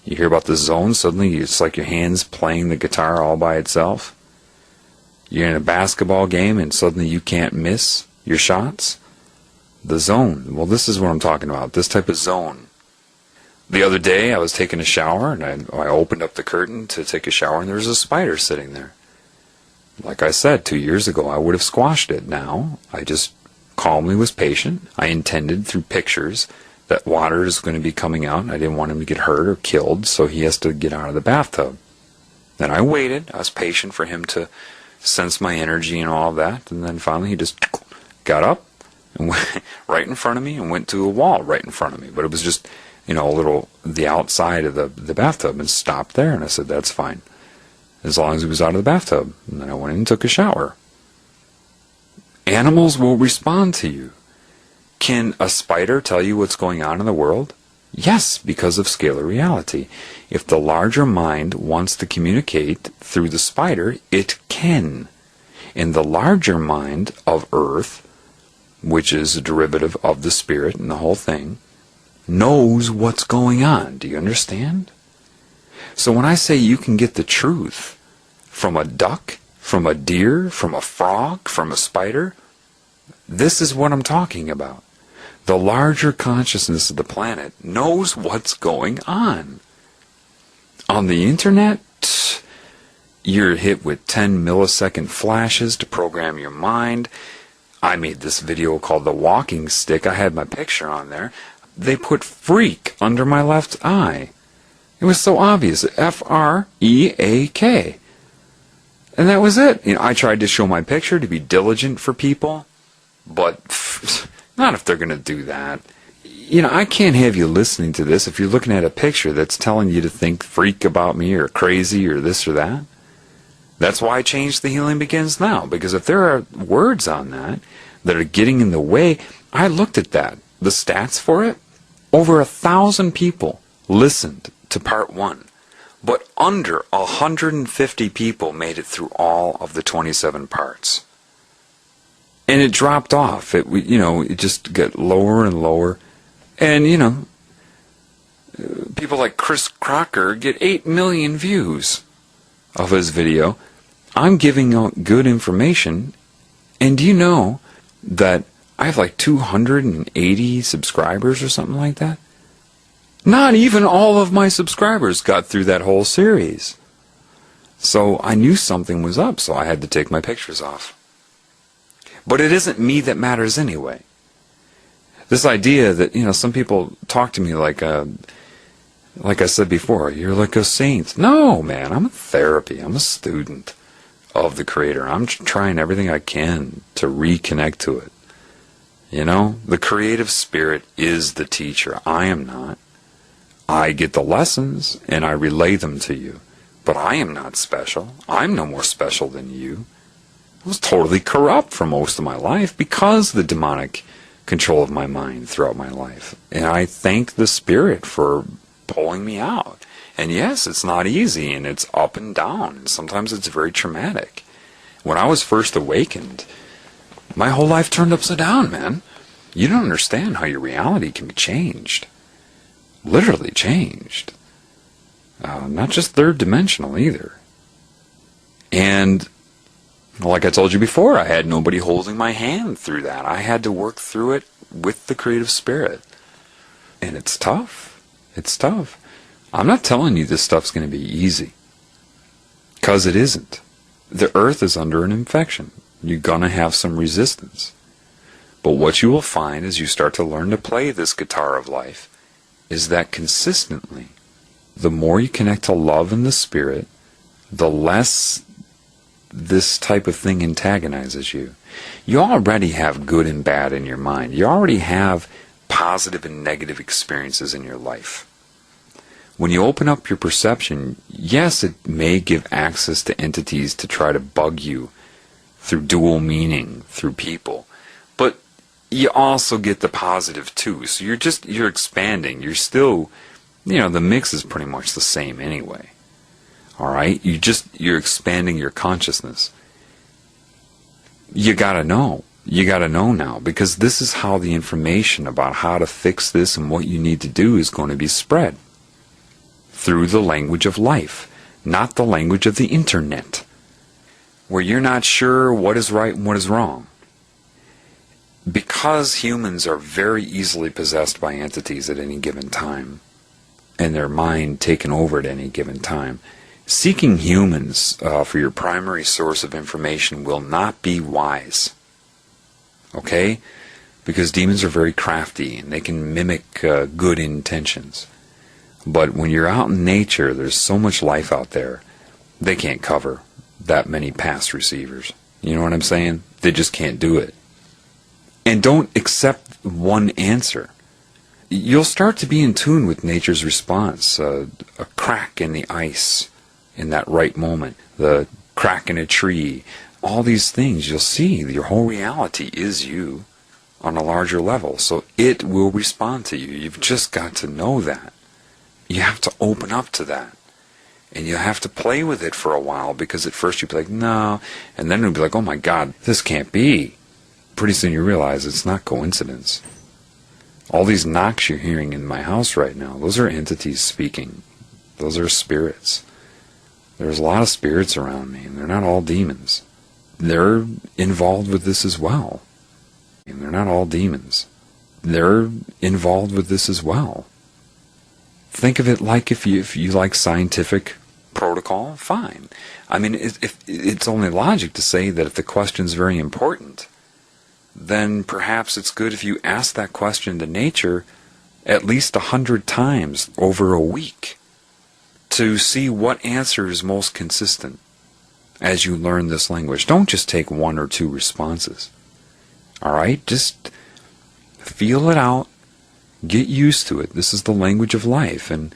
S1: you hear about the zone, suddenly it's like your hand's playing the guitar all by itself. You're in a basketball game and suddenly you can't miss your shots. The zone. Well, this is what I'm talking about. This type of zone. The other day I was taking a shower and I opened up the curtain to take a shower and there was a spider sitting there. Like I said, 2 years ago I would have squashed it. Now I just calmly was patient. I intended through pictures that water is going to be coming out. I didn't want him to get hurt or killed, so he has to get out of the bathtub. Then I waited. I was patient for him to sense my energy and all of that. And then finally he just got up and went right in front of me and went to a wall right in front of me. But it was just, you know, a little, the outside of the bathtub, and stopped there. And I said, that's fine, as long as he was out of the bathtub. And then I went in and took a shower. Animals will respond to you. Can a spider tell you what's going on in the world? Yes, because of scalar reality. If the larger mind wants to communicate through the spider, it can. And the larger mind of Earth, which is a derivative of the spirit and the whole thing, knows what's going on. Do you understand? So when I say you can get the truth from a duck, from a deer, from a frog, from a spider, this is what I'm talking about. The larger consciousness of the planet knows what's going on. On the internet, you're hit with 10 millisecond flashes to program your mind. I made this video called The Walking Stick. I had my picture on there. They put freak under my left eye. It was so obvious. F-R-E-A-K. And that was it. You know, I tried to show my picture to be diligent for people, but not if they're going to do that. You know, I can't have you listening to this if you're looking at a picture that's telling you to think freak about me or crazy or this or that. That's why I changed The Healing Begins Now, because if there are words on that that are getting in the way, I looked at that, the stats for it. Over 1,000 people listened to part 1, but under 150 people made it through all of the 27 parts. And it dropped off. It just got lower and lower. And, you know, people like Chris Crocker get 8 million views of his video. I'm giving out good information. And do you know that I have like 280 subscribers or something like that? Not even all of my subscribers got through that whole series. So I knew something was up, so I had to take my pictures off. But it isn't me that matters anyway. This idea that, you know, some people talk to me like I said before, you're like a saint. No, man, I'm a therapy. I'm a student of the Creator. I'm trying everything I can to reconnect to it. You know, the creative spirit is the teacher. I am not. I get the lessons and I relay them to you. But I am not special. I'm no more special than you. I was totally corrupt for most of my life because of the demonic control of my mind throughout my life. And I thank the Spirit for pulling me out. And yes, it's not easy, and it's up and down, and sometimes it's very traumatic. When I was first awakened, my whole life turned upside down, man. You don't understand how your reality can be changed. Literally changed. Not just third dimensional either. And like I told you before, I had nobody holding my hand through that. I had to work through it with the creative spirit. And it's tough. It's tough. I'm not telling you this stuff's going to be easy. Because it isn't. The earth is under an infection. You're going to have some resistance. But what you will find as you start to learn to play this guitar of life is that consistently, the more you connect to love and the spirit, the less this type of thing antagonizes you. You already have good and bad in your mind. You already have positive and negative experiences in your life. When you open up your perception, yes, it may give access to entities to try to bug you through dual meaning, through people. But you also get the positive too. So you're expanding. You're still, the mix is pretty much the same anyway. All right? You're expanding your consciousness. You gotta know. You gotta know now, because this is how the information about how to fix this and what you need to do is going to be spread. Through the language of life, not the language of the internet, where you're not sure what is right and what is wrong. Because humans are very easily possessed by entities at any given time, and their mind taken over at any given time, seeking humans for your primary source of information will not be wise. Okay? Because demons are very crafty, and they can mimic good intentions. But when you're out in nature, there's so much life out there, they can't cover that many past receivers. You know what I'm saying? They just can't do it. And don't accept one answer. You'll start to be in tune with nature's response. A crack in the ice in that right moment. The crack in a tree. All these things, you'll see your whole reality is you on a larger level. So it will respond to you. You've just got to know that. You have to open up to that. And you have to play with it for a while, because at first you'll be like, no. And then it'll be like, oh my God, this can't be. Pretty soon you realize it's not coincidence. All these knocks you're hearing in my house right now, those are entities speaking. Those are spirits. There's a lot of spirits around me, and they're not all demons. They're involved with this as well. And they're not all demons. They're involved with this as well. Think of it like if you like scientific protocol, fine. I mean, it's only logic to say that if the question's very important, then perhaps it's good if you ask that question to nature at least 100 times over a week to see what answer is most consistent as you learn this language. Don't just take one or two responses. All right? Just feel it out. Get used to it. This is the language of life. And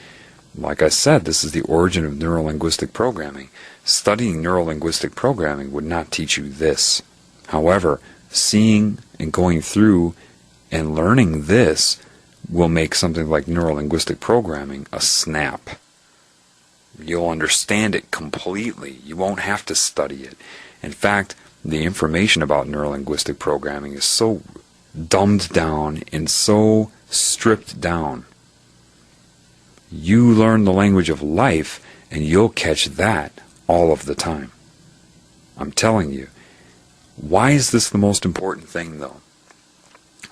S1: like I said, this is the origin of neuro-linguistic programming. Studying neuro-linguistic programming would not teach you this. However, seeing and going through and learning this will make something like neuro-linguistic programming a snap. You'll understand it completely. You won't have to study it. In fact, the information about neuro-linguistic programming is so dumbed down and so stripped down. You learn the language of life and you'll catch that all of the time. I'm telling you. Why is this the most important thing, though?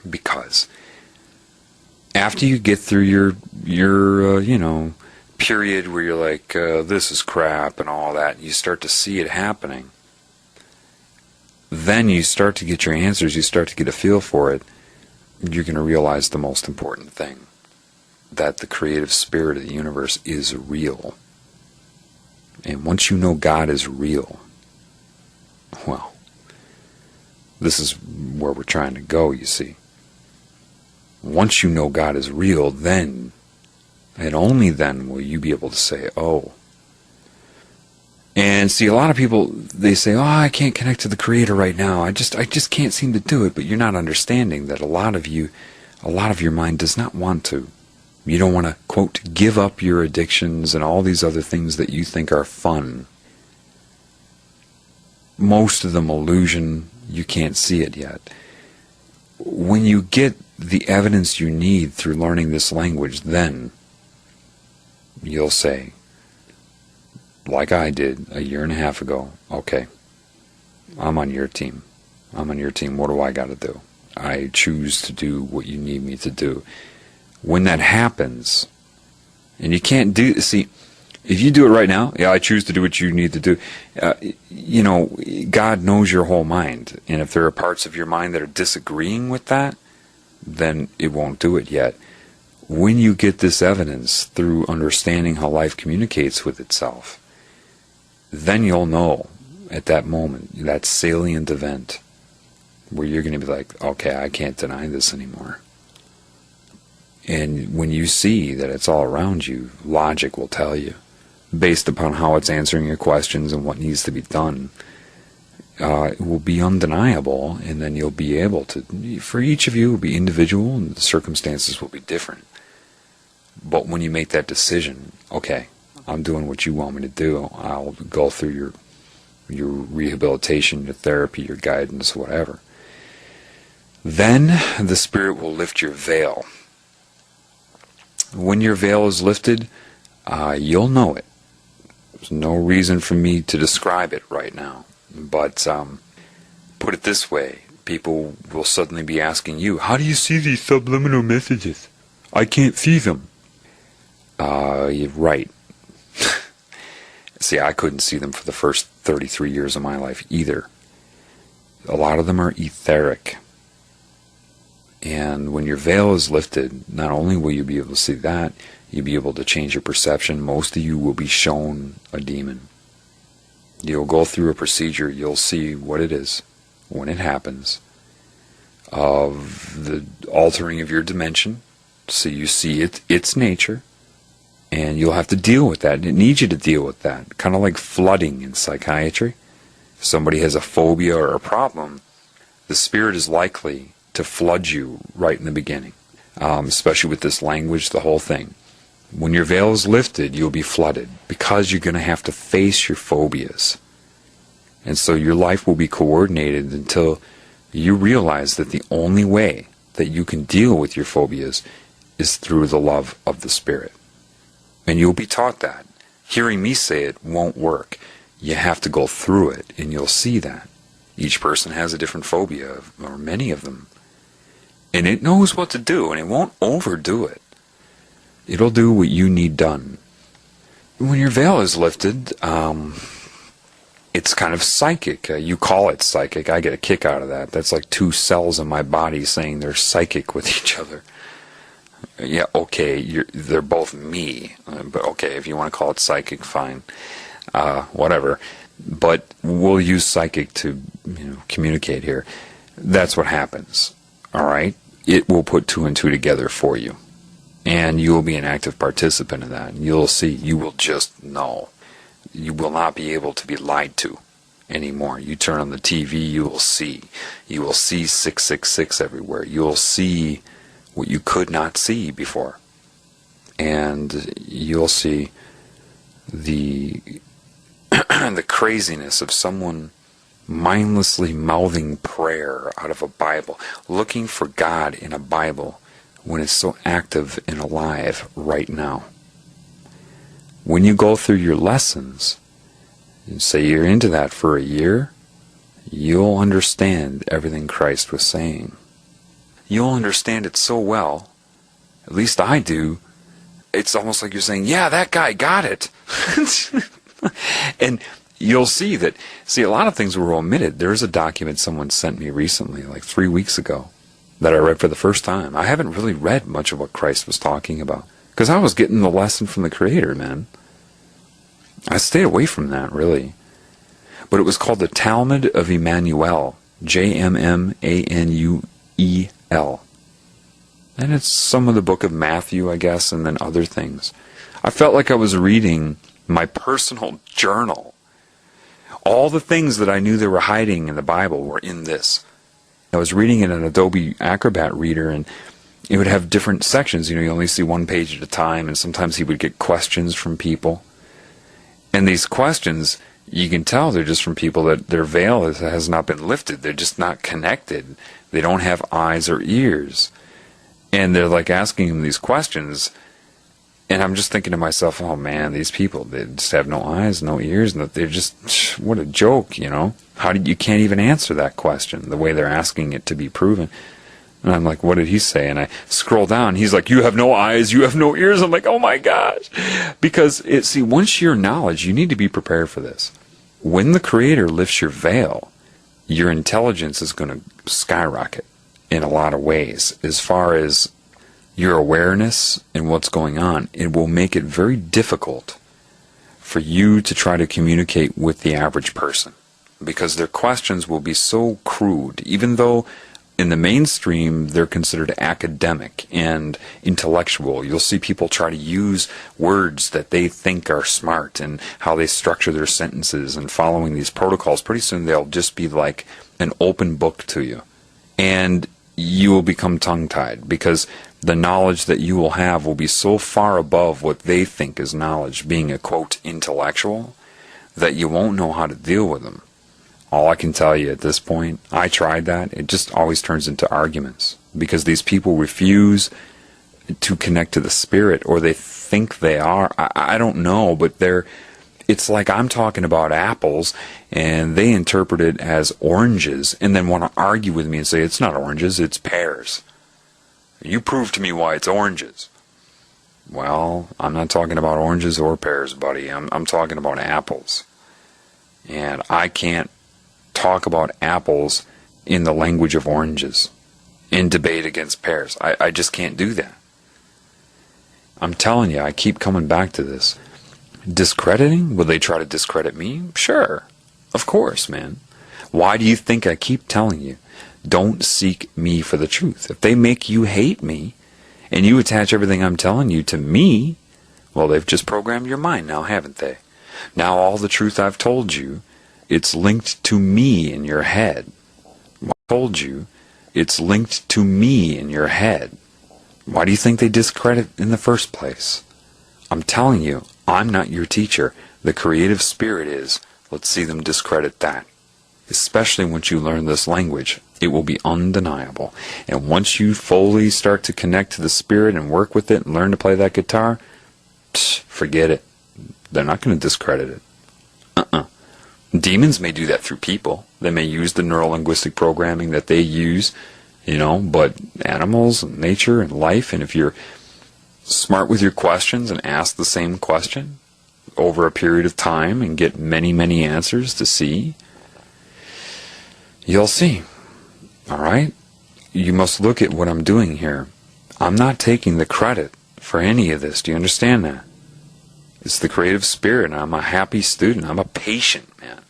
S1: Because after you get through your period where you're like, this is crap and all that, and you start to see it happening, then you start to get your answers, you start to get a feel for it, you're going to realize the most important thing, that the creative spirit of the universe is real. And once you know God is real, well, this is where we're trying to go, you see. Once you know God is real, then, and only then, will you be able to say, oh, And see, a lot of people, they say, oh, I can't connect to the Creator right now. I just can't seem to do it. But you're not understanding that a lot of your mind does not want to. You don't want to, quote, give up your addictions and all these other things that you think are fun. Most of them illusion. You can't see it yet. When you get the evidence you need through learning this language, then you'll say, like I did a year and a half ago, okay, I'm on your team. I'm on your team. What do I got to do? I choose to do what you need me to do. When that happens, and you can't do, see, if you do it right now, yeah, I choose to do what you need to do. God knows your whole mind. And if there are parts of your mind that are disagreeing with that, then it won't do it yet. When you get this evidence through understanding how life communicates with itself, then you'll know at that moment, that salient event, where you're going to be like, okay, I can't deny this anymore. And when you see that it's all around you, logic will tell you, based upon how it's answering your questions and what needs to be done, it will be undeniable, and then you'll be able to, for each of you, it will be individual, and the circumstances will be different. But when you make that decision, okay, I'm doing what you want me to do, I'll go through your rehabilitation, your therapy, your guidance, whatever, then the Spirit will lift your veil. When your veil is lifted, you'll know it. There's no reason for me to describe it right now. But put it this way, people will suddenly be asking you, how do you see these subliminal messages? I can't see them. You're right. See, I couldn't see them for the first 33 years of my life either. A lot of them are etheric. And when your veil is lifted, not only will you be able to see that, you'll be able to change your perception. Most of you will be shown a demon. You'll go through a procedure, you'll see what it is when it happens, of the altering of your dimension, so you see its nature, and you'll have to deal with that. It needs you to deal with that, kind of like flooding in psychiatry. If somebody has a phobia or a problem, the Spirit is likely to flood you right in the beginning, especially with this language, the whole thing. When your veil is lifted, you'll be flooded, because you're going to have to face your phobias. And so your life will be coordinated until you realize that the only way that you can deal with your phobias is through the love of the Spirit. And you'll be taught that. Hearing me say it won't work. You have to go through it, and you'll see that. Each person has a different phobia, or many of them. And it knows what to do, and it won't overdo it. It'll do what you need done. When your veil is lifted, it's kind of psychic. You call it psychic. I get a kick out of that. That's like two cells in my body saying they're psychic with each other. Yeah, okay, they're both me. But okay, if you want to call it psychic, fine. Whatever. But we'll use psychic to communicate here. That's what happens. All right? It will put two and two together for you. And you will be an active participant in that. You'll see. You will just know. You will not be able to be lied to anymore. You turn on the TV, you will see. You will see 666 everywhere. You will see what you could not see before. And you'll see the the craziness of someone mindlessly mouthing prayer out of a Bible, looking for God in a Bible, when it's so active and alive right now. When you go through your lessons, and say you're into that for a year, you'll understand everything Christ was saying. You'll understand it so well, at least I do, it's almost like you're saying, yeah, that guy got it. And you'll see that, a lot of things were omitted. There's a document someone sent me recently, like 3 weeks ago, that I read for the first time. I haven't really read much of what Christ was talking about, because I was getting the lesson from the Creator, man. I stayed away from that, really. But it was called the Talmud of Emmanuel, J-M-M-A-N-U-E-L. And it's some of the book of Matthew, I guess, and then other things. I felt like I was reading my personal journal All the things that I knew they were hiding in the Bible were in this. I was reading in an Adobe Acrobat reader, and it would have different sections. You only see one page at a time, and sometimes he would get questions from people. And these questions, you can tell they're just from people that their veil has not been lifted. They're just not connected. They don't have eyes or ears. And they're like asking him these questions, and I'm just thinking to myself, oh man, these people, they just have no eyes, no ears, and they're just, what a joke, you can't even answer that question the way they're asking it to be proven. And I'm like, what did he say? And I scroll down, he's like, you have no eyes, you have no ears. I'm like, oh my gosh. Because, once you're knowledge, you need to be prepared for this. When the Creator lifts your veil, your intelligence is going to skyrocket in a lot of ways. As far as your awareness and what's going on, it will make it very difficult for you to try to communicate with the average person, because their questions will be so crude, even though in the mainstream they're considered academic and intellectual. You'll see people try to use words that they think are smart and how they structure their sentences and following these protocols. Pretty soon they'll just be like an open book to you, and you will become tongue-tied, because the knowledge that you will have will be so far above what they think is knowledge, being a, quote, intellectual, that you won't know how to deal with them. All I can tell you at this point, I tried that, it just always turns into arguments, because these people refuse to connect to the spirit, or they think they are. I don't know, but it's like I'm talking about apples, and they interpret it as oranges, and then want to argue with me and say, it's not oranges, it's pears. You prove to me why it's oranges. Well, I'm not talking about oranges or pears, buddy. I'm talking about apples. And I can't talk about apples in the language of oranges in debate against pears. I just can't do that. I'm telling you, I keep coming back to this. Discrediting? Will they try to discredit me? Sure. Of course, man. Why do you think I keep telling you, don't seek me for the truth? If they make you hate me, and you attach everything I'm telling you to me, well, they've just programmed your mind now, haven't they? Now all the truth I've told you, it's linked to me in your head. I told you, it's linked to me in your head. Why do you think they discredit in the first place? I'm telling you, I'm not your teacher. The creative spirit is. Let's see them discredit that. Especially once you learn this language, it will be undeniable. And once you fully start to connect to the spirit and work with it and learn to play that guitar, forget it. They're not going to discredit it. Demons may do that through people. They may use the neuro-linguistic programming that they use, but animals and nature and life, and if you're smart with your questions and ask the same question over a period of time and get many, many answers to see, you'll see. All right? You must look at what I'm doing here. I'm not taking the credit for any of this. Do you understand that? It's the creative spirit, and I'm a happy student. I'm a patient man.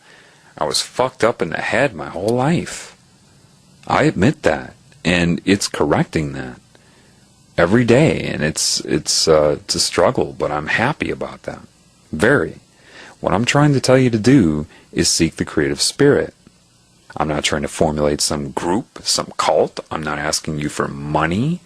S1: I was fucked up in the head my whole life. I admit that, and it's correcting that every day, and it's a struggle, but I'm happy about that. Very. What I'm trying to tell you to do is seek the creative spirit. I'm not trying to formulate some group, some cult. I'm not asking you for money.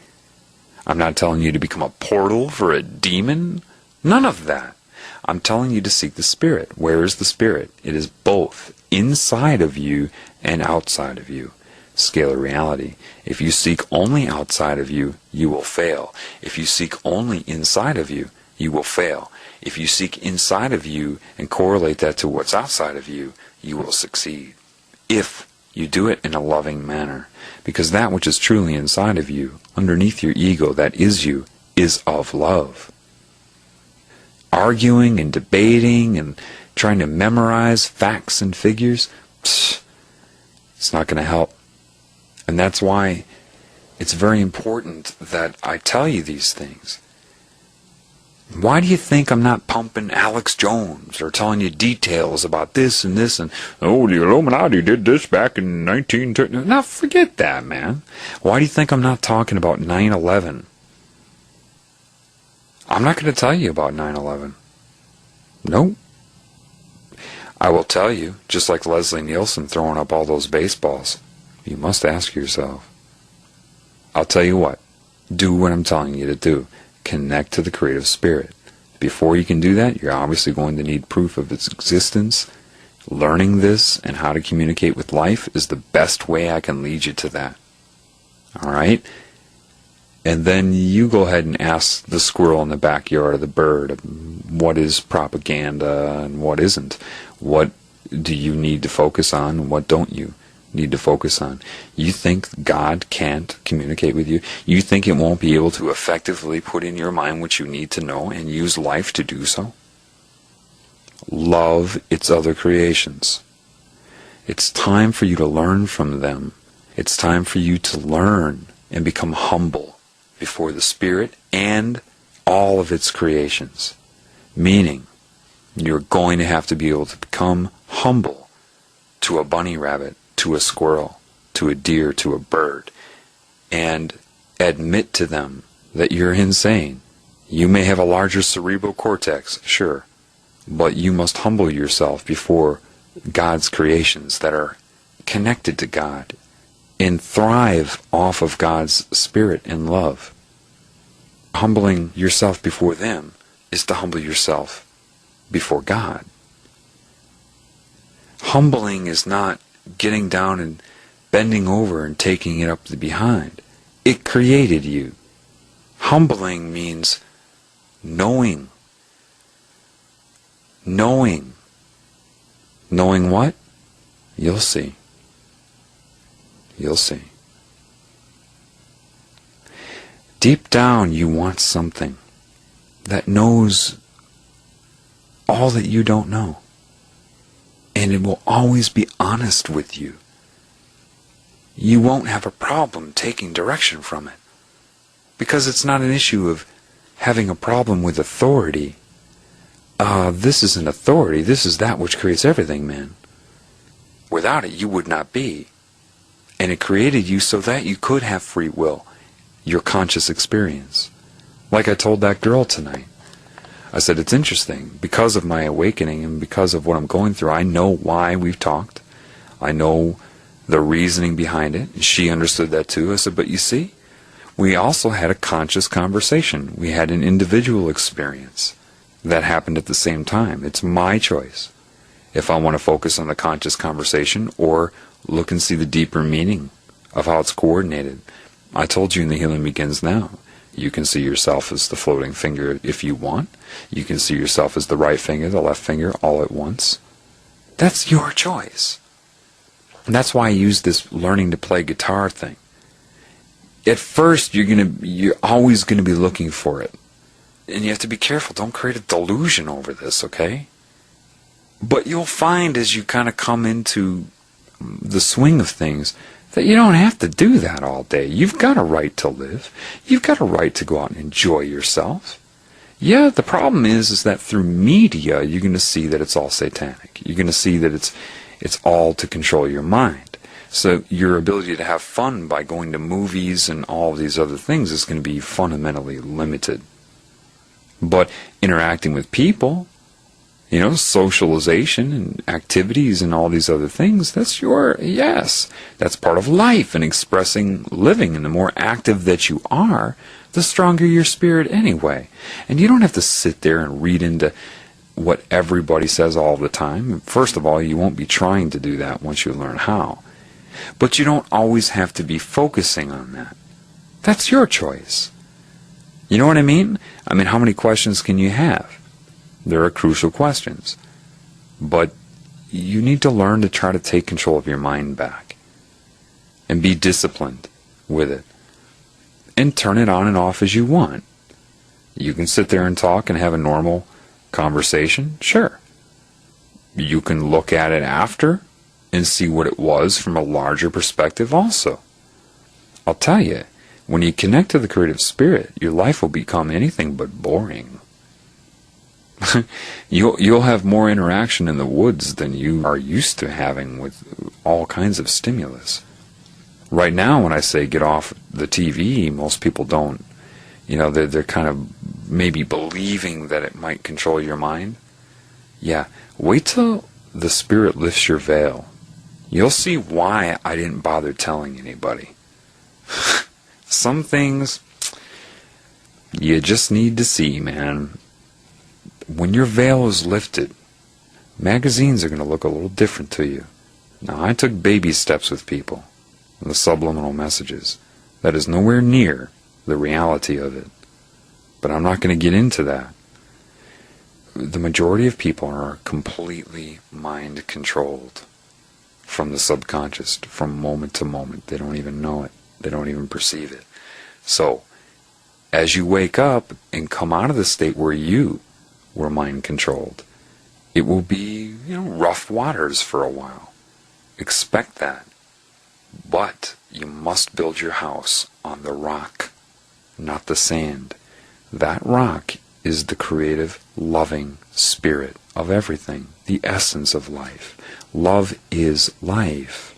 S1: I'm not telling you to become a portal for a demon. None of that. I'm telling you to seek the spirit. Where is the spirit? It is both inside of you and outside of you. Scalar reality. If you seek only outside of you, you will fail. If you seek only inside of you, you will fail. If you seek inside of you and correlate that to what's outside of you, you will succeed. If you do it in a loving manner. Because that which is truly inside of you, underneath your ego, that is you, is of love. Arguing and debating and trying to memorize facts and figures, it's not going to help. And that's why it's very important that I tell you these things. Why do you think I'm not pumping Alex Jones or telling you details about this and this and, oh, the Illuminati did this back in 1930? Now forget that, man. Why do you think I'm not talking about 9/11? I'm not going to tell you about 9/11. Nope. I will tell you, just like Leslie Nielsen throwing up all those baseballs, you must ask yourself. I'll tell you what, do what I'm telling you to do. Connect to the creative spirit. Before you can do that, you're obviously going to need proof of its existence. Learning this and how to communicate with life is the best way I can lead you to that. All right? And then you go ahead and ask the squirrel in the backyard or the bird, what is propaganda and what isn't? What do you need to focus on and what don't you need to focus on? You think God can't communicate with you? You think it won't be able to effectively put in your mind what you need to know and use life to do so? Love its other creations. It's time for you to learn from them. It's time for you to learn and become humble before the Spirit and all of its creations. Meaning, you're going to have to be able to become humble to a bunny rabbit, to a squirrel, to a deer, to a bird, and admit to them that you're insane. You may have a larger cerebral cortex, sure, but you must humble yourself before God's creations that are connected to God and thrive off of God's spirit and love. Humbling yourself before them is to humble yourself before God. Humbling is not getting down and bending over and taking it up the behind. It created you. Humbling means knowing. Knowing. Knowing what? You'll see. You'll see. Deep down you want something that knows all that you don't know. And it will always be honest with you. You won't have a problem taking direction from it. Because it's not an issue of having a problem with authority. This is an authority. This is that which creates everything, man. Without it, you would not be. And it created you so that you could have free will, your conscious experience. Like I told that girl tonight. I said, it's interesting. Because of my awakening and because of what I'm going through, I know why we've talked. I know the reasoning behind it. She understood that too. I said, but you see, we also had a conscious conversation. We had an individual experience that happened at the same time. It's my choice if I want to focus on the conscious conversation or look and see the deeper meaning of how it's coordinated. I told you in The Healing Begins Now. You can see yourself as the floating finger if you want. You can see yourself as the right finger, the left finger, all at once. That's your choice. And that's why I use this learning to play guitar thing. At first, you're always going to be looking for it. And you have to be careful. Don't create a delusion over this, okay? But you'll find as you kind of come into the swing of things that you don't have to do that all day. You've got a right to live. You've got a right to go out and enjoy yourself. Yeah, the problem is that through media, you're going to see that it's all satanic. You're going to see that it's all to control your mind. So your ability to have fun by going to movies and all of these other things is going to be fundamentally limited. But interacting with people, socialization and activities and all these other things, that's part of life and expressing living. And the more active that you are, the stronger your spirit anyway. And you don't have to sit there and read into what everybody says all the time. First of all, you won't be trying to do that once you learn how. But you don't always have to be focusing on that. That's your choice. You know what I mean? How many questions can you have? There are crucial questions. But you need to learn to try to take control of your mind back. And be disciplined with it. And turn it on and off as you want. You can sit there and talk and have a normal conversation. Sure. You can look at it after and see what it was from a larger perspective also. I'll tell you, when you connect to the creative spirit, your life will become anything but boring. You'll have more interaction in the woods than you are used to having with all kinds of stimulus. Right now, when I say get off the TV, most people don't. They're kind of maybe believing that it might control your mind. Yeah, wait till the Spirit lifts your veil, you'll see why I didn't bother telling anybody. Some things you just need to see, man. When your veil is lifted, magazines are going to look a little different to you. Now, I took baby steps with people, the subliminal messages. That is nowhere near the reality of it. But I'm not going to get into that. The majority of people are completely mind-controlled from the subconscious, from moment to moment. They don't even know it. They don't even perceive it. So, as you wake up and come out of the state where you were mind-controlled, it will be, rough waters for a while. Expect that. But you must build your house on the rock, not the sand. That rock is the creative, loving spirit of everything, the essence of life. Love is life.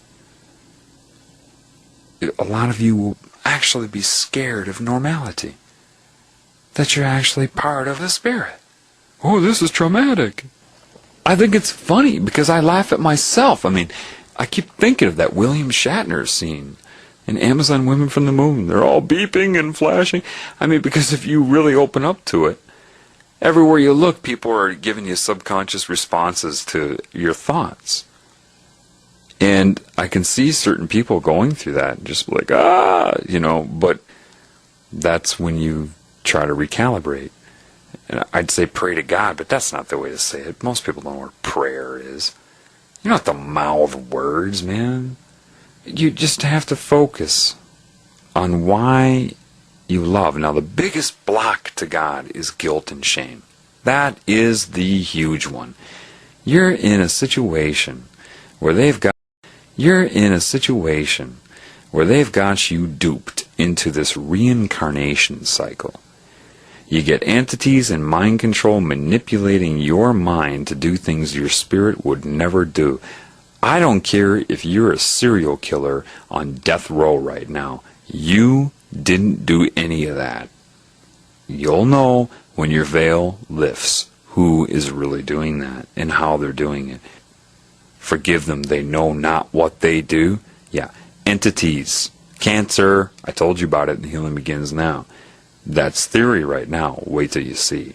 S1: A lot of you will actually be scared of normality, that you're actually part of a spirit. Oh, this is traumatic. I think it's funny because I laugh at myself. I mean, I keep thinking of that William Shatner scene in Amazon Women from the Moon. They're all beeping and flashing. I mean, because if you really open up to it, everywhere you look, people are giving you subconscious responses to your thoughts. And I can see certain people going through that and just like, but that's when you try to recalibrate. And I'd say pray to God, but that's not the way to say it. Most people don't know what prayer is. You don't have to mouth words, man. You just have to focus on why you love. Now, the biggest block to God is guilt and shame. That is the huge one. You're in a situation where they've got you duped into this reincarnation cycle. You get entities and mind control manipulating your mind to do things your spirit would never do. I don't care if you're a serial killer on death row right now. You didn't do any of that. You'll know when your veil lifts who is really doing that and how they're doing it. Forgive them, they know not what they do. Yeah, entities, cancer, I told you about it, and healing begins now. That's theory right now. Wait till you see.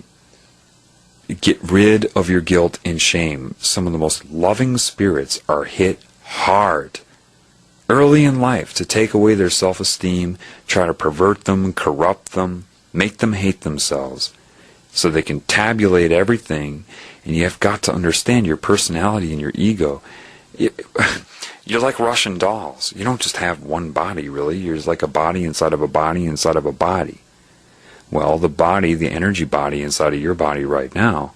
S1: Get rid of your guilt and shame. Some of the most loving spirits are hit hard early in life to take away their self-esteem, try to pervert them, corrupt them, make them hate themselves so they can tabulate everything. And you have got to understand your personality and your ego. You're like Russian dolls. You don't just have one body, really. You're like a body inside of a body inside of a body. Well, the body, the energy body inside of your body right now,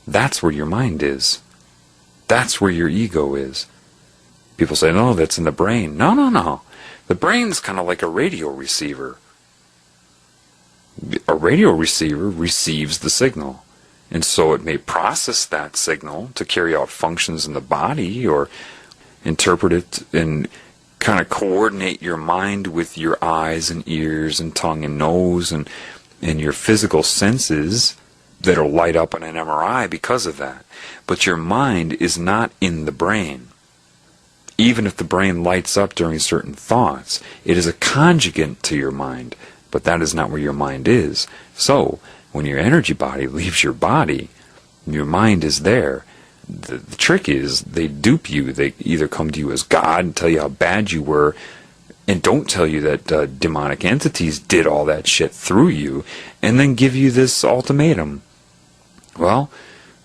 S1: that's where your mind is. That's where your ego is. People say, no, that's in the brain. No. The brain's kind of like a radio receiver. A radio receiver receives the signal. And so it may process that signal to carry out functions in the body or interpret it and kind of coordinate your mind with your eyes and ears and tongue and nose and your physical senses that'll light up on an MRI because of that. But your mind is not in the brain. Even if the brain lights up during certain thoughts, it is a conjugate to your mind, but that is not where your mind is. So, when your energy body leaves your body, your mind is there. The trick is they dupe you. They either come to you as God and tell you how bad you were, and don't tell you that demonic entities did all that shit through you, and then give you this ultimatum. Well,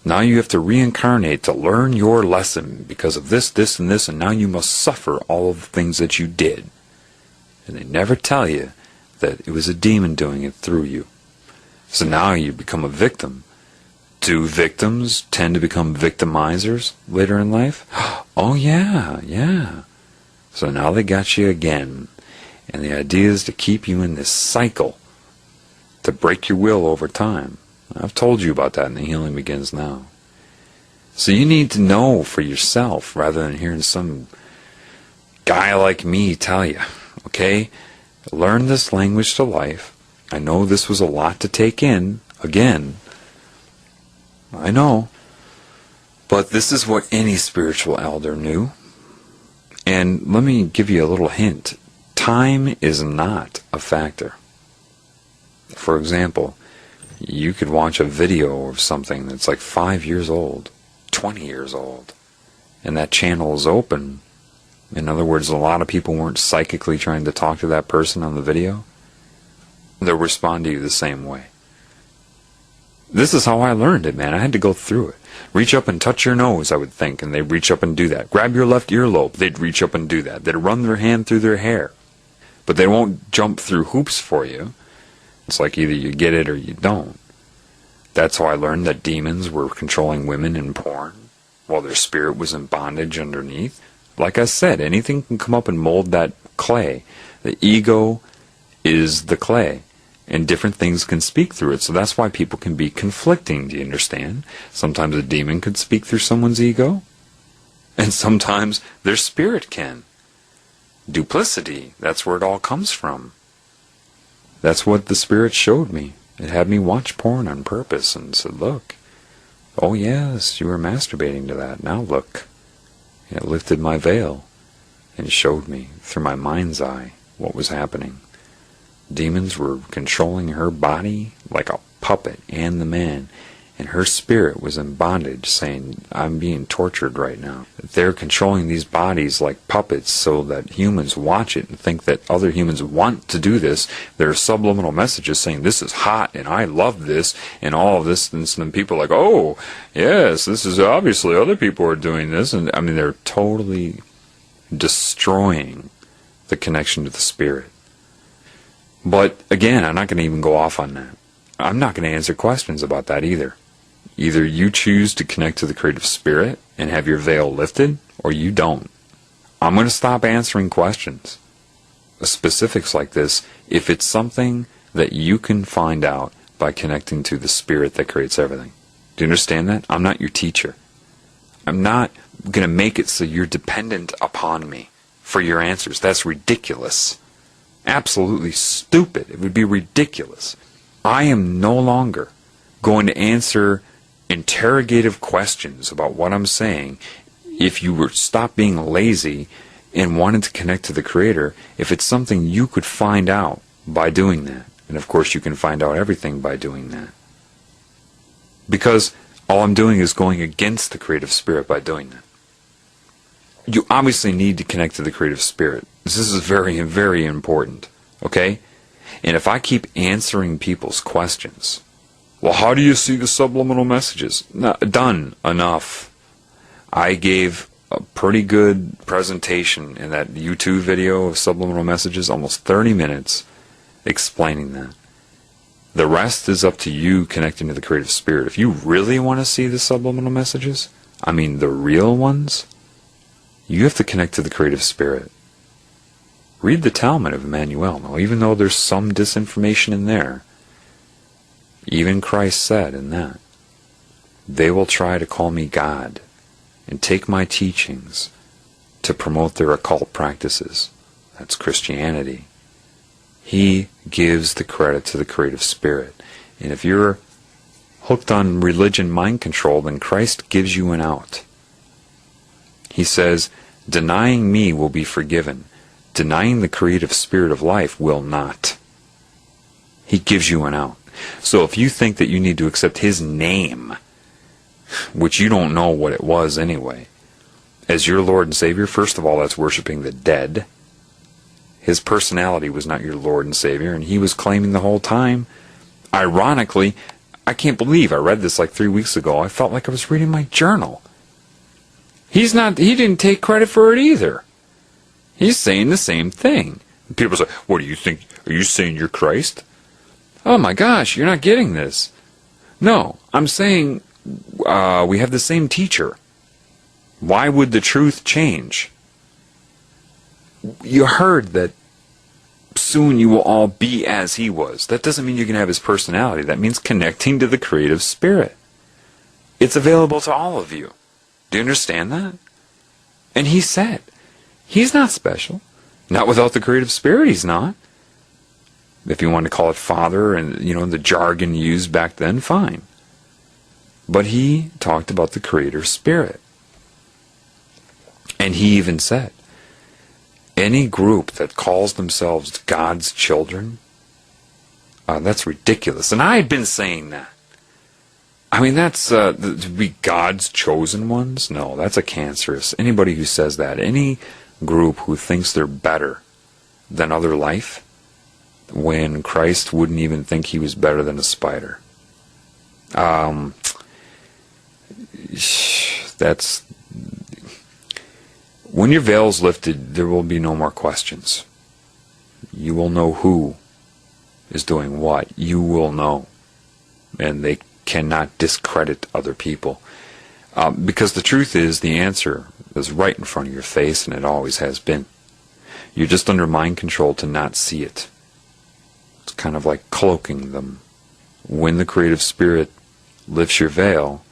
S1: now you have to reincarnate to learn your lesson because of this, this, and this, and now you must suffer all of the things that you did. And they never tell you that it was a demon doing it through you. So now you become a victim. Do victims tend to become victimizers later in life? Oh, yeah. So now they got you again. And the idea is to keep you in this cycle, to break your will over time. I've told you about that in The Healing Begins Now. So you need to know for yourself rather than hearing some guy like me tell you. Okay? Learn this language to life. I know this was a lot to take in. Again, I know. But this is what any spiritual elder knew. And let me give you a little hint. Time is not a factor. For example, you could watch a video of something that's like 5 years old, 20 years old, and that channel is open. In other words, a lot of people weren't psychically trying to talk to that person on the video. They'll respond to you the same way. This is how I learned it, man. I had to go through it. Reach up and touch your nose, I would think, and they'd reach up and do that. Grab your left earlobe, they'd reach up and do that. They'd run their hand through their hair. But they won't jump through hoops for you. It's like either you get it or you don't. That's how I learned that demons were controlling women in porn, while their spirit was in bondage underneath. Like I said, anything can come up and mold that clay. The ego is the clay, and different things can speak through it. So that's why people can be conflicting, do you understand? Sometimes a demon could speak through someone's ego, and sometimes their spirit can. Duplicity, that's where it all comes from. That's what the Spirit showed me. It had me watch porn on purpose and said, look, oh yes, you were masturbating to that, now look. It lifted my veil and showed me through my mind's eye what was happening. Demons were controlling her body like a puppet and the man, and her spirit was in bondage, saying, I'm being tortured right now. They're controlling these bodies like puppets so that humans watch it and think that other humans want to do this. There are subliminal messages saying, this is hot, and I love this, and all of this, and then people are like, oh, yes, this is obviously other people are doing this, and I mean, they're totally destroying the connection to the Spirit. But again, I'm not going to even go off on that. I'm not going to answer questions about that either. Either you choose to connect to the creative Spirit and have your veil lifted, or you don't. I'm going to stop answering questions. Specifics like this, if it's something that you can find out by connecting to the Spirit that creates everything. Do you understand that? I'm not your teacher. I'm not going to make it so you're dependent upon me for your answers. That's ridiculous. Absolutely stupid. It would be ridiculous. I am no longer going to answer interrogative questions about what I'm saying. If you were stop being lazy and wanted to connect to the Creator, if it's something you could find out by doing that, and of course you can find out everything by doing that, because all I'm doing is going against the creative Spirit by doing that. You obviously need to connect to the creative Spirit. This is very, very important, okay? And if I keep answering people's questions, well, how do you see the subliminal messages? No, done. Enough. I gave a pretty good presentation in that YouTube video of subliminal messages, almost 30 minutes, explaining that. The rest is up to you connecting to the creative Spirit. If you really want to see the subliminal messages, I mean the real ones, you have to connect to the creative Spirit. Read the Talmud of Emmanuel. Now, even though there's some disinformation in there, even Christ said in that, they will try to call me God and take my teachings to promote their occult practices. That's Christianity. He gives the credit to the creative Spirit. And if you're hooked on religion mind control, then Christ gives you an out. He says, denying me will be forgiven. Denying the creative Spirit of life will not. He gives you an out. So if you think that you need to accept His name, which you don't know what it was anyway, as your Lord and Savior, first of all, that's worshiping the dead. His personality was not your Lord and Savior, and He was claiming the whole time. Ironically, I can't believe I read this like 3 weeks ago. I felt like I was reading my journal. He didn't take credit for it either. He's saying the same thing. People say, what do you think? Are you saying you're Christ? Oh my gosh, you're not getting this. No, I'm saying we have the same teacher. Why would the truth change? You heard that soon you will all be as He was. That doesn't mean you're going to have His personality. That means connecting to the creative Spirit. It's available to all of you. Do you understand that? And He said, He's not special. Not without the creative Spirit, He's not. If you want to call it Father and, the jargon used back then, fine. But he talked about the Creator Spirit. And he even said, any group that calls themselves God's children, that's ridiculous. And I had been saying that. I mean, that's to be God's chosen ones? No, that's a cancerous. Anybody who says that, any group who thinks they're better than other life, when Christ wouldn't even think he was better than a spider. That's... When your veil's lifted, there will be no more questions. You will know who is doing what. You will know. And they cannot discredit other people. Because the truth is, the answer is right in front of your face, and it always has been. You're just under mind control to not see it. It's kind of like cloaking them. When the creative spirit lifts your veil,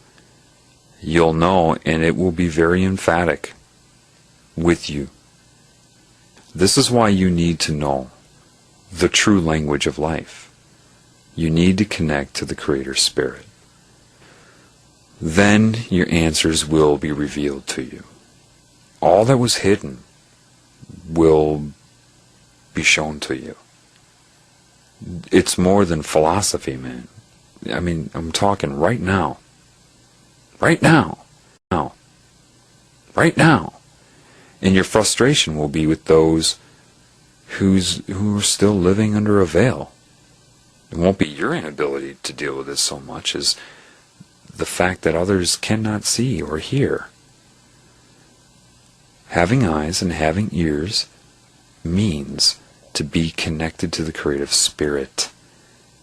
S1: you'll know, and it will be very emphatic with you. This is why you need to know the true language of life. You need to connect to the Creator Spirit. Then your answers will be revealed to you. All that was hidden will be shown to you. It's more than philosophy, man. I mean, I'm talking right now. Right now. Right now. And your frustration will be with those who are still living under a veil. It won't be your inability to deal with it so much as the fact that others cannot see or hear. Having eyes and having ears means to be connected to the creative spirit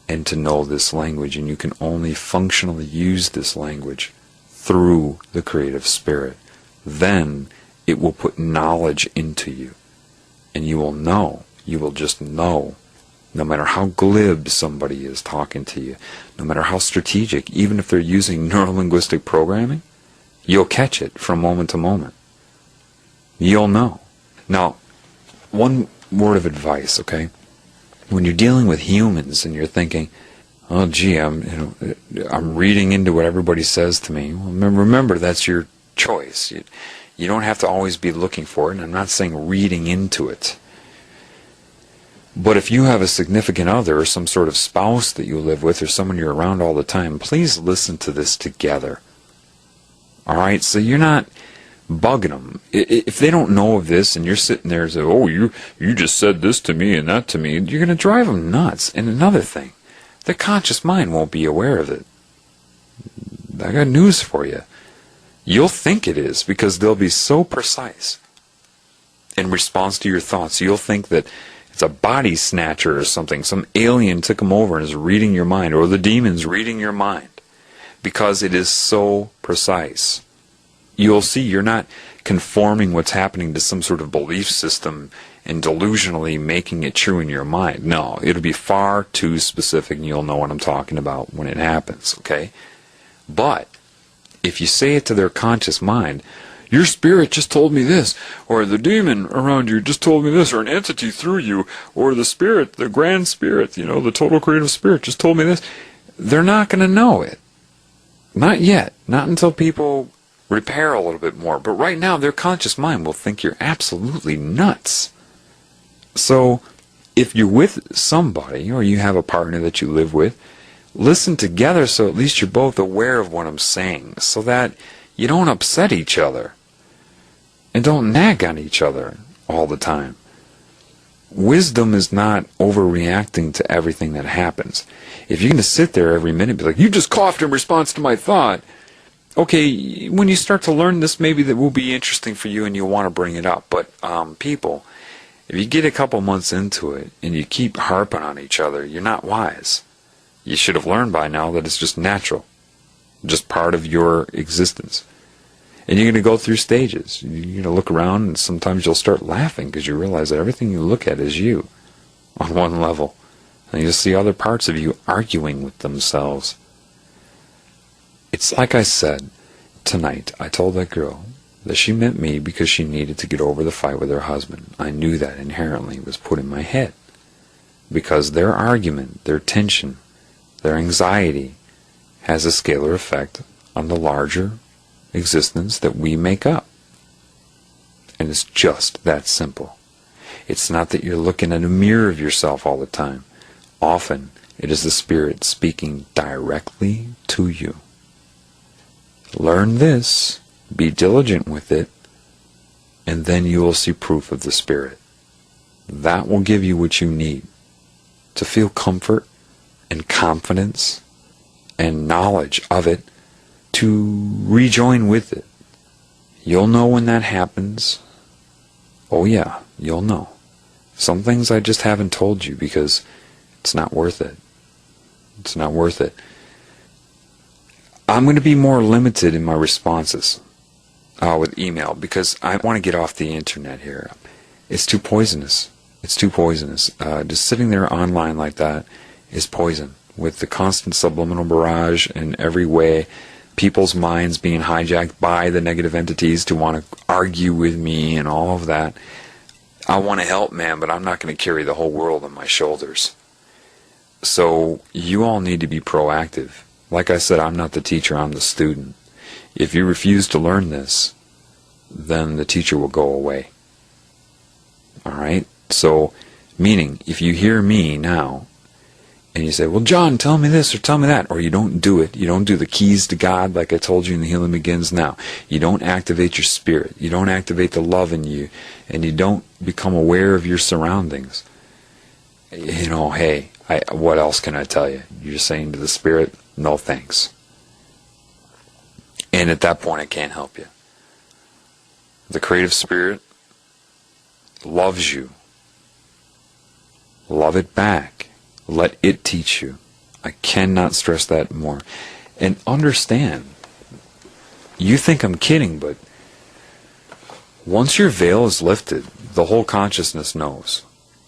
S1: and to know this language, and you can only functionally use this language through the creative spirit. Then it will put knowledge into you, and you will know. You will just know. No matter how glib somebody is talking to you, no matter how strategic, even if they're using neurolinguistic programming, you'll catch it from moment to moment. You'll know. Now, one word of advice, okay? When you're dealing with humans and you're thinking, oh gee, I'm reading into what everybody says to me. Well, remember, that's your choice. You don't have to always be looking for it, and I'm not saying reading into it. But if you have a significant other or some sort of spouse that you live with or someone you're around all the time, please listen to this together. Alright, so you're not bugging them. If they don't know of this and you're sitting there and say, oh, you just said this to me and that to me, you're going to drive them nuts. And another thing, their conscious mind won't be aware of it. I got news for you. You'll think it is, because they'll be so precise in response to your thoughts. You'll think that it's a body snatcher or something. Some alien took them over and is reading your mind, or the demon's reading your mind, because it is so precise. You'll see you're not conforming what's happening to some sort of belief system and delusionally making it true in your mind. No, it'll be far too specific, and you'll know what I'm talking about when it happens, okay? But if you say it to their conscious mind, your spirit just told me this, or the demon around you just told me this, or an entity through you, or the spirit, the grand spirit, the total creative spirit just told me this, they're not going to know it. Not yet. Not until people repair a little bit more. But right now, their conscious mind will think you're absolutely nuts. So, if you're with somebody, or you have a partner that you live with, listen together so at least you're both aware of what I'm saying, so that you don't upset each other. And don't nag on each other all the time. Wisdom is not overreacting to everything that happens. If you're going to sit there every minute and be like, you just coughed in response to my thought, okay, when you start to learn this, maybe that will be interesting for you and you'll want to bring it up. But people, if you get a couple months into it and you keep harping on each other, you're not wise. You should have learned by now that it's just natural, just part of your existence. And you're going to go through stages. You're going to look around, and sometimes you'll start laughing because you realize that everything you look at is you on one level. And you'll see other parts of you arguing with themselves. It's like I said tonight. I told that girl that she meant me because she needed to get over the fight with her husband. I knew that inherently was put in my head. Because their argument, their tension, their anxiety has a scalar effect on the larger existence that we make up. And it's just that simple. It's not that you're looking at a mirror of yourself all the time. Often, it is the Spirit speaking directly to you. Learn this, be diligent with it, and then you will see proof of the Spirit. That will give you what you need to feel comfort and confidence and knowledge of it, to rejoin with it. You'll know when that happens. Oh yeah, you'll know. Some things I just haven't told you because it's not worth it. It's not worth it. I'm going to be more limited in my responses with email because I want to get off the internet here. It's too poisonous. It's too poisonous. Just sitting there online like that is poison. With the constant subliminal barrage in every way, people's minds being hijacked by the negative entities to want to argue with me and all of that. I want to help, man, but I'm not going to carry the whole world on my shoulders. So you all need to be proactive. Like I said, I'm not the teacher, I'm the student. If you refuse to learn this, then the teacher will go away. Alright? So, meaning, if you hear me now, and you say, well, John, tell me this or tell me that, or you don't do it, you don't do the keys to God like I told you in The Healing Begins Now. You don't activate your spirit. You don't activate the love in you, and you don't become aware of your surroundings. You know, hey, what else can I tell you? You're saying to the Spirit, no thanks. And at that point, I can't help you. The creative Spirit loves you. Love it back. Let it teach you. I cannot stress that more. And understand, you think I'm kidding, but once your veil is lifted, the whole consciousness knows,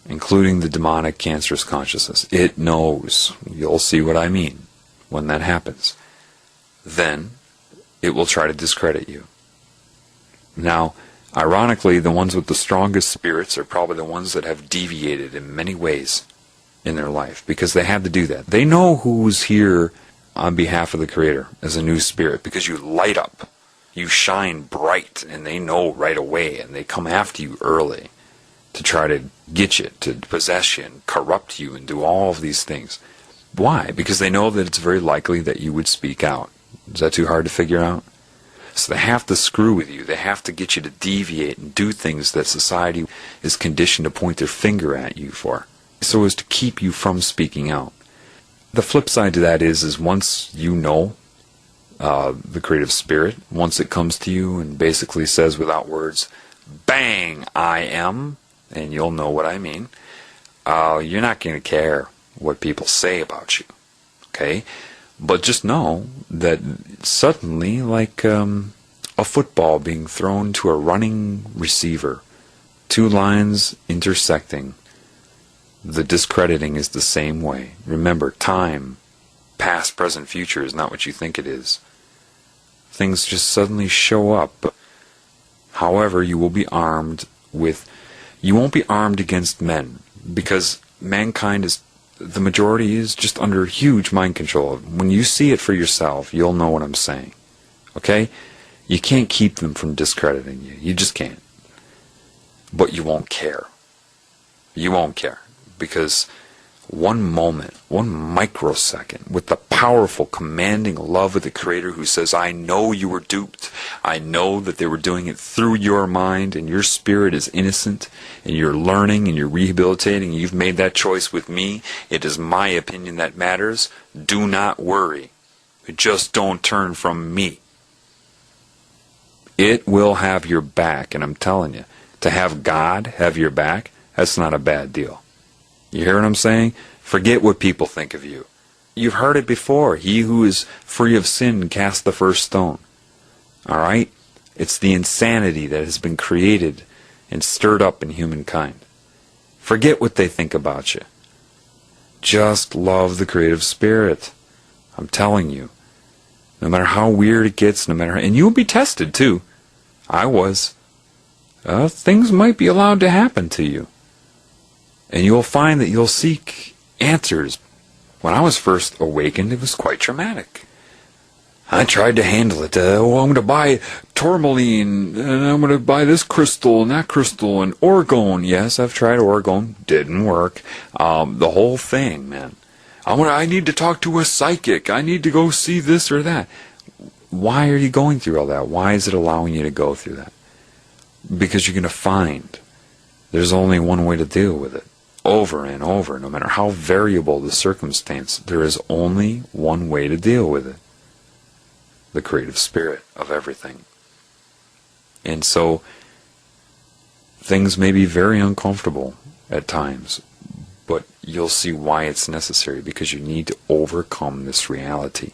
S1: including the demonic, cancerous consciousness. It knows. You'll see what I mean when that happens. Then it will try to discredit you. Now, ironically, the ones with the strongest spirits are probably the ones that have deviated in many ways in their life, because they had to do that. They know who's here on behalf of the Creator as a new spirit, because you light up, you shine bright, and they know right away, and they come after you early to try to get you, to possess you, and corrupt you, and do all of these things. Why? Because they know that it's very likely that you would speak out. Is that too hard to figure out? So they have to screw with you. They have to get you to deviate and do things that society is conditioned to point their finger at you for, so as to keep you from speaking out. The flip side to that is once you know the creative spirit, once it comes to you and basically says without words, bang, I am, and you'll know what I mean, you're not going to care what people say about you. Okay? But just know that suddenly, like a football being thrown to a running receiver, two lines intersecting, the discrediting is the same way. Remember, time, past, present, future is not what you think it is. Things just suddenly show up. However, you will be armed with... You won't be armed against men, because mankind is... The majority is just under huge mind control. When you see it for yourself, you'll know what I'm saying. Okay? You can't keep them from discrediting you. You just can't. But you won't care. You won't care. Because one moment, one microsecond, with the powerful, commanding love of the Creator who says, I know you were duped. I know that they were doing it through your mind, and your spirit is innocent, and you're learning, and you're rehabilitating, and you've made that choice with me. It is my opinion that matters. Do not worry. Just don't turn from me. It will have your back, and I'm telling you, to have God have your back, that's not a bad deal. You hear what I'm saying? Forget what people think of you. You've heard it before. He who is free of sin cast the first stone. All right? It's the insanity that has been created and stirred up in humankind. Forget what they think about you. Just love the creative spirit. I'm telling you. No matter how weird it gets, no matter how, and you'll be tested too. I was. Things might be allowed to happen to you. And you'll find that you'll seek answers. When I was first awakened, it was quite traumatic. I tried to handle it. I'm going to buy tourmaline, and I'm going to buy this crystal and that crystal and orgone. Yes, I've tried orgone. Didn't work. The whole thing, man. I need to talk to a psychic. I need to go see this or that. Why are you going through all that? Why is it allowing you to go through that? Because you're going to find there's only one way to deal with it. Over and over, no matter how variable the circumstance, there is only one way to deal with it. The creative spirit of everything. And so, things may be very uncomfortable at times, but you'll see why it's necessary, because you need to overcome this reality.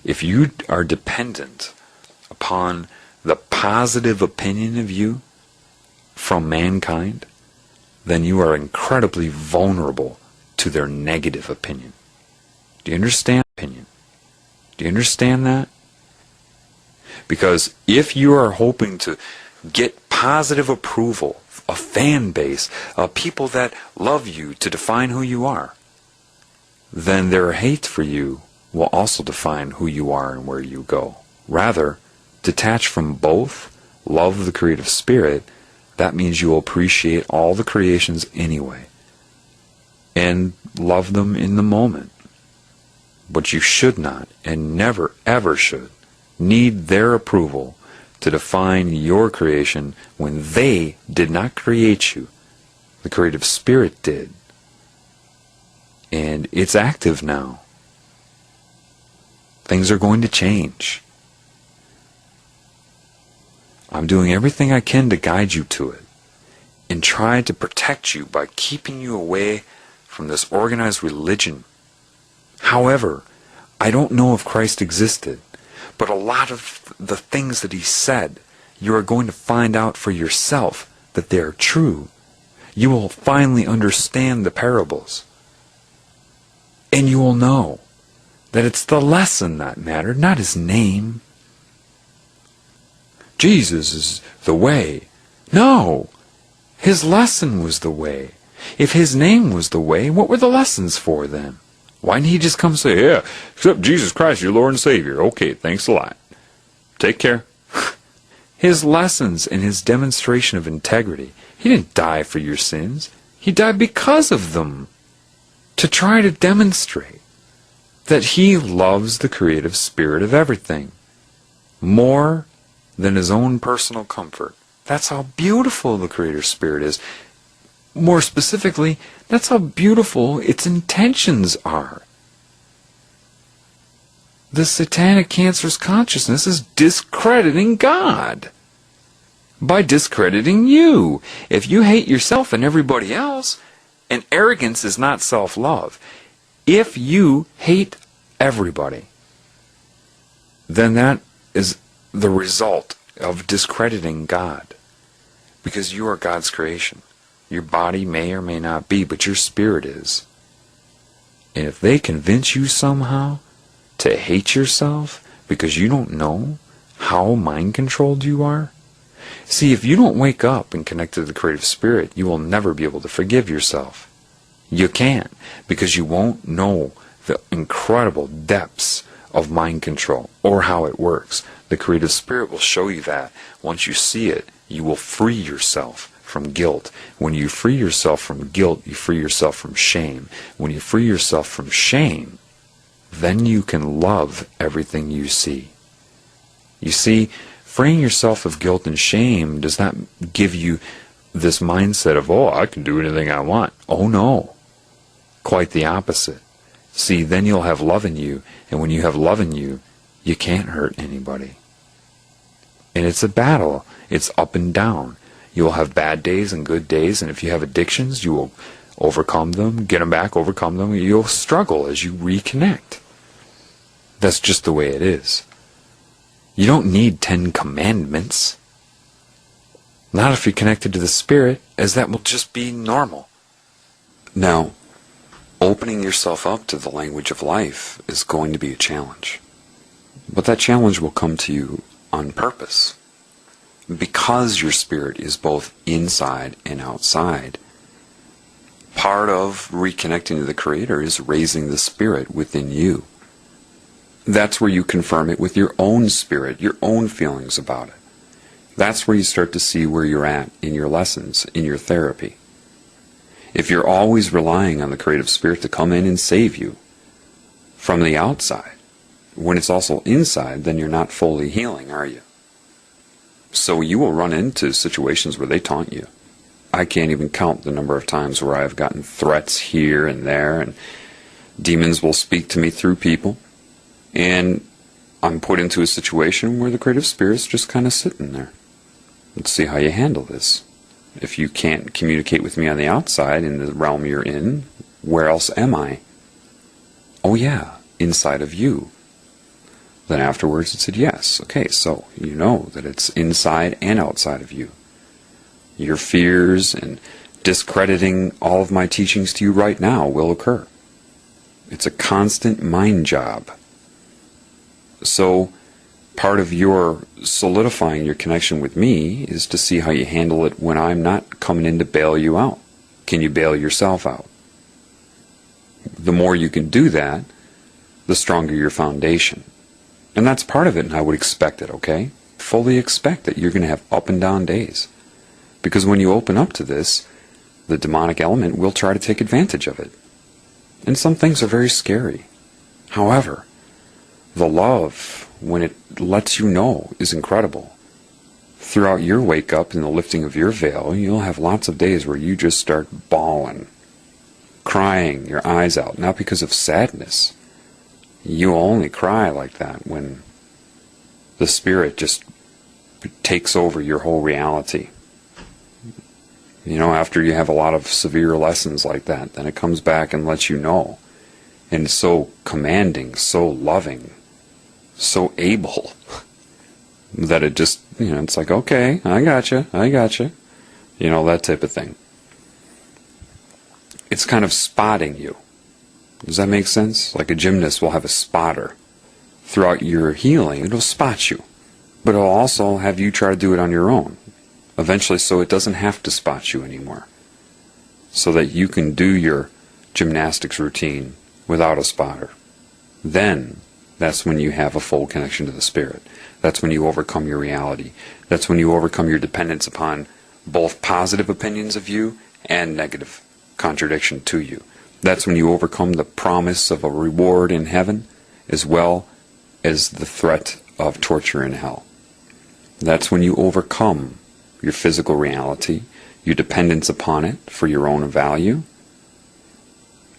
S1: If you are dependent upon the positive opinion of you from mankind, then you are incredibly vulnerable to their negative opinion. Do you understand opinion? Do you understand that? Because if you are hoping to get positive approval, a fan base, people that love you to define who you are, then their hate for you will also define who you are and where you go. Rather, detach from both, love the creative spirit. That means you will appreciate all the creations anyway and love them in the moment. But you should not, and never ever should, need their approval to define your creation when they did not create you. The creative spirit did. And it's active now. Things are going to change. I'm doing everything I can to guide you to it and try to protect you by keeping you away from this organized religion. However, I don't know if Christ existed, but a lot of the things that he said, you are going to find out for yourself that they are true. You will finally understand the parables. And you will know that it's the lesson that mattered, not his name. Jesus is the way. No, his lesson was the way. If his name was the way, what were the lessons for then? Why didn't he just come and say, yeah, accept Jesus Christ, your Lord and Savior. Okay, thanks a lot. Take care. His lessons and his demonstration of integrity. He didn't die for your sins. He died because of them. To try to demonstrate that he loves the creative spirit of everything more than his own personal comfort. That's how beautiful the creator spirit is. More specifically, that's how beautiful its intentions are. The satanic cancerous consciousness is discrediting God by discrediting you. If you hate yourself and everybody else, and arrogance is not self-love, if you hate everybody, then that is the result of discrediting God, because you are God's creation. Your body may or may not be, but your spirit is. And if they convince you somehow to hate yourself because you don't know how mind-controlled you are, see, if you don't wake up and connect to the creative spirit, you will never be able to forgive yourself. You can't, because you won't know the incredible depths of mind control or how it works. The creative spirit will show you that. Once you see it, you will free yourself from guilt. When you free yourself from guilt, you free yourself from shame. When you free yourself from shame, then you can love everything you see. You see, freeing yourself of guilt and shame does not give you this mindset of, oh, I can do anything I want. Oh no. Quite the opposite. See, then you'll have love in you, and when you have love in you, you can't hurt anybody. And it's a battle. It's up and down. You will have bad days and good days, and if you have addictions, you will overcome them, get them back, overcome them. You'll struggle as you reconnect. That's just the way it is. You don't need 10 commandments. Not if you're connected to the Spirit, as that will just be normal. Now, opening yourself up to the language of life is going to be a challenge. But that challenge will come to you on purpose. Because your spirit is both inside and outside, part of reconnecting to the Creator is raising the spirit within you. That's where you confirm it with your own spirit, your own feelings about it. That's where you start to see where you're at in your lessons, in your therapy. If you're always relying on the creative spirit to come in and save you from the outside, when it's also inside, then you're not fully healing, are you? So you will run into situations where they taunt you. I can't even count the number of times where I've gotten threats here and there, and demons will speak to me through people, and I'm put into a situation where the creative spirit's just kind of sitting there. Let's see how you handle this. If you can't communicate with me on the outside, in the realm you're in, where else am I? Oh yeah, inside of you. Then afterwards it said, yes, okay, so you know that it's inside and outside of you. Your fears and discrediting all of my teachings to you right now will occur. It's a constant mind job. So part of your solidifying your connection with me is to see how you handle it when I'm not coming in to bail you out. Can you bail yourself out? The more you can do that, the stronger your foundation. And that's part of it, and I would expect it, okay? Fully expect that you're going to have up and down days. Because when you open up to this, the demonic element will try to take advantage of it. And some things are very scary. However, the love, when it lets you know, is incredible. Throughout your wake up and the lifting of your veil, you'll have lots of days where you just start bawling, crying your eyes out, not because of sadness. You only cry like that when the spirit just takes over your whole reality. You know, after you have a lot of severe lessons like that, then it comes back and lets you know. And it's so commanding, so loving, so able, that it just, you know, it's like, okay, I gotcha. You know, that type of thing. It's kind of spotting you. Does that make sense? Like a gymnast will have a spotter. Throughout your healing, it'll spot you. But it'll also have you try to do it on your own. Eventually, so it doesn't have to spot you anymore. So that you can do your gymnastics routine without a spotter. Then, that's when you have a full connection to the spirit. That's when you overcome your reality. That's when you overcome your dependence upon both positive opinions of you and negative contradiction to you. That's when you overcome the promise of a reward in heaven, as well as the threat of torture in hell. That's when you overcome your physical reality, your dependence upon it for your own value.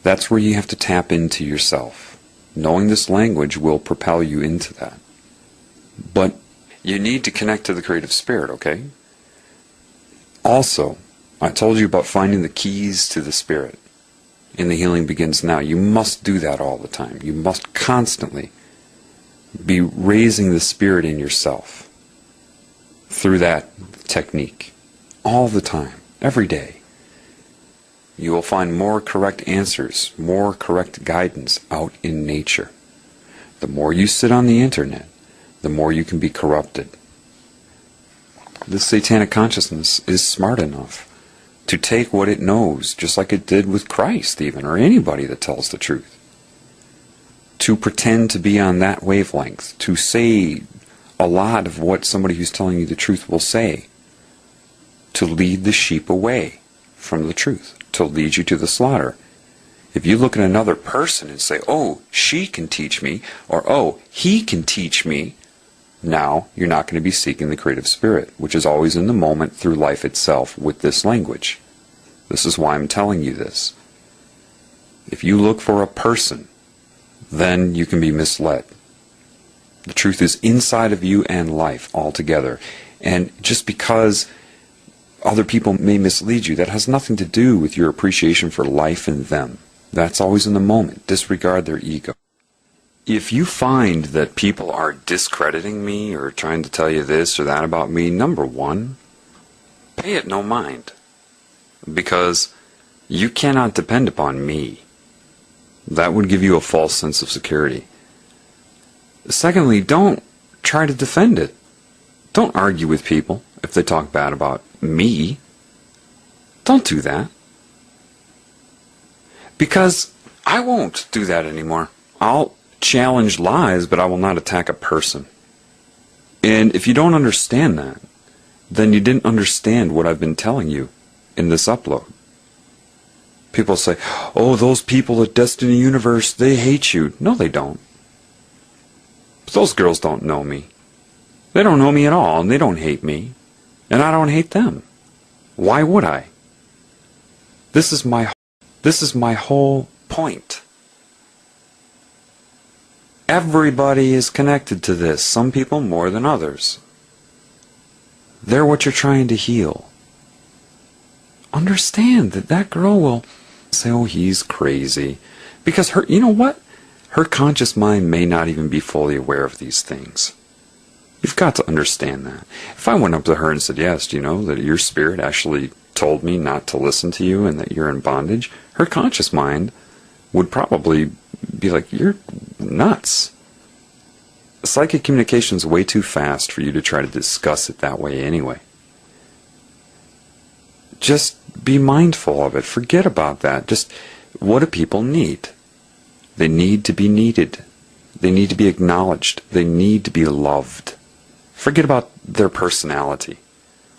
S1: That's where you have to tap into yourself. Knowing this language will propel you into that. But you need to connect to the creative spirit, okay? Also, I told you about finding the keys to the spirit. And the healing begins now. You must do that all the time. You must constantly be raising the spirit in yourself through that technique. All the time. Every day. You will find more correct answers, more correct guidance out in nature. The more you sit on the internet, the more you can be corrupted. The satanic consciousness is smart enough to take what it knows, just like it did with Christ even, or anybody that tells the truth. To pretend to be on that wavelength, to say a lot of what somebody who's telling you the truth will say, to lead the sheep away from the truth, to lead you to the slaughter. If you look at another person and say, oh, she can teach me, or oh, he can teach me, now you're not going to be seeking the creative spirit, which is always in the moment through life itself with this language. This is why I'm telling you this. If you look for a person, then you can be misled. The truth is inside of you and life altogether. And just because other people may mislead you, that has nothing to do with your appreciation for life and them. That's always in the moment. Disregard their ego. If you find that people are discrediting me or trying to tell you this or that about me, number one, pay it no mind. Because you cannot depend upon me. That would give you a false sense of security. Secondly, don't try to defend it. Don't argue with people if they talk bad about me. Don't do that. Because I won't do that anymore. challenge lies, but I will not attack a person. And if you don't understand that, then you didn't understand what I've been telling you in this upload. People say, oh, those people at Destiny Universe, they hate you. No, they don't. But those girls don't know me. They don't know me at all, and they don't hate me. And I don't hate them. Why would I? This is my whole point. Everybody is connected to this, some people more than others. They're what you're trying to heal. Understand that that girl will say, oh, he's crazy. Because her, you know what? Her conscious mind may not even be fully aware of these things. You've got to understand that. If I went up to her and said, yes, do you know that your spirit actually told me not to listen to you and that you're in bondage? Her conscious mind would probably be like, you're nuts. Psychic communication is way too fast for you to try to discuss it that way anyway. Just be mindful of it. Forget about that. Just, what do people need? They need to be needed. They need to be acknowledged. They need to be loved. Forget about their personality.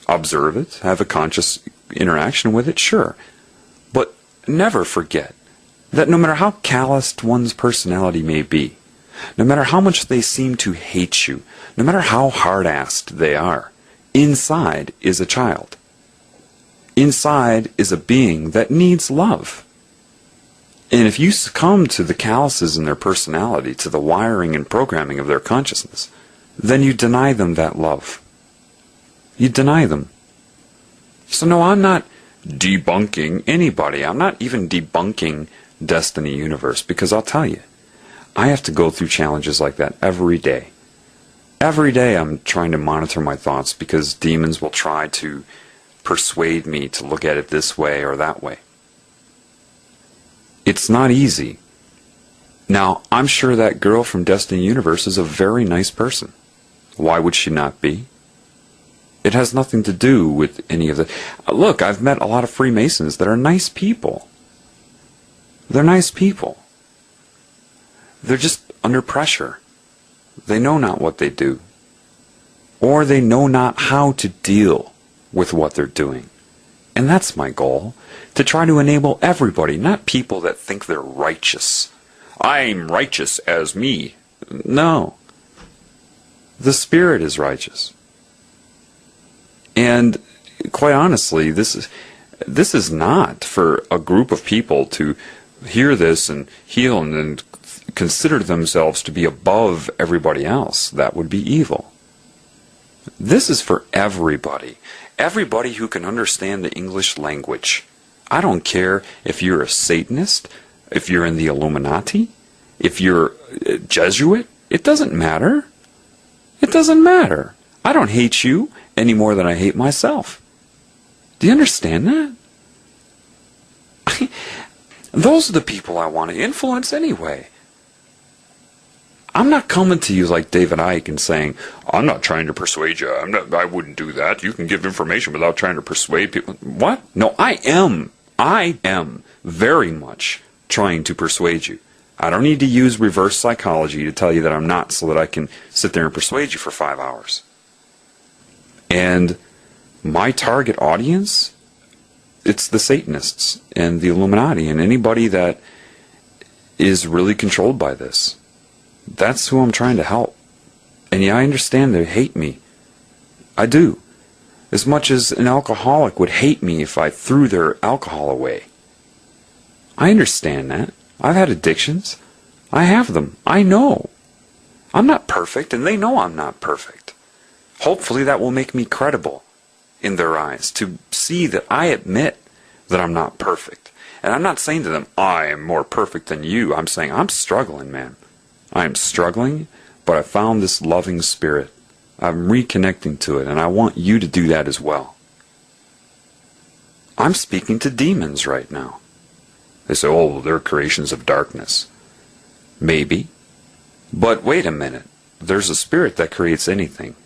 S1: Observe it. Have a conscious interaction with it, sure. But never forget that no matter how calloused one's personality may be, no matter how much they seem to hate you, no matter how hard-assed they are, inside is a child. Inside is a being that needs love. And if you succumb to the calluses in their personality, to the wiring and programming of their consciousness, then you deny them that love. You deny them. So no, I'm not debunking anybody. I'm not even debunking Destiny Universe, because I'll tell you, I have to go through challenges like that every day. Every day I'm trying to monitor my thoughts because demons will try to persuade me to look at it this way or that way. It's not easy. Now, I'm sure that girl from Destiny Universe is a very nice person. Why would she not be? It has nothing to do with any of the... Look, I've met a lot of Freemasons that are nice people. They're nice people. They're just under pressure. They know not what they do. Or they know not how to deal with what they're doing. And that's my goal, to try to enable everybody, not people that think they're righteous. I'm righteous as me. No. The Spirit is righteous. And quite honestly, this is not for a group of people to hear this and heal and then consider themselves to be above everybody else. That would be evil. This is for everybody. Everybody who can understand the English language. I don't care if you're a Satanist, if you're in the Illuminati, if you're a Jesuit. It doesn't matter. It doesn't matter. I don't hate you any more than I hate myself. Do you understand that? Those are the people I want to influence anyway. I'm not coming to you like David Icke and saying, I'm not trying to persuade you. I wouldn't do that. You can give information without trying to persuade people. What? No, I am very much trying to persuade you. I don't need to use reverse psychology to tell you that I'm not, so that I can sit there and persuade you for 5 hours. And my target audience, it's the Satanists and the Illuminati and anybody that is really controlled by this. That's who I'm trying to help. And yeah, I understand they hate me. I do. As much as an alcoholic would hate me if I threw their alcohol away. I understand that. I've had addictions. I have them. I know. I'm not perfect, and they know I'm not perfect. Hopefully that will make me credible in their eyes, to see that I admit that I'm not perfect. And I'm not saying to them, I am more perfect than you. I'm saying, I'm struggling, man. I am struggling, but I found this loving spirit. I'm reconnecting to it, and I want you to do that as well. I'm speaking to demons right now. They say, oh, they're creations of darkness. Maybe. But wait a minute. There's a spirit that creates anything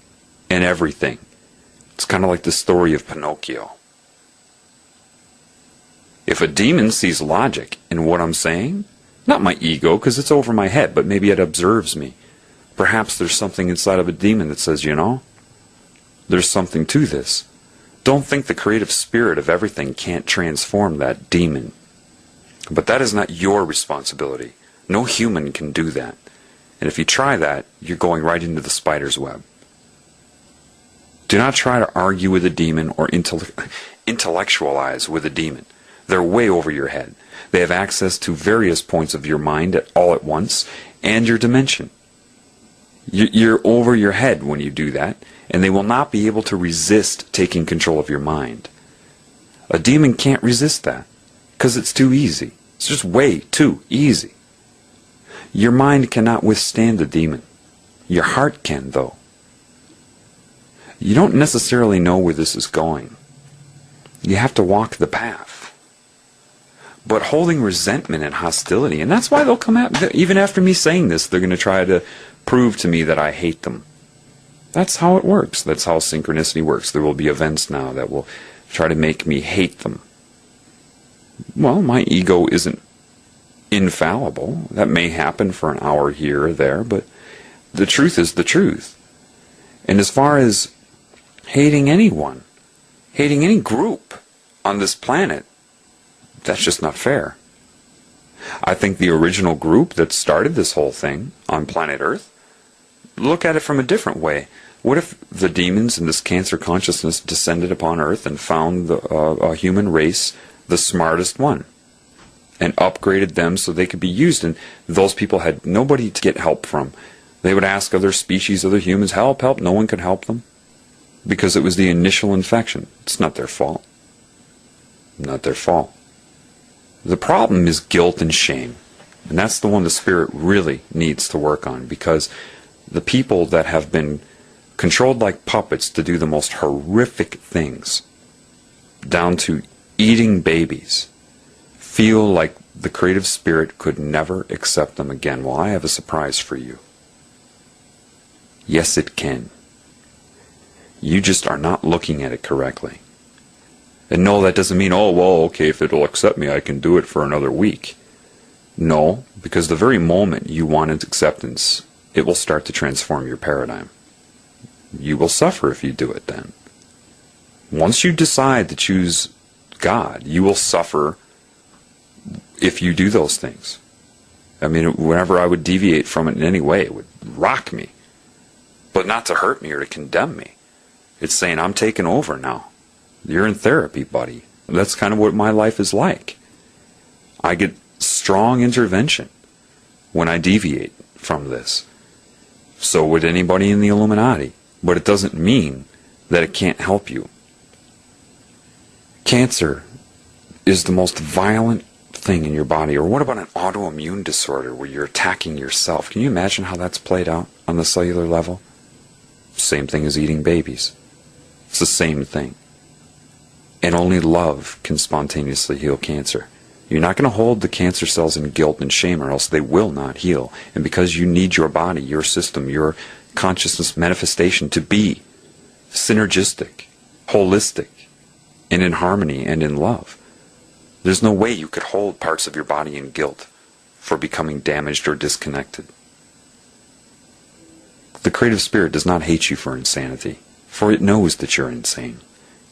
S1: and everything. It's kind of like the story of Pinocchio. If a demon sees logic in what I'm saying, Not my ego, because it's over my head, but maybe it observes me. Perhaps there's something inside of a demon that says, there's something to this. Don't think the creative spirit of everything can't transform that demon. But that is not your responsibility. No human can do that. And if you try that, you're going right into the spider's web. Do not try to argue with a demon or intellectualize with a demon. They're way over your head. They have access to various points of your mind all at once, and your dimension. You're over your head when you do that, and they will not be able to resist taking control of your mind. A demon can't resist that, because it's too easy. It's just way too easy. Your mind cannot withstand the demon. Your heart can, though. You don't necessarily know where this is going. You have to walk the path. But holding resentment and hostility, and that's why they'll come at, even after me saying this, they're going to try to prove to me that I hate them. That's how it works. That's how synchronicity works. There will be events now that will try to make me hate them. Well, my ego isn't infallible. That may happen for an hour here or there, but the truth is the truth. And as far as hating anyone, hating any group on this planet, that's just not fair. I think the original group that started this whole thing on planet Earth, look at it from a different way. What if the demons in this cancer consciousness descended upon Earth and found a human race the smartest one and upgraded them so they could be used, and those people had nobody to get help from? They would ask other species, other humans, help. No one could help them because it was the initial infection. It's not their fault. Not their fault. The problem is guilt and shame. And that's the one the Spirit really needs to work on, because the people that have been controlled like puppets to do the most horrific things, down to eating babies, feel like the creative Spirit could never accept them again. Well, I have a surprise for you. Yes, it can. You just are not looking at it correctly. And no, that doesn't mean, oh, well, okay, if it'll accept me, I can do it for another week. No, because the very moment you want its acceptance, it will start to transform your paradigm. You will suffer if you do it then. Once you decide to choose God, you will suffer if you do those things. I mean, whenever I would deviate from it in any way, it would rock me. But not to hurt me or to condemn me. It's saying, I'm taking over now. You're in therapy, buddy. That's kind of what my life is like. I get strong intervention when I deviate from this. So would anybody in the Illuminati. But it doesn't mean that it can't help you. Cancer is the most violent thing in your body. Or what about an autoimmune disorder where you're attacking yourself? Can you imagine how that's played out on the cellular level? Same thing as eating babies. It's the same thing. And only love can spontaneously heal cancer. You're not going to hold the cancer cells in guilt and shame, or else they will not heal. And because you need your body, your system, your consciousness manifestation to be synergistic, holistic, and in harmony and in love, there's no way you could hold parts of your body in guilt for becoming damaged or disconnected. The creative Spirit does not hate you for insanity, for it knows that you're insane.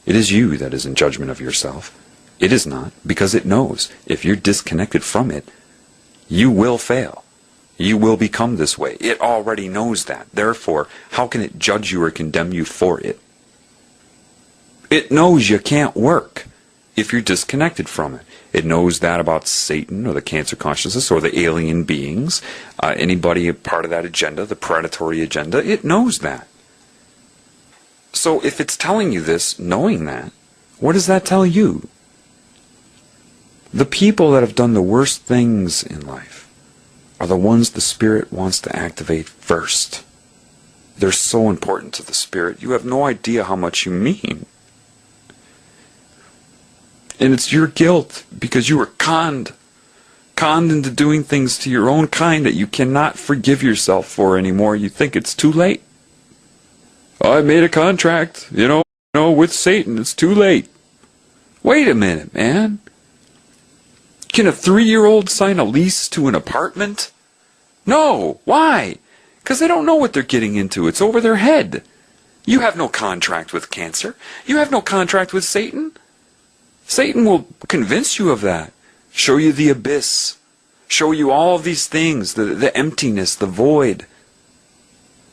S1: It is you that is in judgment of yourself. It is not, because it knows if you're disconnected from it, you will fail. You will become this way. It already knows that. Therefore, how can it judge you or condemn you for it? It knows you can't work if you're disconnected from it. It knows that about Satan or the cancer consciousness or the alien beings, anybody a part of that agenda, the predatory agenda. It knows that. So if it's telling you this, knowing that, what does that tell you? The people that have done the worst things in life are the ones the Spirit wants to activate first. They're so important to the Spirit. You have no idea how much you mean. And it's your guilt because you were conned into doing things to your own kind that you cannot forgive yourself for anymore. You think it's too late. I made a contract, with Satan. It's too late. Wait a minute, man. Can a 3-year-old sign a lease to an apartment? No. Why? Because they don't know what they're getting into. It's over their head. You have no contract with cancer. You have no contract with Satan. Satan will convince you of that. Show you the abyss. Show you all of these things, the emptiness, the void.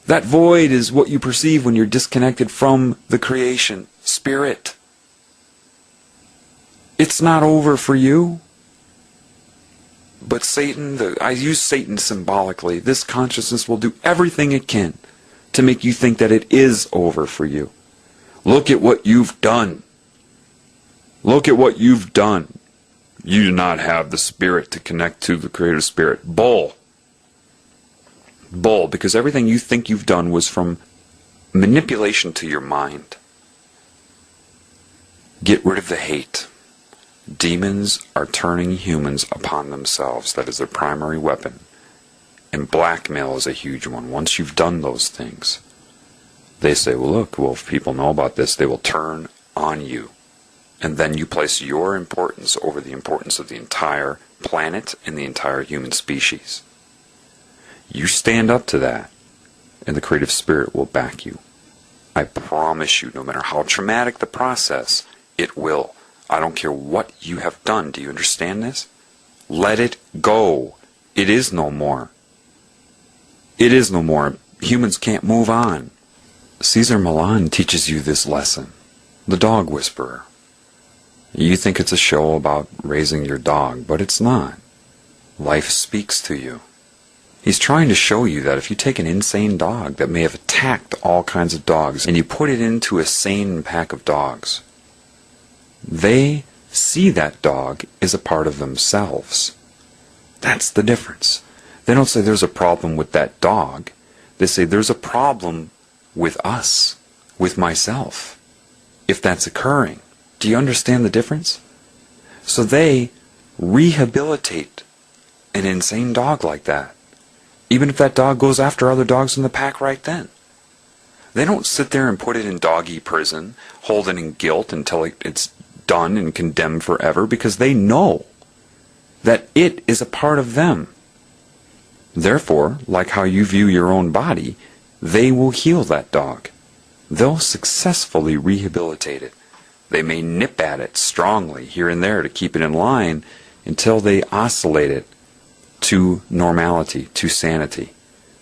S1: That void is what you perceive when you're disconnected from the creation, spirit. It's not over for you. But Satan, I use Satan symbolically. This consciousness will do everything it can to make you think that it is over for you. Look at what you've done. Look at what you've done. You do not have the spirit to connect to the creative spirit. Bull. Bull, because everything you think you've done was from manipulation to your mind. Get rid of the hate. Demons are turning humans upon themselves. That is their primary weapon. And blackmail is a huge one. Once you've done those things, they say, well, look, well, if people know about this, they will turn on you. And then you place your importance over the importance of the entire planet and the entire human species. You stand up to that, and the creative spirit will back you. I promise you, no matter how traumatic the process, it will. I don't care what you have done. Do you understand this? Let it go. It is no more. It is no more. Humans can't move on. Cesar Millan teaches you this lesson. The Dog Whisperer. You think it's a show about raising your dog, but it's not. Life speaks to you. He's trying to show you that if you take an insane dog that may have attacked all kinds of dogs and you put it into a sane pack of dogs, they see that dog as a part of themselves. That's the difference. They don't say there's a problem with that dog. They say there's a problem with us, with myself, if that's occurring. Do you understand the difference? So they rehabilitate an insane dog like that, even if that dog goes after other dogs in the pack right then. They don't sit there and put it in doggy prison, hold it in guilt until it's done and condemned forever, because they know that it is a part of them. Therefore, like how you view your own body, they will heal that dog. They'll successfully rehabilitate it. They may nip at it strongly here and there to keep it in line until they oscillate it to normality, to sanity.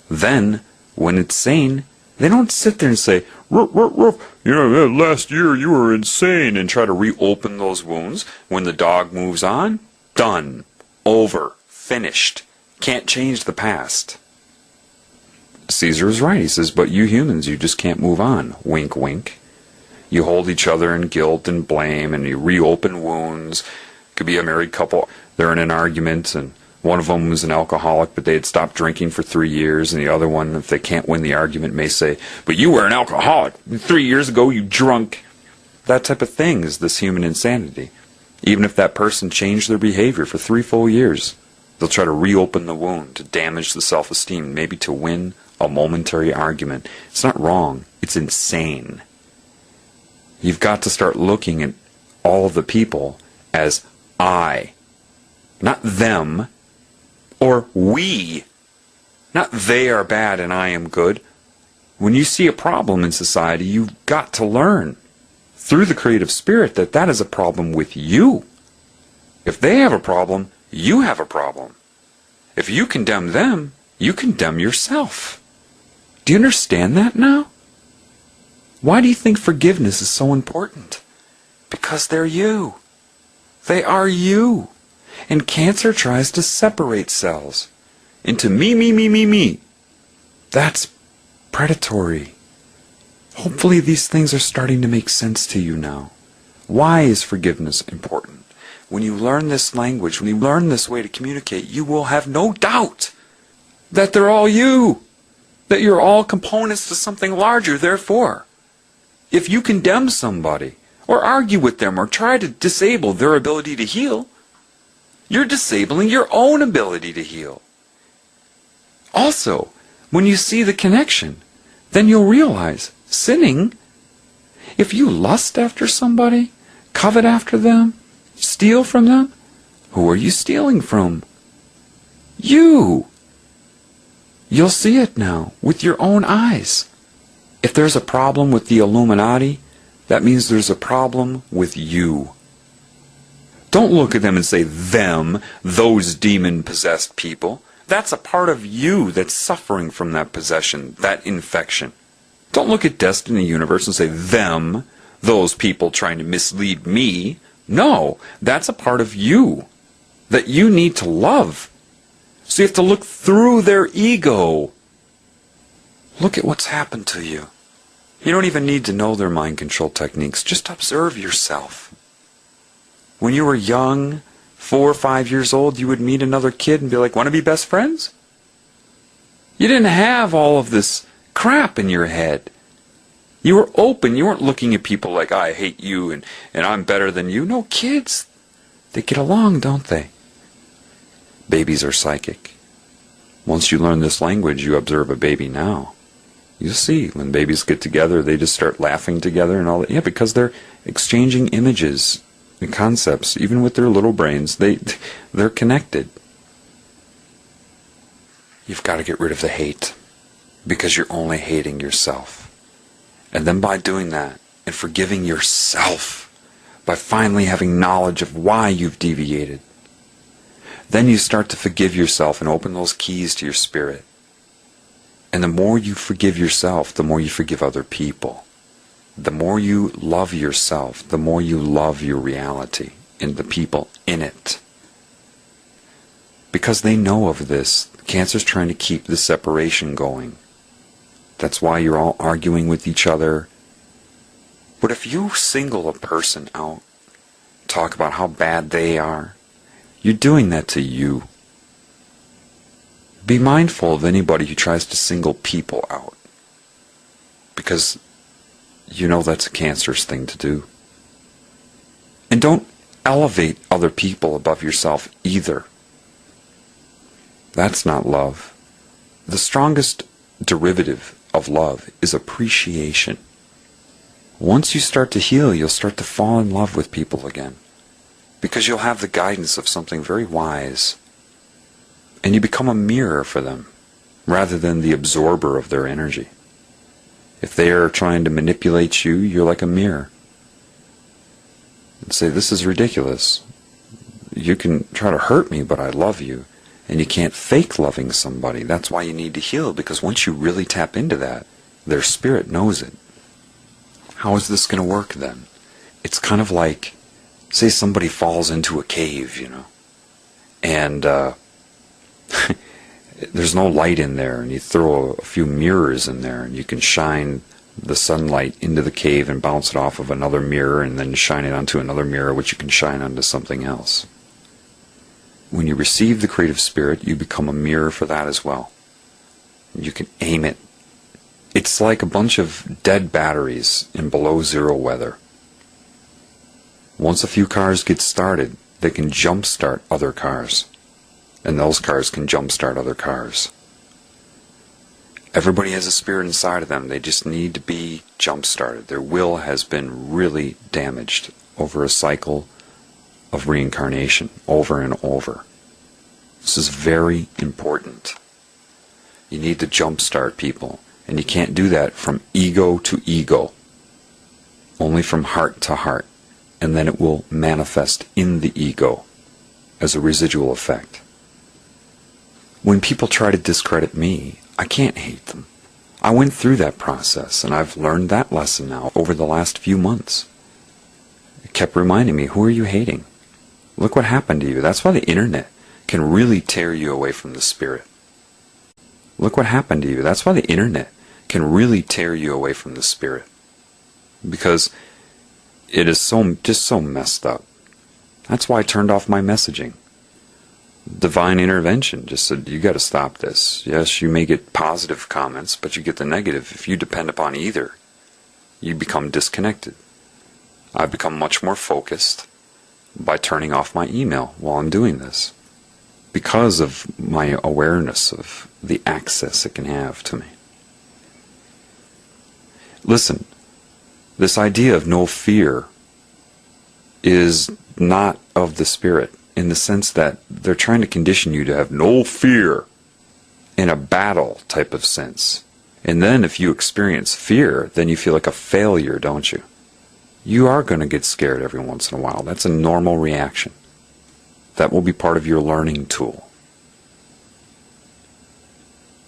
S1: Then, when it's sane, they don't sit there and say, ruff, ruff, ruff, you know, last year you were insane, and try to reopen those wounds. When the dog moves on, done, over, finished. Can't change the past. Caesar is right. He says, but you humans, you just can't move on. Wink, wink. You hold each other in guilt and blame, and you reopen wounds. Could be a married couple. They're in an argument, and one of them was an alcoholic, but they had stopped drinking for 3 years, and the other one, if they can't win the argument, may say, but you were an alcoholic. 3 years ago, you drunk. That type of thing is this human insanity. Even if that person changed their behavior for 3 full years, they'll try to reopen the wound, to damage the self-esteem, maybe to win a momentary argument. It's not wrong. It's insane. You've got to start looking at all of the people as I, not them, or we, not they are bad and I am good. When you see a problem in society, you've got to learn through the creative spirit that that is a problem with you. If they have a problem, you have a problem. If you condemn them, you condemn yourself. Do you understand that now? Why do you think forgiveness is so important? Because they're you. They are you. And cancer tries to separate cells into me, me, me, me, me. That's predatory. Hopefully these things are starting to make sense to you now. Why is forgiveness important? When you learn this language, when you learn this way to communicate, you will have no doubt that they're all you. That you're all components to something larger, therefore. If you condemn somebody, or argue with them, or try to disable their ability to heal, you're disabling your own ability to heal. Also, when you see the connection, then you'll realize, sinning, if you lust after somebody, covet after them, steal from them, Who are you stealing from? You! You'll see it now with your own eyes. If there's a problem with the Illuminati, that means there's a problem with you. Don't look at them and say, them, those demon-possessed people. That's a part of you that's suffering from that possession, that infection. Don't look at Destiny Universe and say, them, those people trying to mislead me. No, that's a part of you that you need to love. So you have to look through their ego. Look at what's happened to you. You don't even need to know their mind control techniques. Just observe yourself. When you were young, 4 or 5 years old, you would meet another kid and be like, want to be best friends? You didn't have all of this crap in your head. You were open. You weren't looking at people like, I hate you and I'm better than you. No, kids, they get along, don't they? Babies are psychic. Once you learn this language, you observe a baby now. You'll see, when babies get together, they just start laughing together and all that. Yeah, because they're exchanging images and concepts. Even with their little brains, they're connected. You've got to get rid of the hate, because you're only hating yourself. And then by doing that, and forgiving yourself, by finally having knowledge of why you've deviated, then you start to forgive yourself and open those keys to your spirit. And the more you forgive yourself, the more you forgive other people. The more you love yourself, the more you love your reality and the people in it. Because they know of this, cancer's trying to keep the separation going. That's why you're all arguing with each other. But if you single a person out, talk about how bad they are, you're doing that to you. Be mindful of anybody who tries to single people out, because you know that's a cancerous thing to do. And don't elevate other people above yourself either. That's not love. The strongest derivative of love is appreciation. Once you start to heal, you'll start to fall in love with people again, because you'll have the guidance of something very wise. And you become a mirror for them, rather than the absorber of their energy. If they are trying to manipulate you, you're like a mirror. And say, this is ridiculous. You can try to hurt me, but I love you. And you can't fake loving somebody. That's why you need to heal, because once you really tap into that, their spirit knows it. How is this going to work then? It's kind of like, say somebody falls into a cave, and there's no light in there, and you throw a few mirrors in there, and you can shine the sunlight into the cave and bounce it off of another mirror, and then shine it onto another mirror, which you can shine onto something else. When you receive the creative spirit, you become a mirror for that as well. You can aim it. It's like a bunch of dead batteries in below zero weather. Once a few cars get started, they can jumpstart other cars. And those cars can jumpstart other cars. Everybody has a spirit inside of them. They just need to be jump-started. Their will has been really damaged over a cycle of reincarnation, over and over. This is very important. You need to jump-start people. And you can't do that from ego to ego. Only from heart to heart. And then it will manifest in the ego as a residual effect. When people try to discredit me, I can't hate them. I went through that process, and I've learned that lesson now over the last few months. It kept reminding me, who are you hating? Look what happened to you. That's why the internet can really tear you away from the spirit. Look what happened to you. That's why the internet can really tear you away from the spirit. Because it is just so messed up. That's why I turned off my messaging. Divine intervention just said, you got to stop this. Yes, you may get positive comments, but you get the negative. If you depend upon either, you become disconnected. I've become much more focused by turning off my email while I'm doing this, because of my awareness of the access it can have to me. Listen, this idea of no fear is not of the spirit. in the sense that they're trying to condition you to have no fear in a battle type of sense. And then if you experience fear, then you feel like a failure, don't you? You are going to get scared every once in a while. That's a normal reaction. That will be part of your learning tool.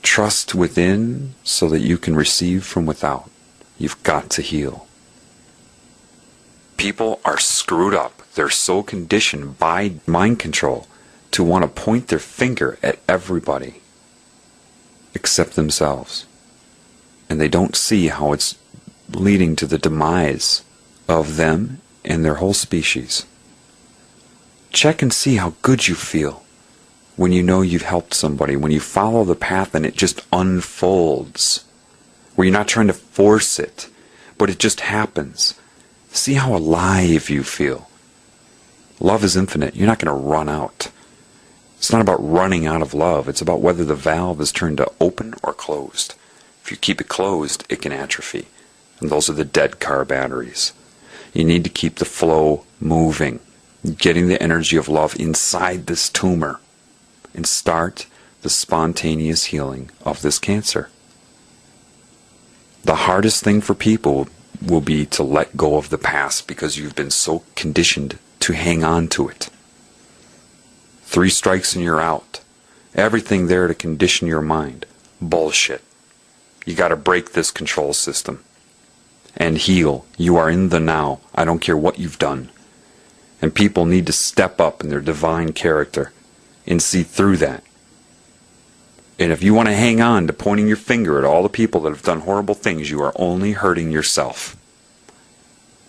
S1: Trust within so that you can receive from without. You've got to heal. People are screwed up. They're so conditioned by mind control to want to point their finger at everybody except themselves. And they don't see how it's leading to the demise of them and their whole species. Check and see how good you feel when you know you've helped somebody, when you follow the path and it just unfolds, where you're not trying to force it, but it just happens. See how alive you feel. Love is infinite. You're not going to run out. It's not about running out of love. It's about whether the valve is turned to open or closed. If you keep it closed, it can atrophy. And those are the dead car batteries. You need to keep the flow moving, getting the energy of love inside this tumor, and start the spontaneous healing of this cancer. The hardest thing for people will be to let go of the past because you've been so conditioned to hang on to it. 3 strikes and you're out. Everything there to condition your mind. Bullshit. You got to break this control system and heal. You are in the now. I don't care what you've done. And people need to step up in their divine character and see through that. And if you want to hang on to pointing your finger at all the people that have done horrible things, you are only hurting yourself.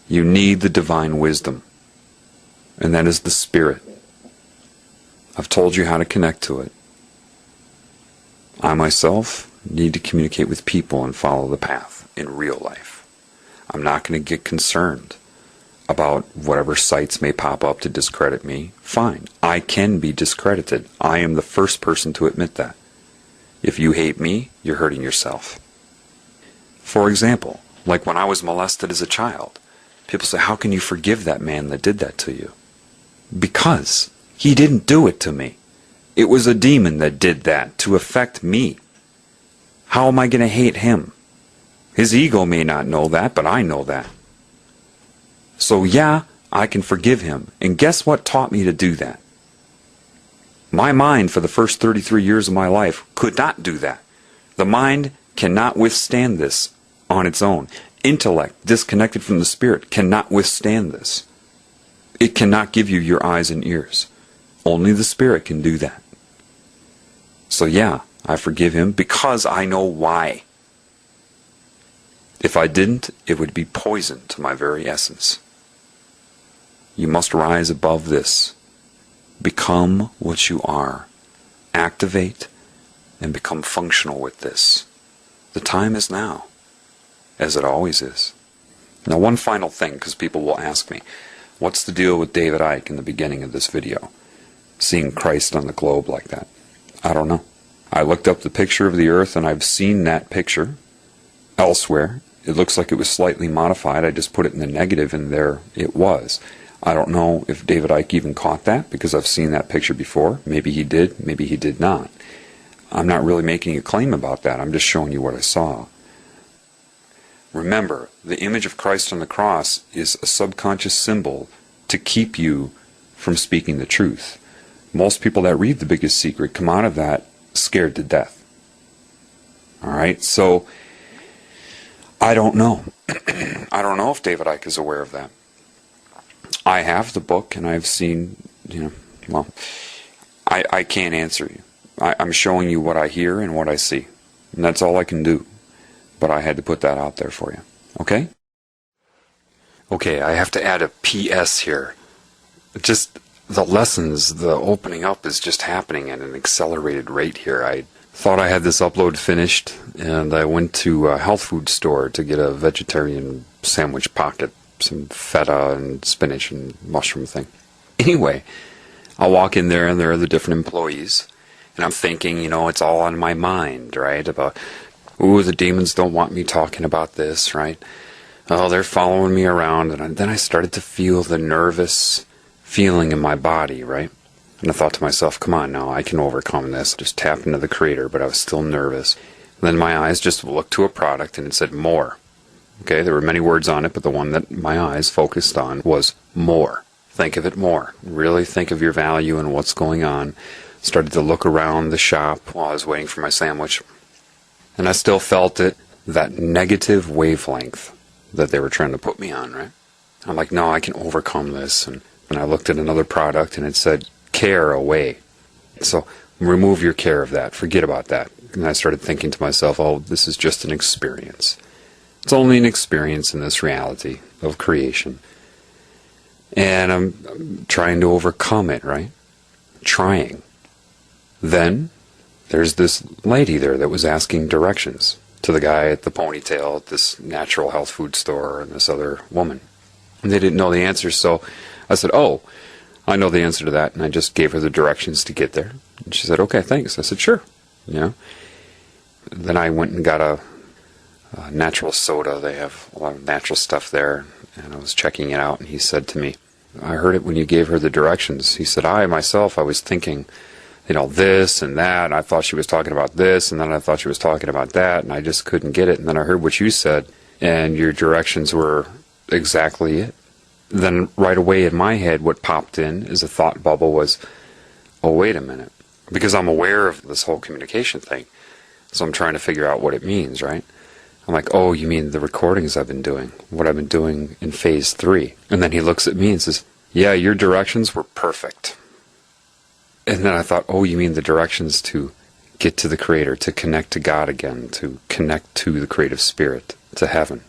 S1: You need the divine wisdom. And that is the Spirit. I've told you how to connect to it. I myself need to communicate with people and follow the path in real life. I'm not going to get concerned about whatever sites may pop up to discredit me. Fine. I can be discredited. I am the first person to admit that. If you hate me, you're hurting yourself. For example, like when I was molested as a child, people say, how can you forgive that man that did that to you? Because he didn't do it to me. It was a demon that did that to affect me. How am I going to hate him? His ego may not know that, but I know that. So yeah, I can forgive him. And guess what taught me to do that? My mind for the first 33 years of my life could not do that. The mind cannot withstand this on its own. Intellect, disconnected from the Spirit, cannot withstand this. It cannot give you your eyes and ears. Only the Spirit can do that. So yeah, I forgive him because I know why. If I didn't, it would be poison to my very essence. You must rise above this. Become what you are. Activate and become functional with this. The time is now, as it always is. Now one final thing, because people will ask me, what's the deal with David Icke in the beginning of this video? Seeing Christ on the globe like that. I don't know. I looked up the picture of the earth and I've seen that picture elsewhere. It looks like it was slightly modified. I just put it in the negative and there it was. I don't know if David Icke even caught that because I've seen that picture before. Maybe he did, maybe he did not. I'm not really making a claim about that. I'm just showing you what I saw. Remember, the image of Christ on the cross is a subconscious symbol to keep you from speaking the truth. Most people that read The Biggest Secret come out of that scared to death. Alright, so I don't know. I don't know if David Icke is aware of that. I have the book and I've seen, well, I can't answer you. I'm showing you what I hear and what I see. And that's all I can do. But I had to put that out there for you. Okay? Okay, I have to add a PS here. Just the lessons, the opening up is just happening at an accelerated rate here. I thought I had this upload finished and I went to a health food store to get a vegetarian sandwich pocket. Some feta and spinach and mushroom thing. Anyway, I walk in there and there are the different employees. And I'm thinking, it's all on my mind, right? About, ooh, the demons don't want me talking about this, right? Oh, they're following me around. And then I started to feel the nervous feeling in my body, right? And I thought to myself, come on now, I can overcome this. Just tap into the Creator, but I was still nervous. And then my eyes just looked to a product and it said more. Okay, there were many words on it, but the one that my eyes focused on was more. Think of it more. Really think of your value and what's going on. Started to look around the shop while I was waiting for my sandwich. And I still felt it, that negative wavelength that they were trying to put me on, right? I'm like, no, I can overcome this. And I looked at another product and it said, care away. So remove your care of that. Forget about that. And I started thinking to myself, oh, this is just an experience. It's only an experience in this reality of creation. And I'm trying to overcome it, right? Trying. Then there's this lady there that was asking directions to the guy at the ponytail at this natural health food store and this other woman. And they didn't know the answer, so I said, oh, I know the answer to that. And I just gave her the directions to get there. And she said, okay, thanks. I said, sure. You know. Then I went and got a natural soda. They have a lot of natural stuff there. And I was checking it out, and he said to me, I heard it when you gave her the directions. He said, I was thinking, you know, this and that, and I thought she was talking about this, and then I thought she was talking about that, and I just couldn't get it. And then I heard what you said, and your directions were exactly it. Then right away in my head, what popped in as a thought bubble was, oh, wait a minute. Because I'm aware of this whole communication thing, so I'm trying to figure out what it means, right? I'm like, oh, you mean the recordings I've been doing, what I've been doing in phase 3. And then he looks at me and says, yeah, your directions were perfect. And then I thought, oh, you mean the directions to get to the Creator, to connect to God again, to connect to the creative spirit, to heaven.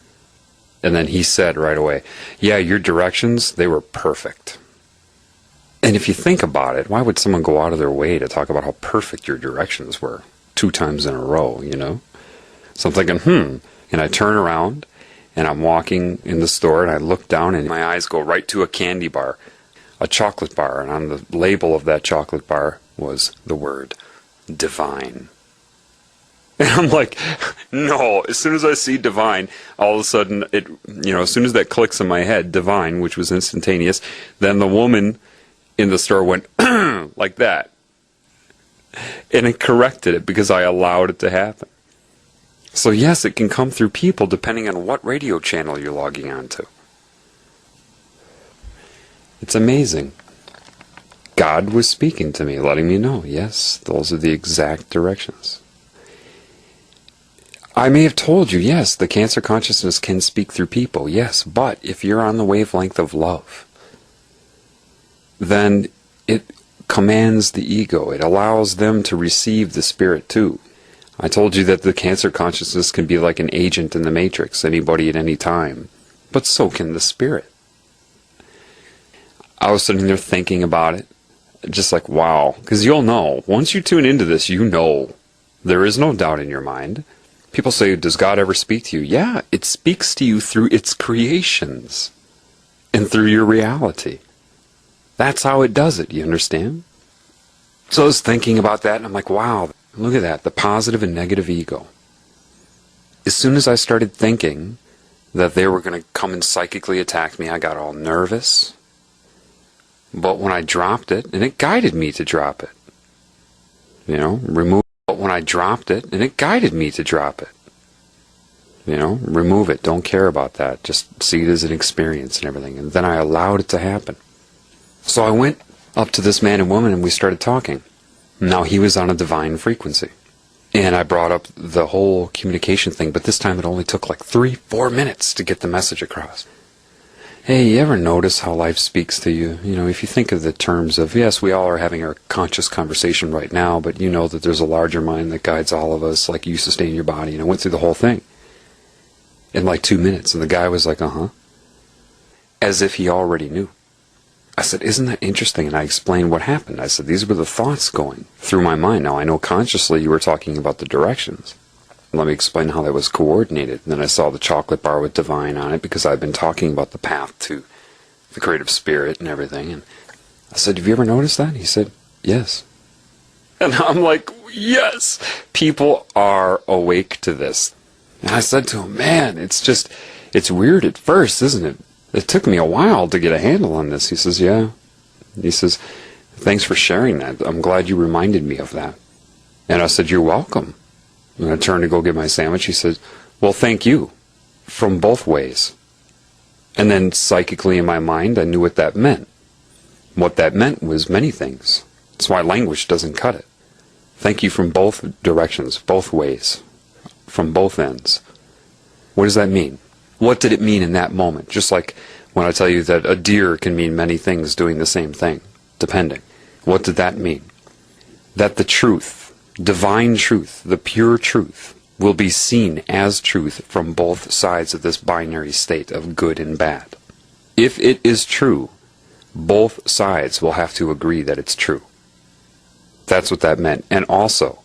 S1: And then he said right away, yeah, your directions, they were perfect. And if you think about it, why would someone go out of their way to talk about how perfect your directions were 2 times in a row, you know? So I'm thinking, and I turn around, and I'm walking in the store, and I look down, and my eyes go right to a candy bar, a chocolate bar, and on the label of that chocolate bar was the word divine. And I'm like, no, as soon as I see divine, all of a sudden, as soon as that clicks in my head, divine, which was instantaneous, then the woman in the store went, like that. And it corrected it because I allowed it to happen. So yes, it can come through people depending on what radio channel you're logging on to. It's amazing. God was speaking to me, letting me know, yes, those are the exact directions. I may have told you, yes, the cancer consciousness can speak through people, yes, but if you're on the wavelength of love, then it commands the ego. It allows them to receive the spirit too. I told you that the cancer consciousness can be like an agent in the matrix, anybody at any time, but so can the spirit. I was sitting there thinking about it, just like, wow, because you'll know, once you tune into this, you know, there is no doubt in your mind. People say, does God ever speak to you? Yeah, it speaks to you through its creations and through your reality. That's how it does it, you understand? So I was thinking about that, and I'm like, wow, look at that, the positive and negative ego. As soon as I started thinking that they were going to come and psychically attack me, I got all nervous. But when I dropped it, and it guided me to drop it, remove it. But when I dropped it, and it guided me to drop it, remove it, don't care about that, just see it as an experience and everything. And then I allowed it to happen. So I went up to this man and woman, and we started talking. Now he was on a divine frequency. And I brought up the whole communication thing, but this time it only took like 3-4 minutes to get the message across. Hey, you ever notice how life speaks to you? If you think of the terms of, yes, we all are having our conscious conversation right now, but you know that there's a larger mind that guides all of us, like you sustain your body. And I went through the whole thing in like 2 minutes, and the guy was like, as if he already knew. I said, isn't that interesting? And I explained what happened. I said, these were the thoughts going through my mind. Now, I know consciously you were talking about the directions. Let me explain how that was coordinated. And then I saw the chocolate bar with divine on it because I've been talking about the path to the creative spirit and everything. And I said, have you ever noticed that? He said, yes. And I'm like, yes, people are awake to this. And I said to him, man, it's weird at first, isn't it? It took me a while to get a handle on this. He says, yeah. He says, Thanks for sharing that. I'm glad you reminded me of that. And I said, you're welcome. And I turned to go get my sandwich. He said, well, thank you. From both ways. And then psychically in my mind, I knew what that meant. What that meant was many things. That's why language doesn't cut it. Thank you from both directions, both ways, from both ends. What does that mean? What did it mean in that moment? Just like when I tell you that a deer can mean many things doing the same thing, depending. What did that mean? That the truth, divine truth, the pure truth, will be seen as truth from both sides of this binary state of good and bad. If it is true, both sides will have to agree that it's true. That's what that meant. And also,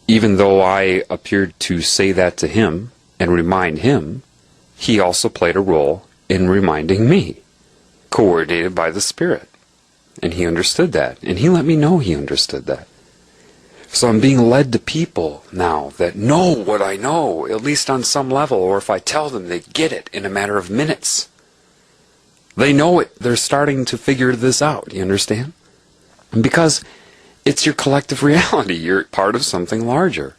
S1: even though I appeared to say that to him and remind him, he also played a role in reminding me, coordinated by the Spirit. And he understood that. And he let me know he understood that. So I'm being led to people now that know what I know, at least on some level, or if I tell them, they get it in a matter of minutes. They know it. They're starting to figure this out. You understand? And because it's your collective reality. You're part of something larger.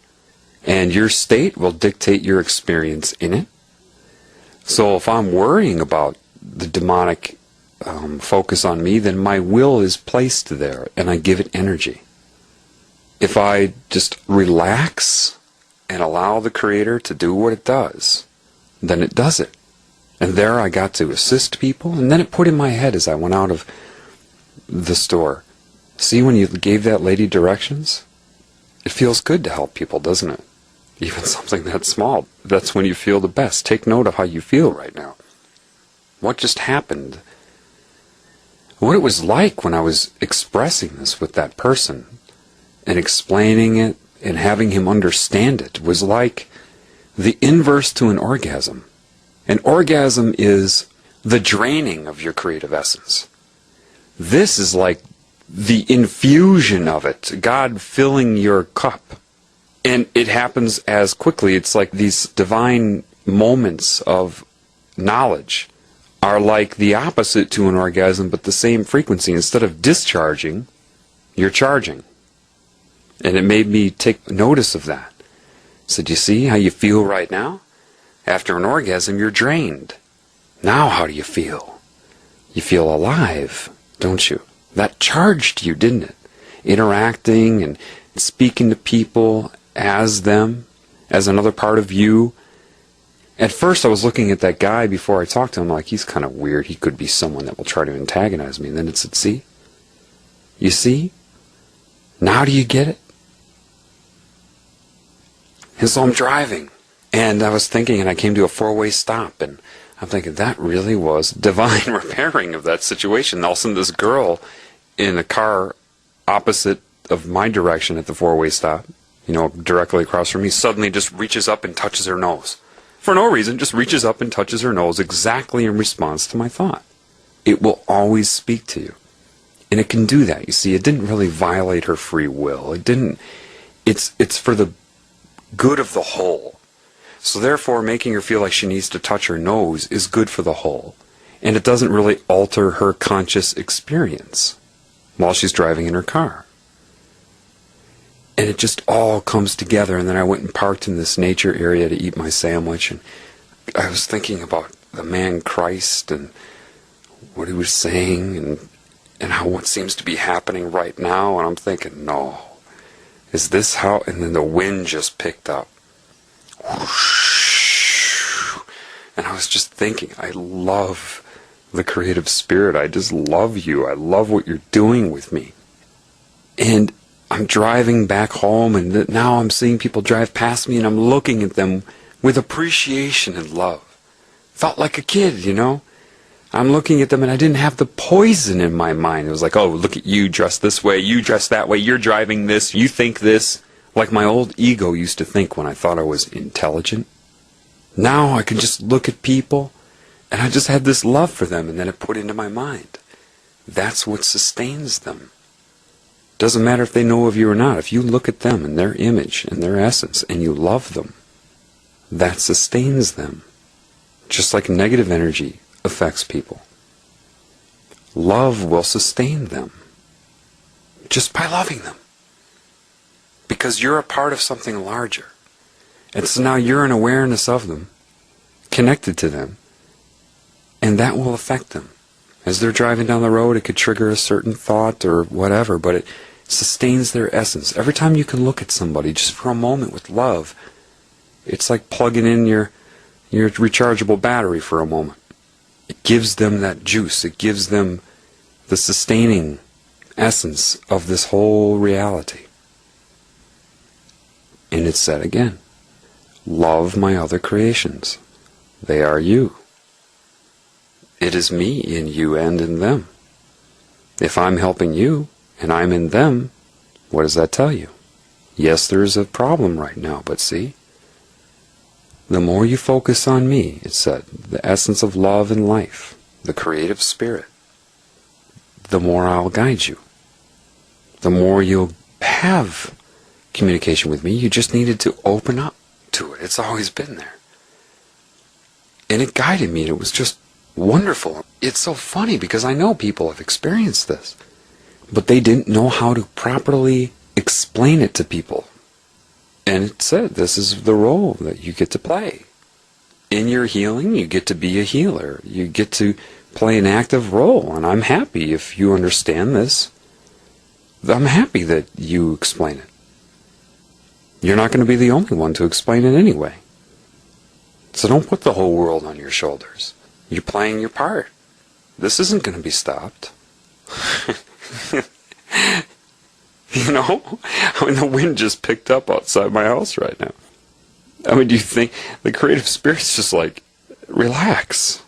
S1: And your state will dictate your experience in it. So if I'm worrying about the demonic focus on me, then my will is placed there, and I give it energy. If I just relax and allow the Creator to do what it does, then it does it. And there I got to assist people, and then it put in my head as I went out of the store, see, when you gave that lady directions, it feels good to help people, doesn't it? Even something that small. That's when you feel the best. Take note of how you feel right now. What just happened? What it was like when I was expressing this with that person and explaining it and having him understand it was like the inverse to an orgasm. An orgasm is the draining of your creative essence. This is like the infusion of it, God filling your cup. And it happens as quickly. It's like these divine moments of knowledge are like the opposite to an orgasm, but the same frequency. Instead of discharging, you're charging. And it made me take notice of that. So do you see how you feel right now? After an orgasm, you're drained. Now how do you feel? You feel alive, don't you? That charged you, didn't it? Interacting and speaking to people as them, as another part of you. At first I was looking at that guy before I talked to him like, he's kind of weird. He could be someone that will try to antagonize me. And then it said, see? You see? Now do you get it? And so I'm driving. And I was thinking, and I came to a four-way stop. And I'm thinking, that really was divine repairing of that situation. All of a sudden this girl in a car opposite of my direction at the four-way stop, you know, directly across from me, suddenly just reaches up and touches her nose. For no reason, just reaches up and touches her nose exactly in response to my thought. It will always speak to you. And it can do that. You see, it didn't really violate her free will. It didn't. It's for the good of the whole. So therefore, making her feel like she needs to touch her nose is good for the whole. And it doesn't really alter her conscious experience while she's driving in her car. And it just all comes together. And then I went and parked in this nature area to eat my sandwich. And I was thinking about the man Christ and what he was saying and how what seems to be happening right now. And I'm thinking, no. Is this how? And then the wind just picked up. Whoosh. And I was just thinking, I love the creative spirit. I just love you. I love what you're doing with me. And I'm driving back home, and now I'm seeing people drive past me, and I'm looking at them with appreciation and love. Felt like a kid, you know? I'm looking at them, and I didn't have the poison in my mind. It was like, oh, look at you dressed this way, you dress that way, you're driving this, you think this. Like my old ego used to think when I thought I was intelligent. Now I can just look at people, and I just had this love for them, and then it put into my mind. That's what sustains them. Doesn't matter if they know of you or not. If you look at them and their image and their essence, and you love them, that sustains them. Just like negative energy affects people. Love will sustain them. just by loving them. Because you're a part of something larger. And so now you're in awareness of them, connected to them, and that will affect them. As they're driving down the road, it could trigger a certain thought or whatever, but it sustains their essence. Every time you can look at somebody just for a moment with love, it's like plugging in your rechargeable battery for a moment. It gives them that juice. It gives them the sustaining essence of this whole reality. And it's said again, love my other creations. They are you. It is me in you and in them. If I'm helping you and I'm in them, what does that tell you? Yes, there's a problem right now, but see, the more you focus on me, it said, the essence of love and life, the creative spirit, the more I'll guide you. The more you'll have communication with me. You just needed to open up to it. It's always been there. And it guided me, and it was just wonderful. It's so funny because I know people have experienced this, but they didn't know how to properly explain it to people. And it said, this is the role that you get to play. In your healing, you get to be a healer. You get to play an active role, and I'm happy if you understand this. I'm happy that you explain it. You're not going to be the only one to explain it anyway. So don't put the whole world on your shoulders. You're playing your part. This isn't going to be stopped. You know? I mean, the wind just picked up outside my house right now. I mean, do you think the creative spirit's just like, relax.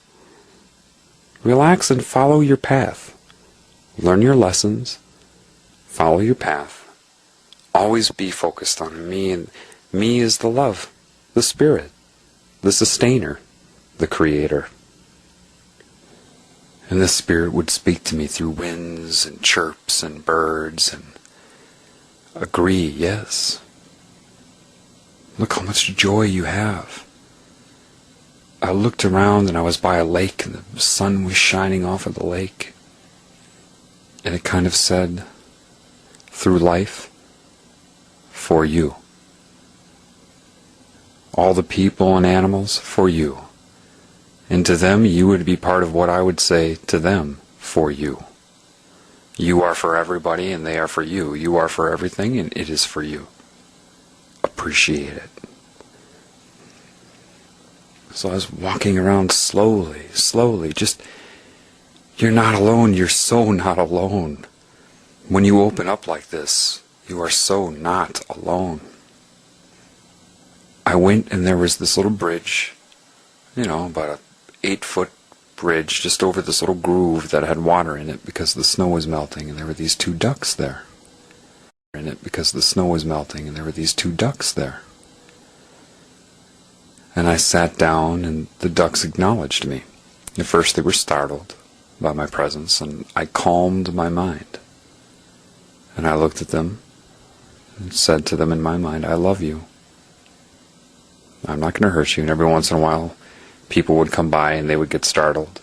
S1: Relax and follow your path. Learn your lessons. Follow your path. Always be focused on me, and me is the love, the spirit, the sustainer, the creator. And this spirit would speak to me through winds and chirps and birds and agree, yes. Look how much joy you have. I looked around and I was by a lake and the sun was shining off of the lake. And it kind of said, through life, for you. All the people and animals, for you. And to them, you would be part of what I would say to them, for you. You are for everybody and they are for you. You are for everything and it is for you. Appreciate it. So I was walking around slowly, just, you're not alone, you're so not alone. When you open up like this, you are so not alone. I went and there was this little bridge, you know, about a 8-foot bridge just over this little groove that had water in it because the snow was melting, and there were these 2 ducks there. And I sat down and the ducks acknowledged me. At first they were startled by my presence, and I calmed my mind. And I looked at them and said to them in my mind, I love you. I'm not going to hurt you. And every once in a while people would come by and they would get startled.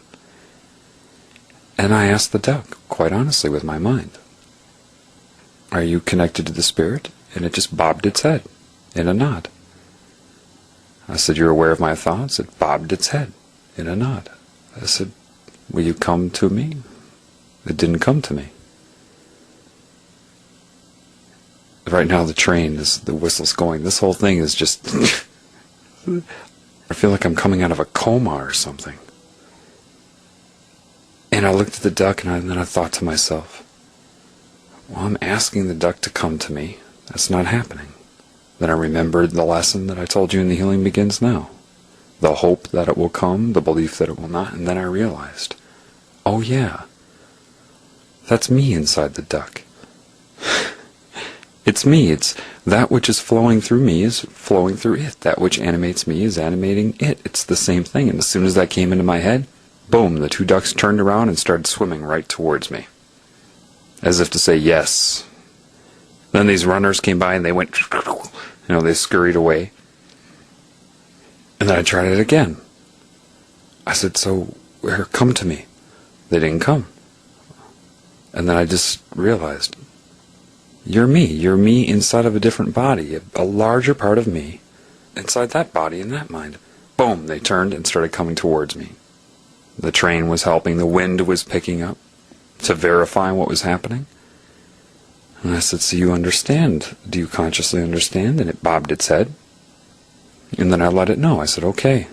S1: And I asked the duck, quite honestly with my mind, are you connected to the spirit? And it just bobbed its head in a nod. I said, you're aware of my thoughts? It bobbed its head in a nod. I said, will you come to me? It didn't come to me. Right now the train, the whistle's going. This whole thing is just... I feel like I'm coming out of a coma or something. And I looked at the duck and then I thought to myself, well, I'm asking the duck to come to me. That's not happening. Then I remembered the lesson that I told you in The Healing Begins Now. The hope that it will come, the belief that it will not, and then I realized, oh yeah, that's me inside the duck. It's me. It's that which is flowing through me is flowing through it. That which animates me is animating it. It's the same thing. And as soon as that came into my head, boom, the 2 ducks turned around and started swimming right towards me. As if to say, yes. Then these runners came by and they went, they scurried away. And then I tried it again. I said, so, come to me. They didn't come. And then I just realized, You're me. You're me inside of a different body, a larger part of me inside that body and that mind. Boom, they turned and started coming towards me. The train was helping, the wind was picking up to verify what was happening. And I said, so you understand? Do you consciously understand? And it bobbed its head. And then I let it know. I said, okay.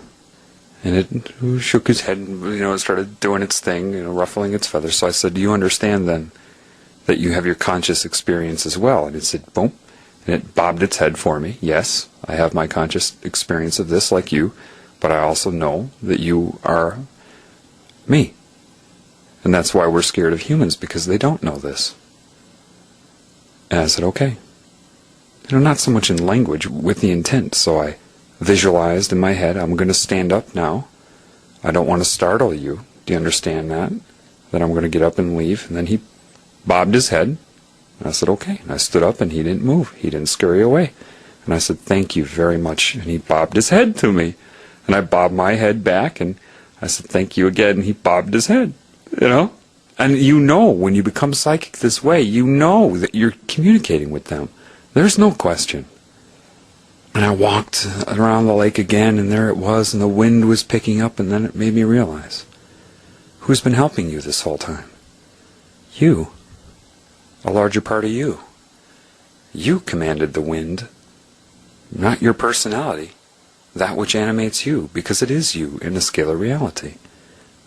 S1: And it shook its head and, it started doing its thing, ruffling its feathers. So I said, do you understand then that you have your conscious experience as well? And it said, boom. And it bobbed its head for me. Yes, I have my conscious experience of this like you, but I also know that you are me. And that's why we're scared of humans, because they don't know this. And I said, okay. Not so much in language, with the intent. So I visualized in my head, I'm going to stand up now. I don't want to startle you. Do you understand that? That I'm going to get up and leave. And then he bobbed his head. And I said, okay. And I stood up and he didn't move. He didn't scurry away. And I said, thank you very much. And he bobbed his head to me. And I bobbed my head back and I said, thank you again. And he bobbed his head, And when you become psychic this way, you know that you're communicating with them. There's no question. And I walked around the lake again, and there it was, and the wind was picking up, and then it made me realize, who's been helping you this whole time? You. A larger part of you. You commanded the wind, not your personality, that which animates you, because it is you in a scalar reality.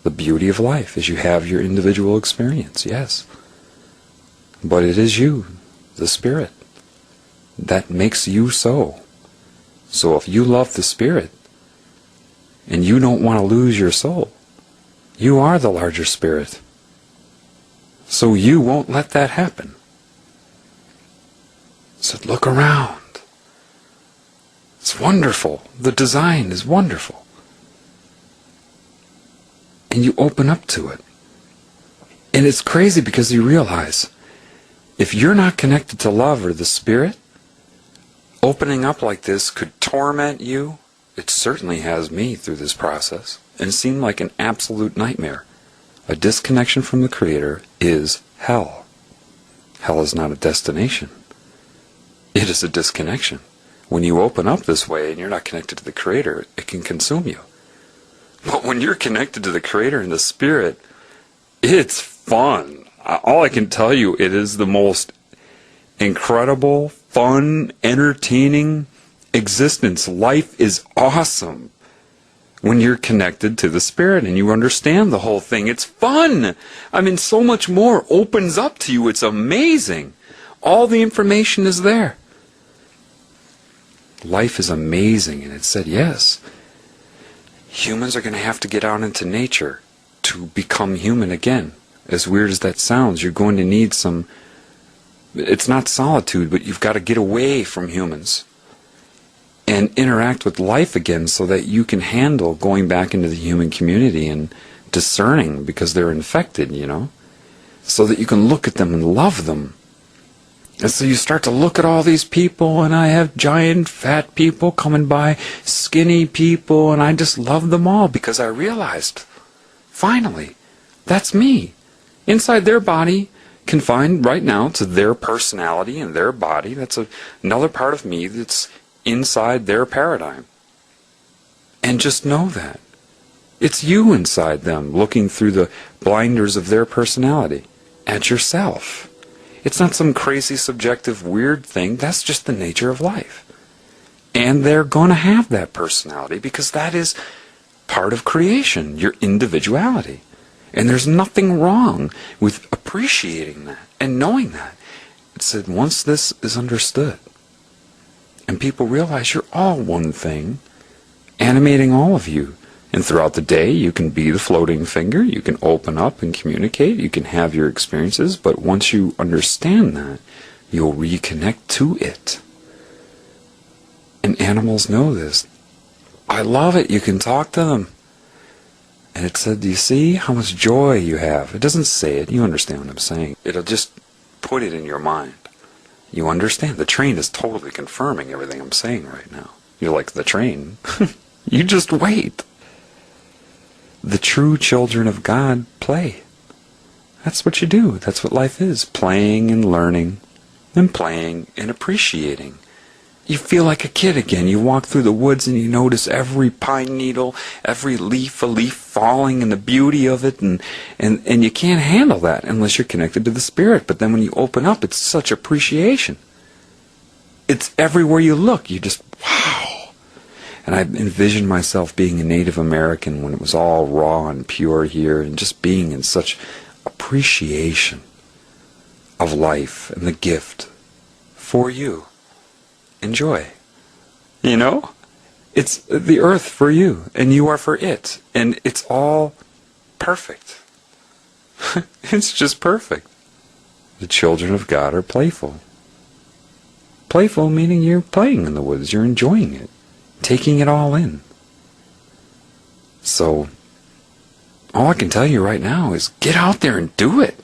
S1: The beauty of life is you have your individual experience, yes. But it is you, the spirit, that makes you so. So if you love the spirit, and you don't want to lose your soul, you are the larger spirit. So you won't let that happen. So look around. It's wonderful. The design is wonderful. And you open up to it. And it's crazy because you realize, if you're not connected to love or the spirit, opening up like this could torment you. It certainly has me through this process, and seemed like an absolute nightmare. A disconnection from the Creator is hell. Hell is not a destination. It is a disconnection. When you open up this way and you're not connected to the Creator, it can consume you. But when you're connected to the Creator and the Spirit, it's fun. All I can tell you, it is the most incredible, fun, entertaining existence. Life is awesome when you're connected to the Spirit and you understand the whole thing. It's fun. So much more opens up to you. It's amazing. All the information is there. Life is amazing. And it said, yes, humans are going to have to get out into nature to become human again. As weird as that sounds, you're going to need some... It's not solitude, but you've got to get away from humans and interact with life again so that you can handle going back into the human community and discerning because they're infected, so that you can look at them and love them. And so you start to look at all these people, and I have giant fat people coming by, skinny people, and I just love them all because I realized, finally, that's me. Inside their body, confined right now to their personality and their body. That's another part of me that's inside their paradigm. And just know that. It's you inside them, looking through the blinders of their personality at yourself. It's not some crazy, subjective, weird thing. That's just the nature of life. And they're going to have that personality because that is part of creation, your individuality. And there's nothing wrong with appreciating that and knowing that. It said once this is understood and people realize you're all one thing, animating all of you. And throughout the day you can be the floating finger, you can open up and communicate, you can have your experiences, but once you understand that, you'll reconnect to it. And animals know this. I love it. You can talk to them. And it said, do you see how much joy you have? It doesn't say it. You understand what I'm saying. It'll just put it in your mind. You understand. The train is totally confirming everything I'm saying right now. You're like, the train? You just wait. The true children of God play. That's what you do. That's what life is. Playing and learning and playing and appreciating. You feel like a kid again. You walk through the woods and you notice every pine needle, every leaf, a leaf falling, and the beauty of it, and you can't handle that unless you're connected to the Spirit. But then when you open up, it's such appreciation. It's everywhere you look. You just, wow. And I envisioned myself being a Native American when it was all raw and pure here, and just being in such appreciation of life and the gift for you. Enjoy. You know? It's the earth for you, and you are for it. And it's all perfect. It's just perfect. The children of God are playful. Playful meaning you're playing in the woods, you're enjoying it, taking it all in. So, all I can tell you right now is get out there and do it.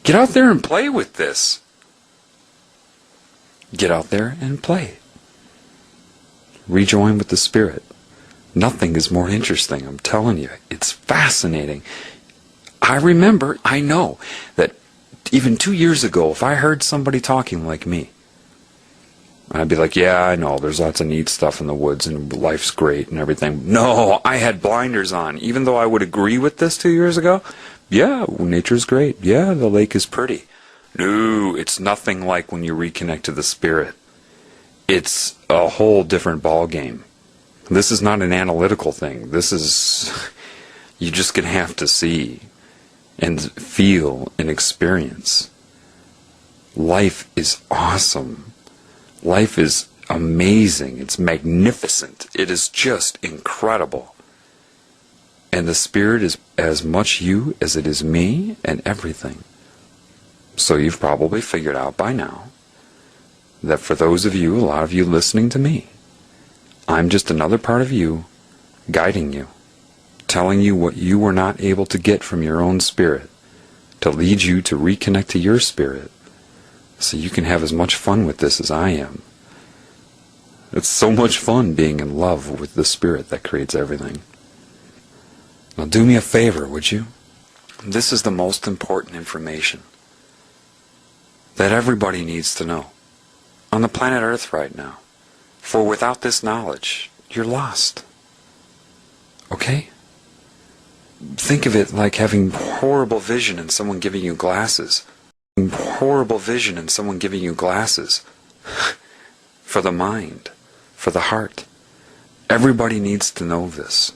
S1: Get out there and play with this. Get out there and play. Rejoin with the Spirit. Nothing is more interesting, I'm telling you. It's fascinating. I know that even 2 years ago, if I heard somebody talking like me, I'd be like, yeah, I know, there's lots of neat stuff in the woods and life's great and everything. No, I had blinders on. Even though I would agree with this 2 years ago, yeah, nature's great. Yeah, the lake is pretty. No, it's nothing like when you reconnect to the Spirit. It's a whole different ball game. This is not an analytical thing. This is, you're just going to have to see and feel and experience. Life is awesome. Life is amazing. It's magnificent. It is just incredible. And the Spirit is as much you as it is me and everything. So you've probably figured out by now that for those of you, a lot of you listening to me, I'm just another part of you, guiding you, telling you what you were not able to get from your own spirit, to lead you to reconnect to your spirit, so you can have as much fun with this as I am. It's so much fun being in love with the Spirit that creates everything. Now do me a favor, would you? This is the most important information that everybody needs to know on the planet Earth right now. For without this knowledge, you're lost. Okay? Think of it like having horrible vision and someone giving you glasses. Horrible vision and someone giving you glasses. For the mind, for the heart. Everybody needs to know this.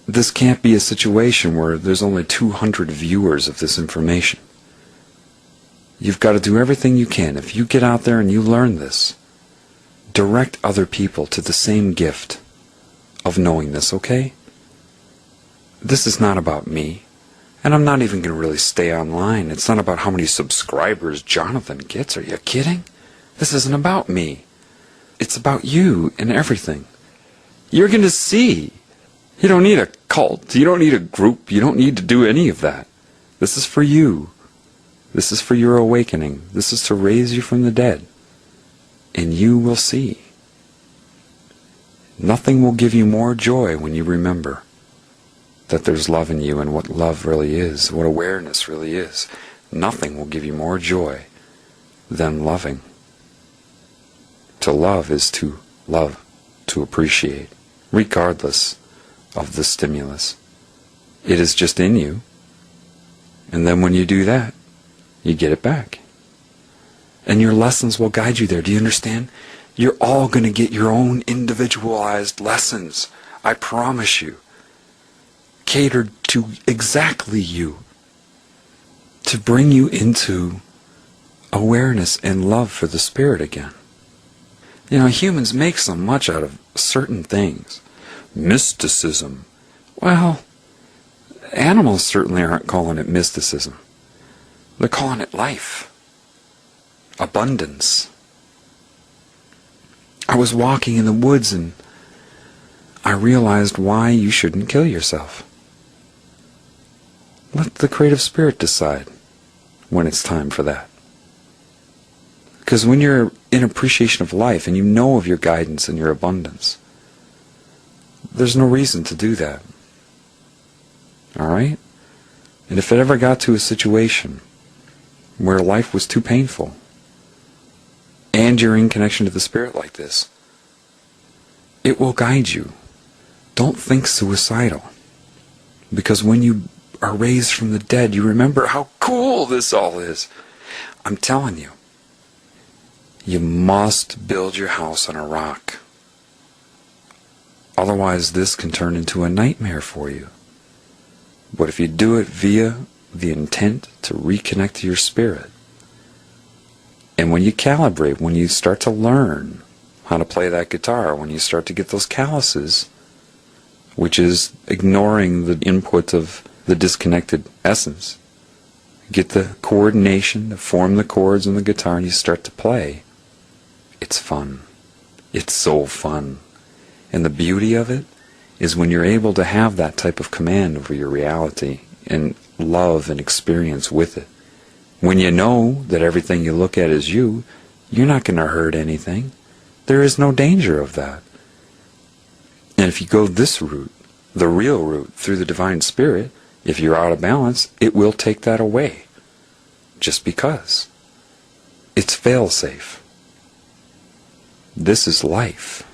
S1: This can't be a situation where there's only 200 viewers of this information. You've got to do everything you can. If you get out there and you learn this, direct other people to the same gift of knowing this, okay? This is not about me. And I'm not even going to really stay online. It's not about how many subscribers Johnatan gets. Are you kidding? This isn't about me. It's about you and everything. You're going to see. You don't need a cult. You don't need a group. You don't need to do any of that. This is for you. This is for your awakening. This is to raise you from the dead. And you will see. Nothing will give you more joy when you remember that there's love in you and what love really is, what awareness really is. Nothing will give you more joy than loving. To love is to love, to appreciate, regardless of the stimulus. It is just in you. And then when you do that, you get it back. And your lessons will guide you there. Do you understand? You're all going to get your own individualized lessons. I promise you. Catered to exactly you. To bring you into awareness and love for the Spirit again. You know, humans make so much out of certain things. Mysticism. Well, animals certainly aren't calling it mysticism. They're calling it life. Abundance. I was walking in the woods and I realized why you shouldn't kill yourself. Let the creative spirit decide when it's time for that. Because when you're in appreciation of life and you know of your guidance and your abundance, there's no reason to do that. Alright? And if it ever got to a situation where life was too painful, and you're in connection to the Spirit like this, it will guide you. Don't think suicidal. Because when you are raised from the dead, you remember how cool this all is. I'm telling you, you must build your house on a rock. Otherwise, this can turn into a nightmare for you. But if you do it via the intent to reconnect to your spirit, and when you calibrate, when you start to learn how to play that guitar, when you start to get those calluses, which is ignoring the input of the disconnected essence, get the coordination to form the chords on the guitar, and you start to play, it's fun. It's so fun. And the beauty of it is when you're able to have that type of command over your reality and love and experience with it. When you know that everything you look at is you, you're not going to hurt anything. There is no danger of that. And if you go this route, the real route, through the Divine Spirit, if you're out of balance, it will take that away. Just because. It's fail-safe. This is life.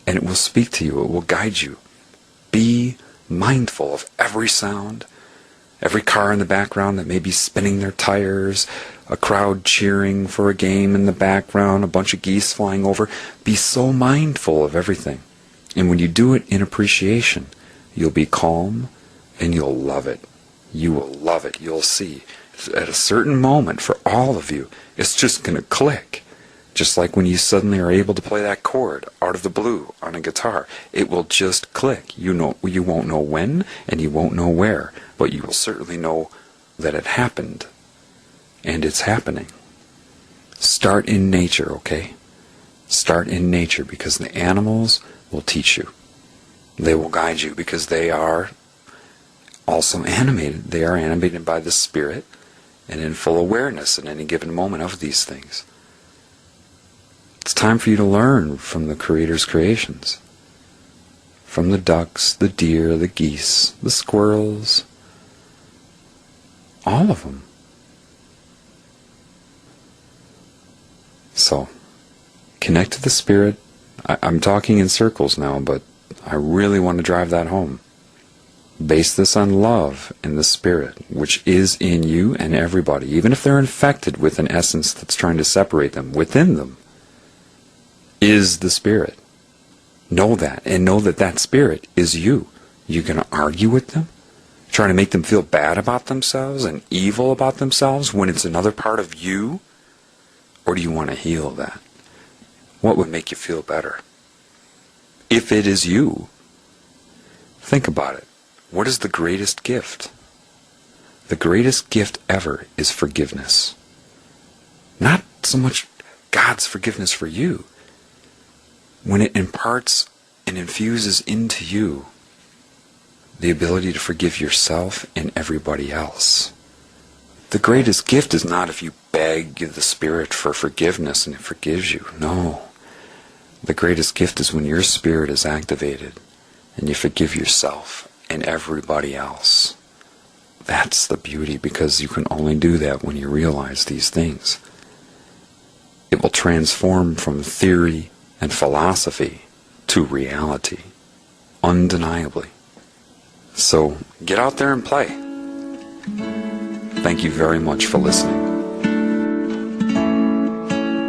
S1: And it will speak to you. It will guide you. Be mindful of every sound, every car in the background that may be spinning their tires, a crowd cheering for a game in the background, a bunch of geese flying over. Be so mindful of everything. And when you do it in appreciation, you'll be calm and you'll love it. You will love it. You'll see. At a certain moment, for all of you, it's just going to click. Just like when you suddenly are able to play that chord out of the blue on a guitar. It will just click. You won't know when and you won't know where, but you will certainly know that it happened. And it's happening. Start in nature, okay? Start in nature, because the animals will teach you. They will guide you because they are also animated. They are animated by the Spirit and in full awareness at any given moment of these things. It's time for you to learn from the Creator's creations. From the ducks, the deer, the geese, the squirrels. All of them. So, connect to the Spirit. I'm talking in circles now, but I really want to drive that home. Base this on love and the Spirit, which is in you and everybody, even if they're infected with an essence that's trying to separate them. Within them is the Spirit. Know that, and know that that Spirit is you. You going to argue with them? Trying to make them feel bad about themselves and evil about themselves when it's another part of you? Or do you want to heal that? What would make you feel better? If it is you, think about it. What is the greatest gift? The greatest gift ever is forgiveness. Not so much God's forgiveness for you. When it imparts and infuses into you the ability to forgive yourself and everybody else. The greatest gift is not if you beg the Spirit for forgiveness and it forgives you. No. The greatest gift is when your spirit is activated and you forgive yourself and everybody else. That's the beauty, because you can only do that when you realize these things. It will transform from theory and philosophy to reality, undeniably. So get out there and play. Thank you very much for listening.